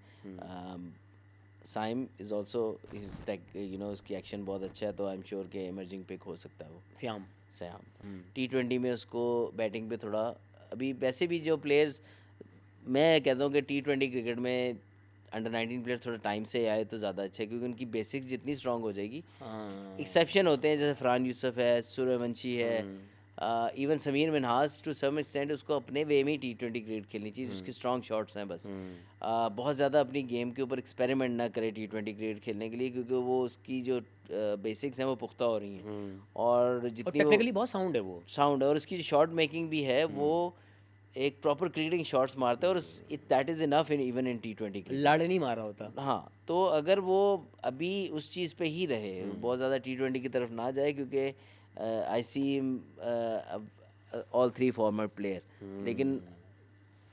साइम इज़ ऑल्सो उसकी एक्शन बहुत अच्छा है, तो आई एम श्योर कि इमर्जिंग पिक हो सकता है वो। सयाम T20 में उसको बैटिंग पे थोड़ा, अभी वैसे भी जो प्लेयर्स, मैं कहता हूँ कि T20 क्रिकेट में अंडर 19 प्लेयर थोड़ा टाइम से आए तो ज़्यादा अच्छा है, क्योंकि उनकी बेसिक्स जितनी स्ट्रांग हो जाएगी। एक्सेप्शन होते हैं, जैसे फरहान यूसुफ है, सूर्यवंशी है, even Sameer Minhas to some extent, उसको अपने वे में ही T20 क्रिकेट खेलनी चाहिए, उसके स्ट्रॉन्ग शॉट्स हैं बस। बहुत ज़्यादा अपनी गेम के ऊपर एक्सपेरिमेंट ना करे T20 क्रिकेट खेलने के लिए, क्योंकि वो उसकी जो बेसिक्स हैं वो पुख्ता हो रही हैं, और जितनी टेक्निकली बहुत साउंड है वो, और उसकी जो शॉट मेकिंग भी है वो एक प्रॉपर क्रिकेटिंग शॉट्स मारता है, और that is enough even in T20 cricket. लाड़े नहीं मारा होता। हाँ, तो अगर वो अभी उस चीज़ पे ही रहे, बहुत ज़्यादा T20 की तरफ ना जाए, क्योंकि आई सी ऑल 3 फॉर्मेट प्लेयर, लेकिन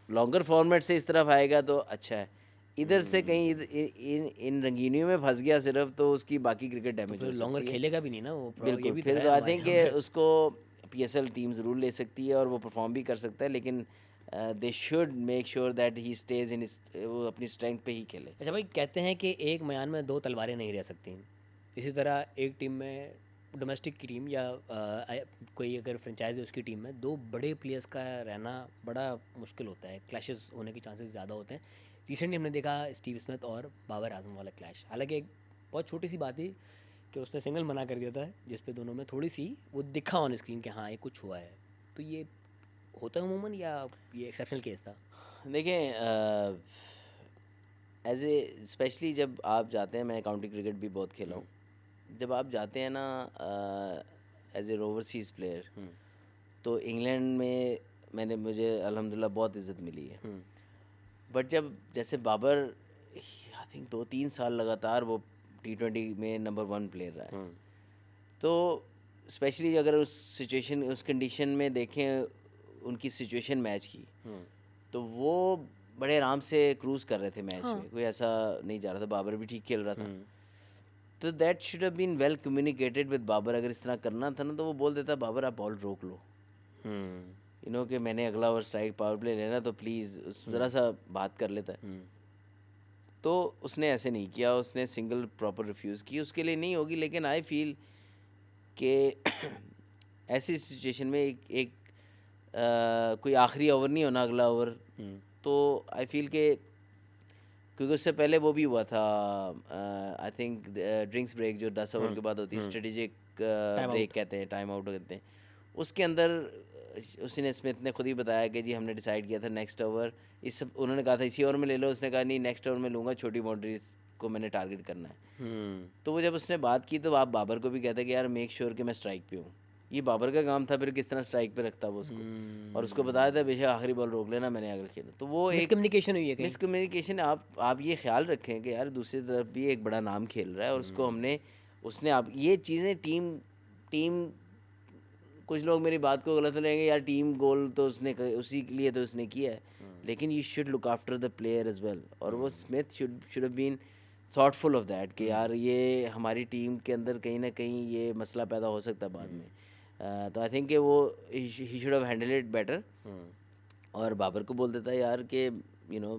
लॉन्गर फॉर्मेट से इस तरफ आएगा तो अच्छा है। इधर से कहीं इन रंगीनियों में फंस गया सिर्फ, तो उसकी बाकी क्रिकेट डैमेज हो सकती है। लॉन्गर खेलेगा भी नहीं ना वो, बिल्कुल, फिर तो आई थिंक कि उसको पीएसएल टीम ज़रूर ले सकती है और वो परफॉर्म भी कर सकता है, लेकिन they should make sure that he stage in, वो अपनी स्ट्रेंथ पे ही खेले। अच्छा भाई, कहते हैं कि एक मैदान में 2 तलवारें नहीं रह सकती, इसी तरह एक टीम में, डोमेस्टिक की टीम या कोई अगर फ्रेंचाइज है उसकी टीम में 2 बड़े प्लेयर्स का रहना बड़ा मुश्किल होता है, क्लैशेस होने के चांसेस ज़्यादा होते हैं। रिसेंटली हमने देखा स्टीव स्मिथ और बाबर आजम वाला क्लैश, हालांकि एक बहुत छोटी सी बात थी कि उसने सिंगल मना कर दिया था, जिस पे दोनों में थोड़ी सी वो दिखा ऑन स्क्रीन कि हाँ ये कुछ हुआ है। तो ये होता है अमूमन या ये एक्सेप्शनल केस था? देखें, एज ए स्पेशली जब आप जाते हैं, मैं काउंटी क्रिकेट भी बहुत खेला हूँ, जब आप जाते हैं ना एज ए ओवरसीज़ प्लेयर, तो इंग्लैंड में मुझे अल्हम्दुलिल्लाह बहुत इज़्ज़त मिली है। बट जब जैसे बाबर आई थिंक 2-3 साल लगातार वो T20 में नंबर 1 प्लेयर रहा है, तो स्पेशली अगर उस सिचुएशन उस कंडीशन में देखें उनकी सिचुएशन मैच की, तो वो बड़े आराम से क्रूज कर रहे थे मैच में, कोई ऐसा नहीं जा रहा था। बाबर भी ठीक खेल रहा था, तो that should have been well communicated with Babar. अगर इस तरह करना था ना, तो वो बोल देता बाबर आप बॉल रोक लो, यू नो कि मैंने अगला ओवर स्ट्राइक पावर प्ले लेना, तो प्लीज़ ज़रा सा बात कर लेता है। तो उसने ऐसे नहीं किया, उसने सिंगल प्रॉपर रिफ्यूज़ की, उसके लिए नहीं होगी। लेकिन आई फील कि ऐसी सिचुएशन में एक कोई आखिरी ओवर नहीं होना, अगला ओवर, तो आई फील के क्योंकि उससे पहले वो भी हुआ था, आई थिंक ड्रिंक्स ब्रेक जो 10 ओवर के बाद होती है, स्ट्रेटेजिक ब्रेक कहते हैं, टाइम आउट कहते हैं, उसके अंदर उसने स्मिथ ने खुद ही बताया कि जी हमने डिसाइड किया था नेक्स्ट ओवर उन्होंने कहा था इसी ओवर में ले लो, उसने कहा नहीं नेक्स्ट ओवर में लूँगा, छोटी बाउंड्रीज को मैंने टारगेट करना है। तो वो जब उसने बात की तो आप बाबर को भी कहते कि यार मेक श्योर कि मैं स्ट्राइक पे हूँ। ये बाबर का काम था, फिर किस तरह स्ट्राइक पे रखता वो उसको, और उसको बताया था बेशक आखिरी बॉल रोक लेना, मैंने अगर खेला। तो वो एक मिसकम्युनिकेशन हुई है कहीं। मिसकम्युनिकेशन। आप ये ख्याल रखें कि यार दूसरी तरफ भी एक बड़ा नाम खेल रहा है, और उसको उसने आप ये चीज़ें टीम कुछ लोग मेरी बात को गलत लेंगे, यार टीम गोल तो उसने उसी के लिए तो उसने किया है, लेकिन you should look after the player as well. और वो Smith should have been thoughtful of that कि यार ये हमारी टीम के अंदर कहीं ना कहीं ये मसला पैदा हो सकता है बाद में। तो आई थिंक कि वो he should have handle it better, और बाबर को बोल देता है यार कि यू नो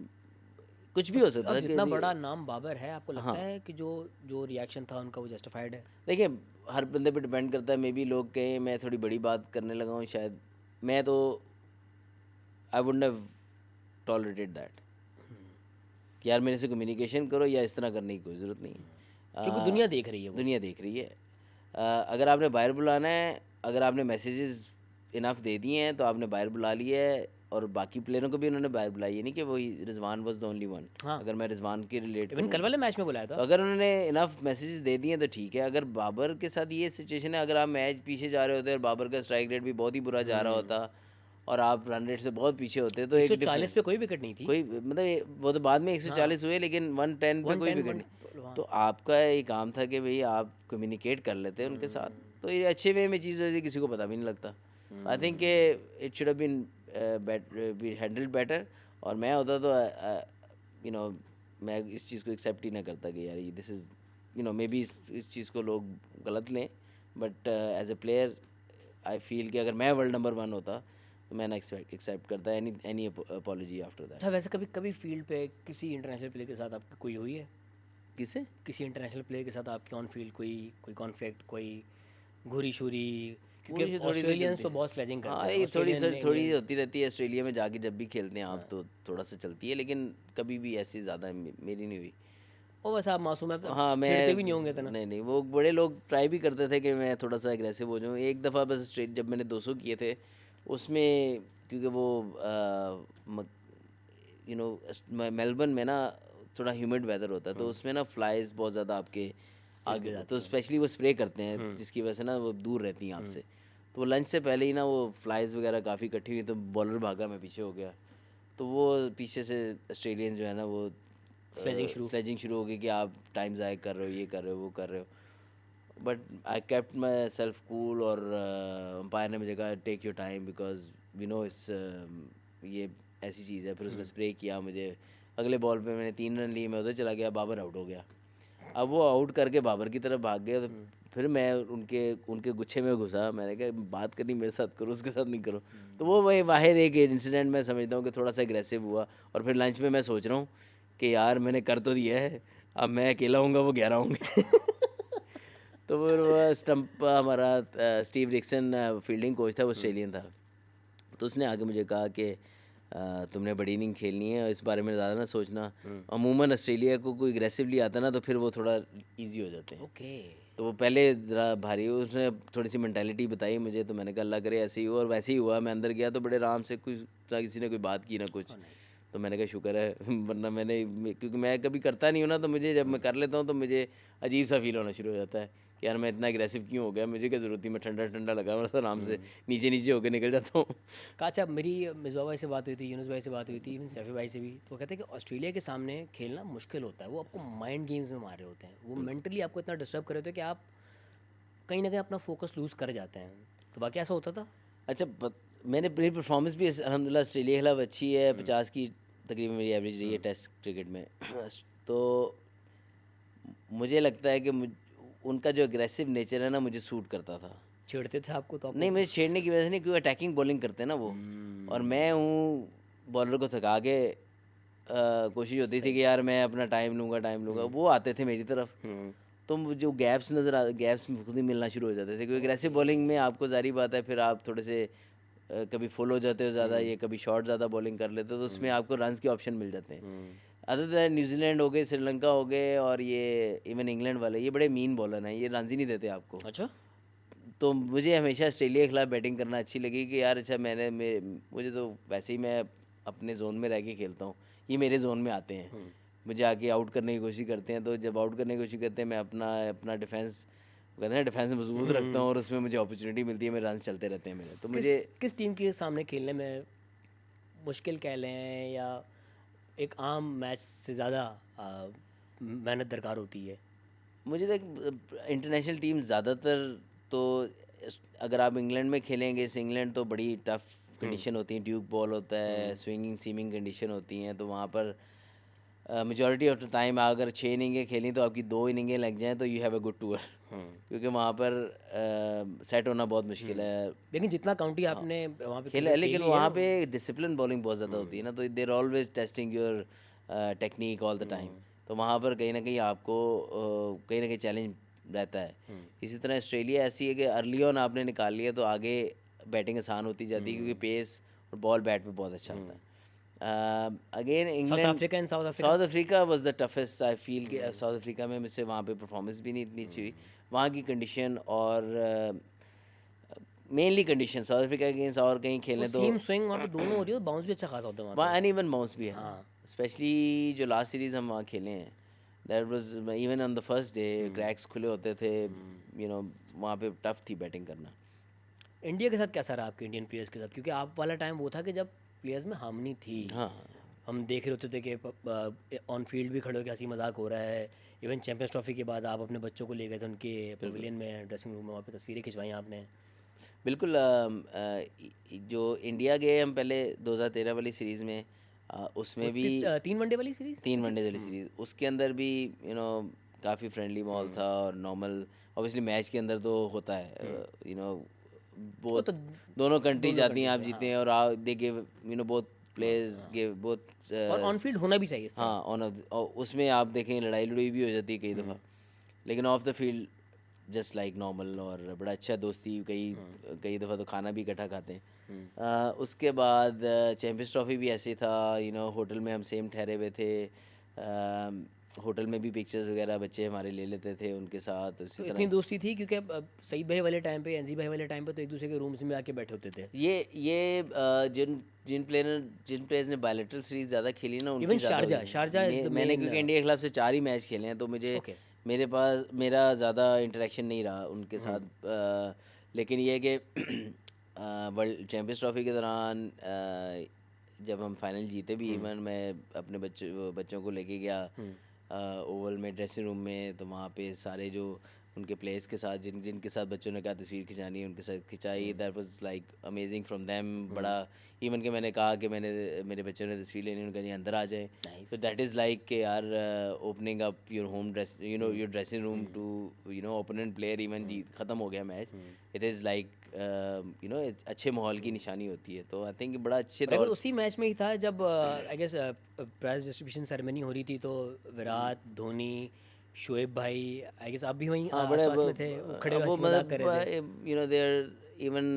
कुछ भी हो सकता है। जितना बड़ा नाम बाबर है, आपको लगता है कि जो रिएक्शन था उनका वो जस्टिफाइड है? देखिए हर बंदे पे डिपेंड करता है, मे बी लोग कहें मैं थोड़ी बड़ी बात करने लगा हूँ शायद, मैं तो I wouldn't have tolerated that कि यार मेरे से कम्युनिकेशन करो, या इस तरह करने की कोई ज़रूरत नहीं है, क्योंकि दुनिया देख रही है वो। दुनिया देख रही है। अगर आपने बाहर बुलाना है, अगर आपने मैसेजेस इनफ दे दिए हैं तो आपने बाहर बुला लिया है, और बाकी प्लेयरों को भी उन्होंने बाहर बुलाई है, नहीं कि वही Rizwan was the only one. अगर मैं रिजवान के रिलेट इवन कल वाले मैच में बुलाया था, तो अगर उन्होंने इनफ मैसेजेस दे दिए तो ठीक है। अगर बाबर के साथ ये सिचुएशन है, अगर आप मैच पीछे जा रहे होते और बाबर का स्ट्राइक रेट भी बहुत ही बुरा जा रहा होता और आप रन रेट से बहुत पीछे होते, तो 140 पे कोई विकेट नहीं थी, कोई मतलब वो तो बाद में 140 हुए, लेकिन 110 पे कोई विकेट नहीं। तो आपका ये काम था कि भाई आप कम्युनिकेट कर लेते हैं उनके साथ, तो ये अच्छे वे में चीज़ होती है, किसी को पता भी नहीं लगता। आई थिंक कि it should have been be handled better. और मैं होता तो यू नो मैं इस चीज़ को एक्सेप्ट ही ना करता कि यार this is you know maybe इस चीज़ को लोग गलत लें, but as a player I feel कि अगर मैं वर्ल्ड नंबर 1 होता तो मैं ना एक्सेप्ट करता एनी अपॉलॉजी आफ्टर दैट। अच्छा, वैसे कभी फील्ड पे किसी इंटरनेशनल प्लेयर के साथ आपकी कोई हुई है? किससे? किसी इंटरनेशनल प्लेयर के साथ आपकी ऑन फील्ड कोई कॉन्फ्लिक्ट, कोई घूरी शूरी? क्योंकि ऑस्ट्रेलियंस तो बहुत स्लेजिंग करते हैं। थोड़ी होती रहती है ऑस्ट्रेलिया में जाके, जब भी खेलते हैं आप तो थोड़ा सा चलती है, लेकिन कभी भी ऐसी ज़्यादा मेरी नहीं हुई। ओ बस आप मासूम है, हाँ मैं छेड़ते भी नहीं होंगे इतना? नहीं, वो बड़े लोग ट्राई भी करते थे कि मैं थोड़ा सा एग्रेसिव हो जाऊँ। एक दफ़ा बस स्ट्रेट जब मैंने 200 किए थे उसमें, क्योंकि वो यू नो मेलबर्न में ना थोड़ा ह्यूमिड वेदर होता है, तो उसमें ना फ्लाइज बहुत ज़्यादा आपके आगे, तो स्पेशली वो स्प्रे करते हैं जिसकी वजह से ना वो दूर रहती हैं आपसे। तो वो लंच से पहले ही ना वो फ्लाइज वगैरह काफ़ी इकट्ठी हुई, तो बॉलर भागा, मैं पीछे हो गया, तो वो पीछे से ऑस्ट्रेलियन जो है ना वो स्लेजिंग शुरू हो गई कि आप टाइम ज़ाया कर रहे हो, ये कर रहे हो, वो कर रहे हो। But I kept myself cool, और अंपायर ने मुझे कहा take your time because we know इस ये ऐसी चीज़ है। फिर उसने स्प्रे किया मुझे, अगले बॉल पे मैंने 3 रन लिए, मैं उधर चला गया, बाबर आउट हो गया। अब वो आउट करके बाबर की तरफ भाग गया, तो फिर मैं उनके गुच्छे में घुसा, मैंने कहा बात करनी मेरे साथ करो, उसके साथ नहीं करो। तो वो वही वाहिद एक इंसिडेंट मैं समझता हूँ कि थोड़ा सा एग्रेसिव हुआ। और फिर लंच में मैं सोच रहा हूँ कि यार मैंने कर तो दिया है, अब मैं अकेला हूँगा, वो 11 होंगे। तो फिर वो स्टंप हमारा स्टीव डिक्सन फील्डिंग कोच था, वो ऑस्ट्रेलियन था, तो उसने आके मुझे कहा कि तुमने बड़ी इनिंग खेलनी है और इस बारे में ज़्यादा ना सोचना। अमूमन ऑस्ट्रेलिया को कोई एग्रेसिवली आता ना तो फिर वो थोड़ा इजी हो जाते हैं। ओके। तो वो पहले ज़रा भारी, उसने थोड़ी सी मेंटालिटी बताई मुझे, तो मैंने कहा अल्लाह करे ऐसे ही हो, और वैसे ही हुआ। मैं अंदर गया तो बड़े आराम से, कुछ ना किसी ने कोई बात की ना कुछ, तो मैंने कहा शुक्र है वरना क्योंकि मैं कभी करता नहीं हूँ ना, तो मुझे जब मैं कर लेता हूँ तो मुझे अजीब सा फील होना शुरू हो जाता है कि यार मैं इतना एग्रेसिव क्यों हो गया, मुझे क्या ज़रूरत थी, मैं ठंडा ठंडा लगा हुआ था, आराम से नीचे नीचे होकर निकल जाता हूँ। अच्छा, मेरी मिसबा भाई से बात हुई थी, यूनुस भाई से बात हुई थी, इवन सैफी भाई से भी, तो वो कहते हैं कि ऑस्ट्रेलिया के सामने खेलना मुश्किल होता है। वो आपको माइंड गेम्स में मार रहे होते हैं, वो मेंटली आपको इतना डिस्टर्ब कर रहे होते हैं कि आप कहीं ना कहीं अपना फोकस लूज़ कर जाते हैं। तो बाकी ऐसा होता था? अच्छा, मैंने मेरी परफॉर्मेंस भी अल्हम्दुलिल्लाह ऑस्ट्रेलिया के खिलाफ अच्छी है, 50 की तकरीबन मेरी एवरेज रही है टेस्ट क्रिकेट में। तो मुझे लगता है कि उनका जो एग्रेसिव नेचर है ना, मुझे सूट करता था। छेड़ते थे आपको तो नहीं, आपको? मुझे छेड़ने की वजह से नहीं, क्योंकि अटैकिंग बॉलिंग करते हैं ना वो, और मैं हूँ बॉलर को थका के कोशिश होती थी कि यार मैं अपना टाइम लूँगा, वो आते थे मेरी तरफ, तो जो गैप्स गैप्स खुद ही मिलना शुरू हो जाते थे, क्योंकि एग्रेसिव बॉलिंग में आपको जारी बात है, फिर आप थोड़े से कभी फुल हो जाते हो ज़्यादा, ये कभी शॉर्ट ज़्यादा बॉलिंग कर लेते हो, तो उसमें आपको रन्स के ऑप्शन मिल जाते हैं। अदर दैन न्यूजीलैंड हो गए, श्रीलंका हो गए, और ये इवन इंग्लैंड वाले, ये बड़े मीन बॉलर हैं, ये रन्स ही नहीं देते आपको। अच्छा। तो मुझे हमेशा ऑस्ट्रेलिया के खिलाफ बैटिंग करना अच्छी लगी कि यार अच्छा, मुझे तो वैसे ही मैं अपने जोन में रह के खेलता हूँ, ये मेरे जोन में आते हैं, मुझे आके आउट करने की कोशिश करते हैं, तो जब आउट करने की कोशिश करते हैं मैं अपना अपना डिफेंस, कहते हैं ना, डिफेंस मजबूत रखता हूँ, और उसमें मुझे अपॉर्चुनिटी मिलती है, मेरे रन चलते रहते हैं मेरे, तो मुझे किस टीम के सामने खेलने में मुश्किल कह लें, या एक आम मैच से ज़्यादा मेहनत दरकार होती है? मुझे तो इंटरनेशनल टीम ज़्यादातर, तो अगर आप इंग्लैंड में खेलेंगे, इस इंग्लैंड तो बड़ी टफ कंडीशन होती है, ड्यूक बॉल होता है, स्विंगिंग सीमिंग कंडीशन होती हैं, तो वहाँ पर मेजॉरिटी ऑफ द टाइम अगर 6 इनिंगें खेली तो आपकी 2 इनिंगें लग जाएं तो you have a good tour, क्योंकि वहाँ पर सेट होना बहुत मुश्किल है। लेकिन जितना काउंटी आपने वहाँ पे खेला है, क्रिकेट लेकिन खेली है वहाँ पे डिसिप्लिन बॉलिंग बहुत ज़्यादा होती है ना, तो देर always testing your technique all the time, तो वहाँ पर कहीं ना कहीं आपको कहीं ना कहीं चैलेंज रहता है। इसी तरह ऑस्ट्रेलिया ऐसी है कि अर्ली ऑन आपने निकाल लिया तो आगे बैटिंग आसान होती जाती है, क्योंकि पेस और बॉल बैट पे बहुत अच्छा आता है। Again England, Africa and south south Africa was the toughest, I feel कि साउथ अफ्रीका में मुझसे वहाँ पे परफॉर्मेंस भी नहीं इतनी अच्छी हुई, वहाँ की कंडीशन और मेनली कंडीशन साउथ अफ्रीका के अगेंस्ट, और कहीं खेलने तो सीम स्विंग वहाँ पे दोनों हो रही है, तो बाउंस भी अच्छा खासा होता है वहाँ वहाँ पे। अनइवन बाउंस भी है, हाँ। स्पेशली जो लास्ट सीरीज़ हम वहाँ खेले हैं, that was even on the first day cracks खुले होते थे, वहाँ पे टफ थी बैटिंग करना। इंडिया के साथ कैसा रहा आपके, इंडियन प्लेयर्स के साथ? क्योंकि आप वाला टाइम वो था कि जब प्लेयर्स में हार्मनी थी। हाँ, हम देख रहे होते थे कि ऑन फील्ड भी खड़े होकर हंसी मजाक हो रहा है। इवन चैंपियंस ट्रॉफी के बाद आप अपने बच्चों को ले गए थे उनके पवेलियन में, ड्रेसिंग रूम में, वहाँ पे तस्वीरें खिंचवाई आपने। बिल्कुल। जो इंडिया गए हम पहले 2013 वाली सीरीज़ में, उसमें भी 3 वनडे वाली सीरीज? 3 वनडे वाली सीरीज़, उसके अंदर भी काफ़ी फ्रेंडली माहौल था, और नॉर्मल ऑब्वियसली मैच के अंदर तो होता है, वो बोथ तो दोनों कंट्री दोनों जाती हैं, आप countries में, जीते हैं, और आप they give both players give both. और ऑन फील्ड होना भी चाहिए इस तरह। हाँ, उसमें आप देखें लड़ाई लड़ाई भी हो जाती है कई दफ़ा, लेकिन of the field just like normal, और बड़ा अच्छा दोस्ती, कई दफ़ा तो खाना भी इकट्ठा खाते हैं। उसके बाद चैम्पियंस ट्रॉफी भी ऐसे था, होटल में हम सेम ठहरे हुए थे, होटल में भी पिक्चर्स वगैरह बच्चे हमारे ले लेते थे उनके साथ, उसी तो तरह इतनी दोस्ती थी, क्योंकि सईद भाई वाले टाइम पे, एनजी भाई वाले टाइम पे तो एक दूसरे के रूम्स में आके बैठे होते थे। ये जिन प्लेयर्स ने बायलैटरल सीरीज ज़्यादा खेली ना, उनकी इवन ज़्यादा हुई। शारजा is the मैंने main, क्योंकि इंडिया के खिलाफ से 4 ही मैच खेले हैं, तो मुझे Okay. मेरा ज़्यादा इंटरेक्शन नहीं रहा उनके साथ, लेकिन ये है कि वर्ल्ड चैम्पियंस ट्रॉफी के दौरान जब हम फाइनल जीते भी, इवन मैं अपने बच्चों को लेके गया ओवल में, ड्रेसिंग रूम में, तो वहाँ पे सारे जो उनके प्लेयर्स के साथ जिनके साथ बच्चों ने कहा तस्वीर खिंचानी है, उनके साथ खिंचाई। That was like amazing from them. बड़ा इवन के मैंने कहा कि मेरे बच्चों ने तस्वीर लेनी, उनका नहीं अंदर आ जाए। तो दैट इज़ लाइक के यार opening up your home dress your dressing room to opponent player, even जीत ख़त्म हो गया मैच, इट इज़ लाइक अच्छे माहौल की निशानी होती है। तो आई थिंक बड़ा अच्छे और उसी मैच में ही था जब I guess prize distribution ceremony हो रही थी, तो विराट, धोनी, शोएब भाई, आई गेस आप भी वहीं आसपास में थे, वो खड़े हंसी मजाक कर रहे थे। देयर इवन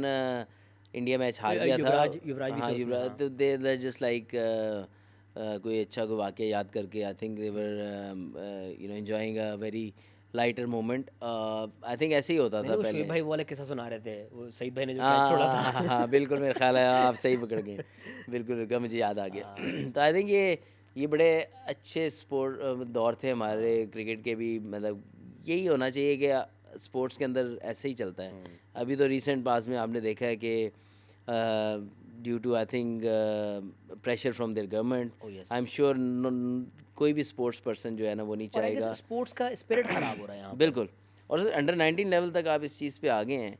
इंडिया मैच हार गया था। युवराज भी हाँ था उसमें, युवराज, हाँ। तो दे जस्ट लाइक कोई अच्छा कोई वाक़या याद करके I think they were enjoying a very lighter moment. I think ऐसे ही होता नहीं था नहीं, वो पहले। शोएब भाई वो वाला किस्सा सुना रहे थे, वो सईद भाई ने जो कैच छोड़ा हाँ था। हाँ हाँ हाँ, बिल्कुल मेरा ख्याल है आप सही पकड़ गए। बिल्कुल बिल्कुल, मुझे याद आ हाँ। गया। तो आई थिंक ये बड़े अच्छे स्पोर्ट दौर थे हमारे क्रिकेट के भी, मतलब यही होना चाहिए कि स्पोर्ट्स के अंदर ऐसे ही चलता है। अभी तो रिसेंट पास में आपने देखा है कि due to I think pressure from their government, oh yes. I am sure कोई भी स्पोर्ट्स पर्सन जो है ना वो नहीं और आई गेस चाहेगा। स्पोर्ट्स का स्पिरिट खराब हो रहा है यहाँ पर। बिल्कुल। और अंडर 19 लेवल तक आप इस चीज़ पे आ गए हैं,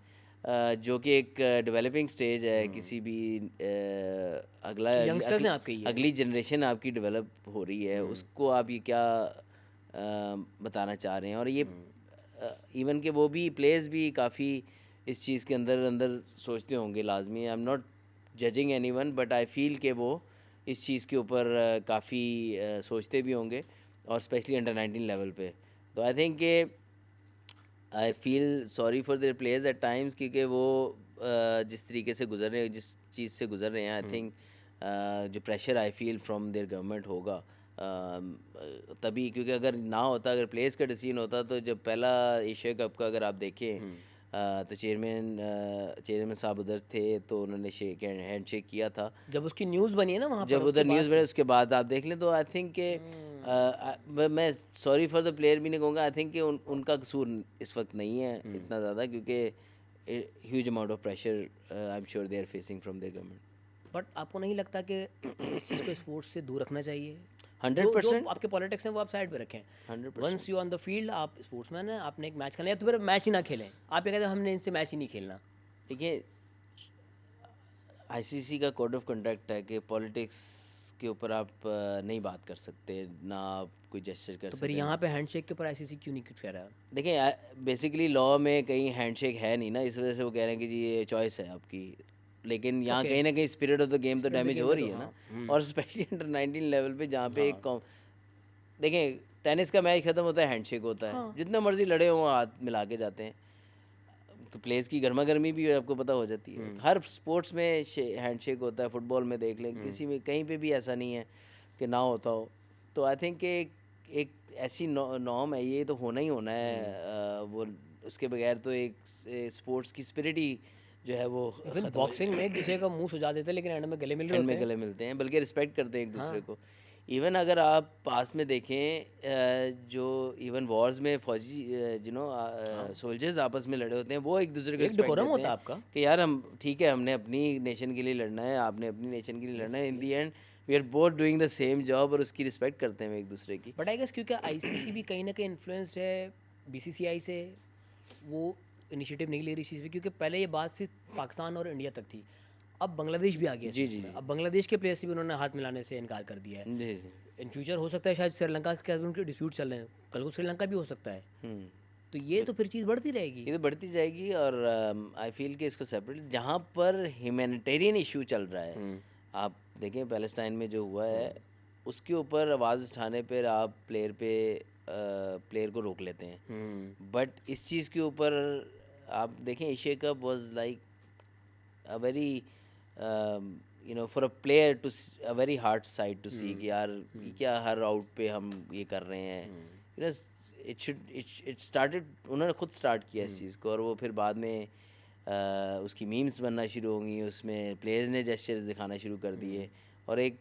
जो कि एक डेवलपिंग स्टेज है किसी भी अगला यंगस्टर्स हैं आपके ये। अगली जनरेशन आपकी डेवलप हो रही है, उसको आप ये क्या बताना चाह रहे हैं। और ये इवन के वो भी प्लेयर्स भी काफ़ी इस चीज़ के अंदर अंदर सोचते होंगे लाजमी। आई am not judging anyone, but I feel कि वो इस चीज़ के ऊपर काफ़ी सोचते भी होंगे, और स्पेशली अंडर 19 लेवल पे। तो आई थिंक कि I feel sorry for their players eight times, क्योंकि वो जिस तरीके से गुजर रहे हैं, जिस चीज़ से गुजर रहे हैं, आई थिंक जो pressure I feel from their government होगा तभी। क्योंकि अगर ना होता, अगर प्लेयर्स का डिसीजन होता, तो जब पहला एशिया कप का अगर आप देखें तो चेयरमैन साहब उधर थे, तो उन्होंने हैंड शेक किया था। जब उसकी न्यूज़ बनी है ना वहाँ पर, जब उसके उधर बाद न्यूज़ से। बने उसके बाद आप देख लें, तो आई थिंक कि मैं सॉरी फॉर द प्लेयर भी नहीं कहूँगा। आई थिंक कि उनका कसूर इस वक्त नहीं है इतना ज़्यादा, क्योंकि huge amount of pressure I am sure they are facing from their government. But आपको नहीं लगता कि इस चीज़ को स्पोर्ट्स से दूर रखना चाहिए? 100%। जो आपके पॉलिटिक्स हैं वो आप साइड पे रखें। 100%। Once you on the field, आप स्पोर्ट्समैन हैं, आपने एक मैच खेलना है, या तो फिर मैच ही ना खेलें। आप ये कहते हैं हमने इनसे मैच ही नहीं खेलना। देखिए, आईसीसी का कोड ऑफ कंडक्ट है कि पॉलिटिक्स के ऊपर आप नहीं बात कर सकते, ना आप कोई जेस्चर कर तो फिर सकते। यहाँ पे हैंडशेक के ऊपर आईसीसी क्यों नहीं कुछ कह रहा? देखिए, बेसिकली लॉ में कहीं हैंडशेक है नहीं ना, इस वजह से वो कह रहे हैं कि जी ये चॉइस है आपकी। लेकिन यहाँ ओके। कहीं ना कहीं स्पिरिट ऑफ द गेम तो spirit of the damage game हो में रही तो है ना। हाँ। और स्पेशली अंडर 19 लेवल पे जहाँ पे हाँ। देखें, टेनिस का मैच ख़त्म होता है हैंडशेक होता है, हाँ। जितना मर्जी लड़े हों हाथ मिला के जाते हैं। प्लेयर्स की गर्मा गर्मी भी आपको पता हो जाती है। हर स्पोर्ट्स में हैंडशेक होता है, फुटबॉल में देख लें, किसी में कहीं पे भी ऐसा नहीं है कि ना होता हो। तो आई थिंक एक ऐसी नॉर्म है, ये तो होना ही होना है। वो उसके बगैर तो एक स्पोर्ट्स की स्पिरिट ही जो है वो इवन बॉक्सिंग में एक दूसरे का मुंह सुझा देते हैं, लेकिन एंड में गले मिल रहे एंड होते में हैं। गले मिलते हैं, बल्कि रिस्पेक्ट करते हैं एक दूसरे हाँ। को। इवन अगर आप पास में देखें, जो इवन वॉर्स में फौजी सोल्जर्स आपस में लड़े होते हैं, वो एक दूसरे को एक रिस्पेक्ट डेकोरम देते होता हैं है आपका। कि यार हम ठीक है, हमने अपनी नेशन के लिए लड़ना है, आपने अपनी नेशन के लिए लड़ना है। In the end we are both doing the same job, और उसकी रिस्पेक्ट करते हैं हम एक दूसरे की। बट आई गेस क्योंकि आईसीसी भी कहीं ना कहीं इन्फ्लुएंस्ड है बीसीसीआई से, वो इनिशिएटिव नहीं ले रही इस चीज़ पे, क्योंकि पहले ये बात सिर्फ पाकिस्तान और इंडिया तक थी। अब बांग्लादेश भी आ गया जी इसमें। जी अब बांग्लादेश के प्लेयर से भी उन्होंने हाथ मिलाने से इनकार कर दिया है। जी जी। इन फ्यूचर हो सकता है शायद श्रीलंका के साथ उनके डिस्प्यूट चल रहे हैं, कल को श्रीलंका भी हो सकता है। तो ये तो फिर चीज़ बढ़ती रहेगी। ये तो बढ़ती जाएगी। और आई फील कि इसको सेपरेट, जहाँ पर ह्यूमैनिटेरियन इशू चल रहा है, आप देखें पैलेस्टाइन में जो हुआ है, उसके ऊपर आवाज़ उठाने पर आप प्लेयर को रोक लेते हैं। बट इस चीज़ के ऊपर आप देखें, Asia cup was like a very for a player to a very hard side to see कि यार ये क्या हर आउट पे हम ये कर रहे हैं। इट स्टार्टेड, उन्होंने खुद स्टार्ट किया इस चीज़ को, और वो फिर बाद में उसकी मीम्स बनना शुरू होंगी, उसमें प्लेयर्स ने जेस्चर्स दिखाना शुरू कर दिए, और एक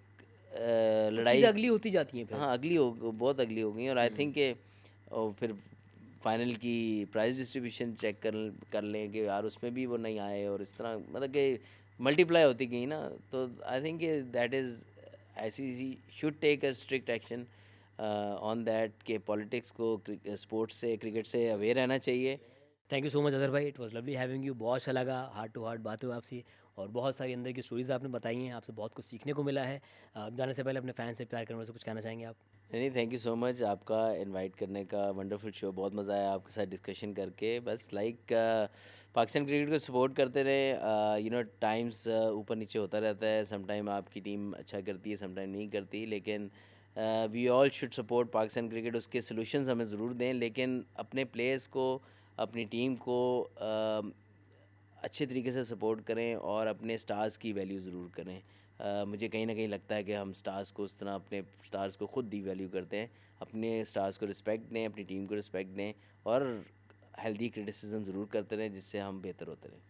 लड़ाई चीज़ें अगली होती जाती हैं फिर। हाँ बहुत अगली हो गई। और आई थिंक के फिर फाइनल की प्राइस डिस्ट्रीब्यूशन चेक कर लें कि यार उसमें भी वो नहीं आए, और इस तरह मतलब कि मल्टीप्लाई होती गई ना। तो I think that is ICC should take a strict action on that, के पॉलिटिक्स को स्पोर्ट्स से, क्रिकेट से अवेयर रहना चाहिए। थैंक यू सो मच अदर भाई, it was lovely having you. बहुत अच्छा लगा, हार्ट टू हार्ट बात हुई आपसे, और बहुत सारी अंदर की स्टोरीज आपने बताई हैं, आपसे बहुत कुछ सीखने को मिला है। जाने से पहले अपने फैन से, प्यार करने वाले से कुछ कहना चाहेंगे आप? नहीं, थैंक यू सो मच आपका इनवाइट करने का, वंडरफुल शो, बहुत मज़ा आया आपके साथ डिस्कशन करके। बस पाकिस्तान क्रिकेट को सपोर्ट करते रहे। टाइम्स ऊपर नीचे होता रहता है, सम टाइम आपकी टीम अच्छा करती है, सम टाइम नहीं करती, लेकिन we all should support Pakistan cricket. उसके सोल्यूशंस हमें ज़रूर दें, लेकिन अपने प्लेयर्स को, अपनी टीम को अच्छे तरीके से सपोर्ट करें और अपने स्टार्स की वैल्यू ज़रूर करें। मुझे कहीं ना कहीं लगता है कि हम स्टार्स को उस तरह अपने स्टार्स को खुद डीवैल्यू करते हैं। अपने स्टार्स को रिस्पेक्ट दें, अपनी टीम को रिस्पेक्ट दें और हेल्दी क्रिटिसिज्म ज़रूर करते रहें, जिससे हम बेहतर होते रहें।